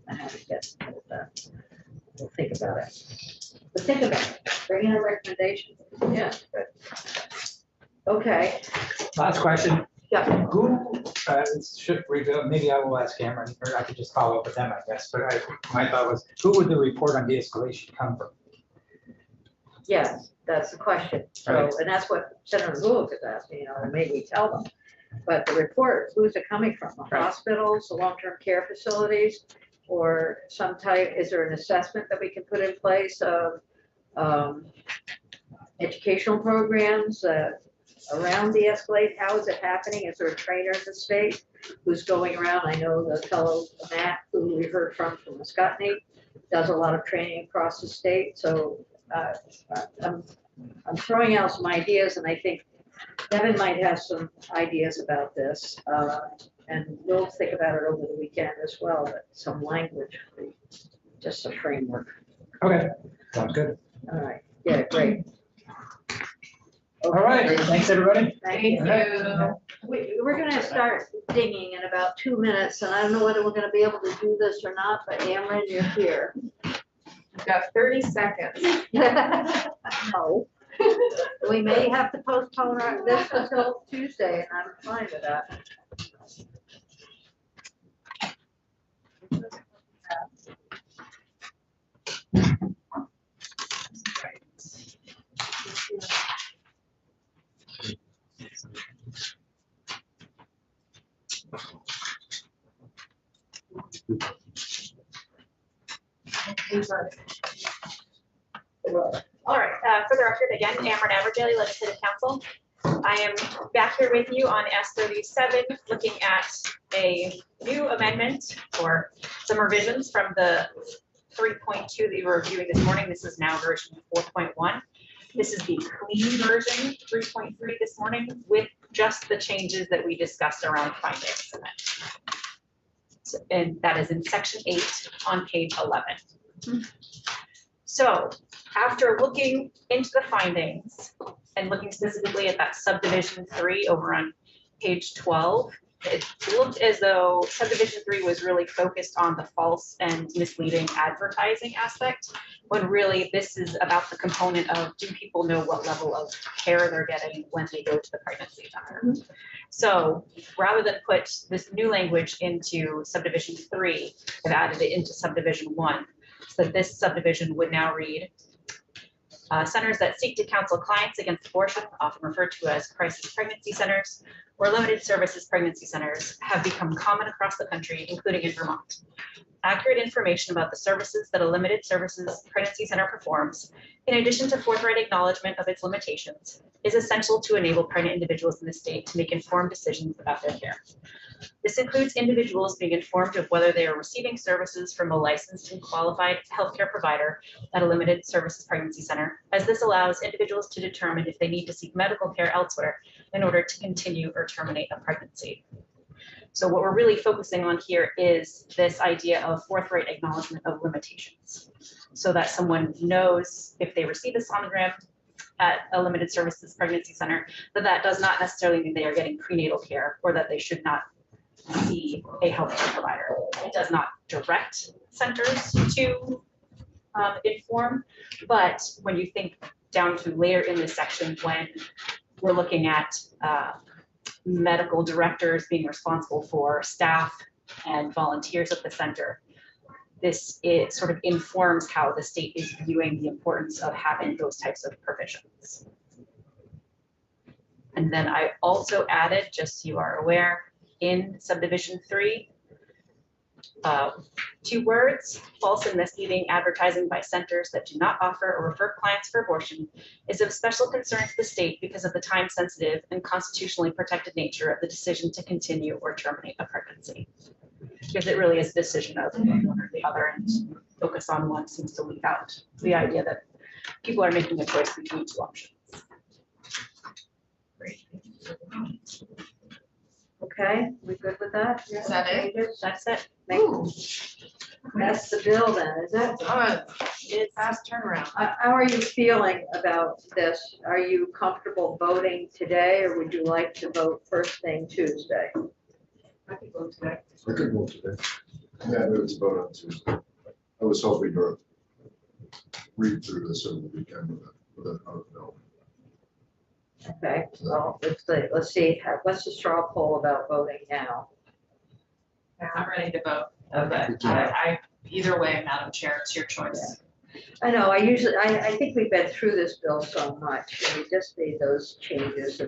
And how to get to that. We'll think about it. But think about it. Bring in a recommendation. Yeah. Good. Okay. Last question. Yeah. Who, should, maybe I will ask Cameron, or I could just follow up with them, I guess, but my thought was, who would the report on de-escalation come from? Yes, that's the question. So, Right. and that's what Senator Lewis is asking, maybe we tell them. But the report, who's it coming from? The Right. hospitals, the long-term care facilities, or some type, is there an assessment that we can put in place of educational programs around de-escalate? How is it happening? Is there a trainer in the state who's going around? I know the fellow Matt, who we heard from Muscatney, does a lot of training across the state. So I'm throwing out some ideas, and I think Devin might have some ideas about this. And we'll think about it over the weekend as well, but some language, just a framework. Okay, sounds good. All right, yeah, great. All right, thanks, everybody. Thank you. Okay. We're gonna start dinging in about 2 minutes, and I don't know whether we're gonna be able to do this or not, but Amran, you're here. You've got 30 seconds. No. We may have to postpone this until Tuesday, and I'm fine with that. All right, for the record, again, Amran Aberdaly, Legislative Council. I am back here with you on S37, looking at a new amendment or some revisions from the 3.2 that you were reviewing this morning. This is now version 4.1. This is the clean version, 3.3 this morning, with just the changes that we discussed around findings. And that is in section 8 on page 11. So after looking into the findings and looking specifically at that subdivision 3 over on page 12, it looked as though subdivision 3 was really focused on the false and misleading advertising aspect, when really this is about the component of, do people know what level of care they're getting when they go to the pregnancy center? So rather than put this new language into subdivision 3, I've added it into subdivision 1. So this subdivision would now read, centers that seek to counsel clients against abortion, often referred to as crisis pregnancy centers, or limited services pregnancy centers, have become common across the country, including in Vermont. Accurate information about the services that a limited services pregnancy center performs, in addition to forthright acknowledgement of its limitations, is essential to enable pregnant individuals in the state to make informed decisions about their care. This includes individuals being informed of whether they are receiving services from a licensed and qualified healthcare provider at a limited services pregnancy center, as this allows individuals to determine if they need to seek medical care elsewhere in order to continue or terminate a pregnancy. So what we're really focusing on here is this idea of forthright acknowledgement of limitations, so that someone knows if they receive a sonogram at a limited services pregnancy center, that does not necessarily mean they are getting prenatal care or that they should not see a healthcare provider. It does not direct centers to inform, but when you think down to later in this section, when we're looking at medical directors being responsible for staff and volunteers at the center, it sort of informs how the state is viewing the importance of having those types of provisions. And then I also added, just so you are aware, in subdivision 3, 2 words, false and misleading advertising by centers that do not offer or refer clients for abortion is of special concern to the state because of the time-sensitive and constitutionally protected nature of the decision to continue or terminate a pregnancy. Because it really is a decision of one or the other, and focus on one seems to leave out the idea that people are making a choice between 2 options. Great. Okay, we good with that? Is that it? That's it. That's the bill then, is it? It's fast turnaround. How are you feeling about this? Are you comfortable voting today, or would you like to vote first thing Tuesday? I could vote today. I could vote today. Yeah, it was vote on Tuesday. I was hoping to read through this over the weekend with another bill. Okay, well, let's see, what's the straw poll about voting now? I'm ready to vote, Okay. but either way, Madam Chair, it's your choice. I know, I think we've been through this bill so much, and we just made those changes.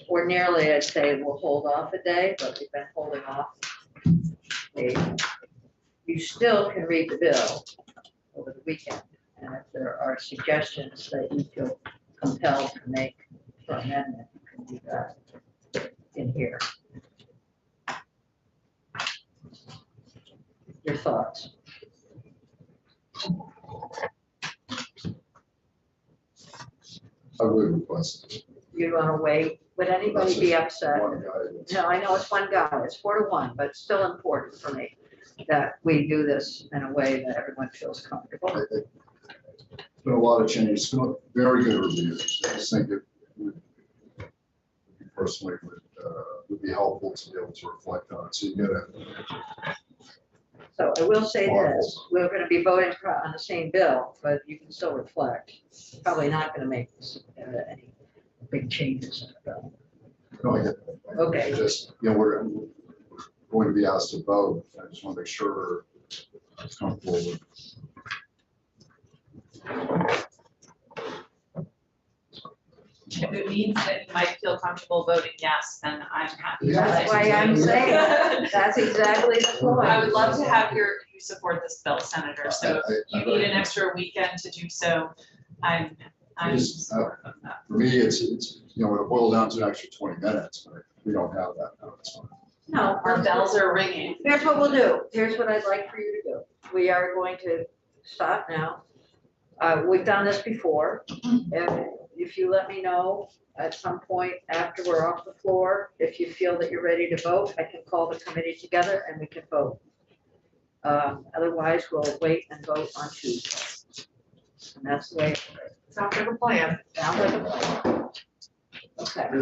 Ordinarily, I'd say we'll hold off a day, but we've been holding off. You still can read the bill over the weekend, and if there are suggestions that you feel compelled to make for amendment, you can do that in here. Your thoughts? I would request. You want to wait? Would anybody be upset? One guy. No, I know it's one guy, it's 4-1, but it's still important for me that we do this in a way that everyone feels comfortable. There's been a lot of changes, very good reviews. I just think it would personally would be helpful to be able to reflect on it. So you get a. So I will say this, we're going to be voting on the same bill, but you can still reflect. Probably not going to make any big changes in the bill. No, I get that. Okay. Just, we're going to be asked to vote. I just want to make sure it's comfortable with. If it means that you might feel comfortable voting yes, then I'm happy. That's why I'm saying, that's exactly the point. I would love to have you support this bill, Senator, so if you need an extra weekend to do so, I'm supportive of that. For me, it's, it'll boil down to an extra 20 minutes, but we don't have that now. It's fine. No, Our bells are ringing. Here's what we'll do. Here's what I'd like for you to do. We are going to stop now. We've done this before. And if you let me know at some point after we're off the floor, if you feel that you're ready to vote, I can call the committee together and we can vote. Otherwise, we'll wait and vote on Tuesday. And that's the way. Sounds like a plan. Sounds like a plan. Okay.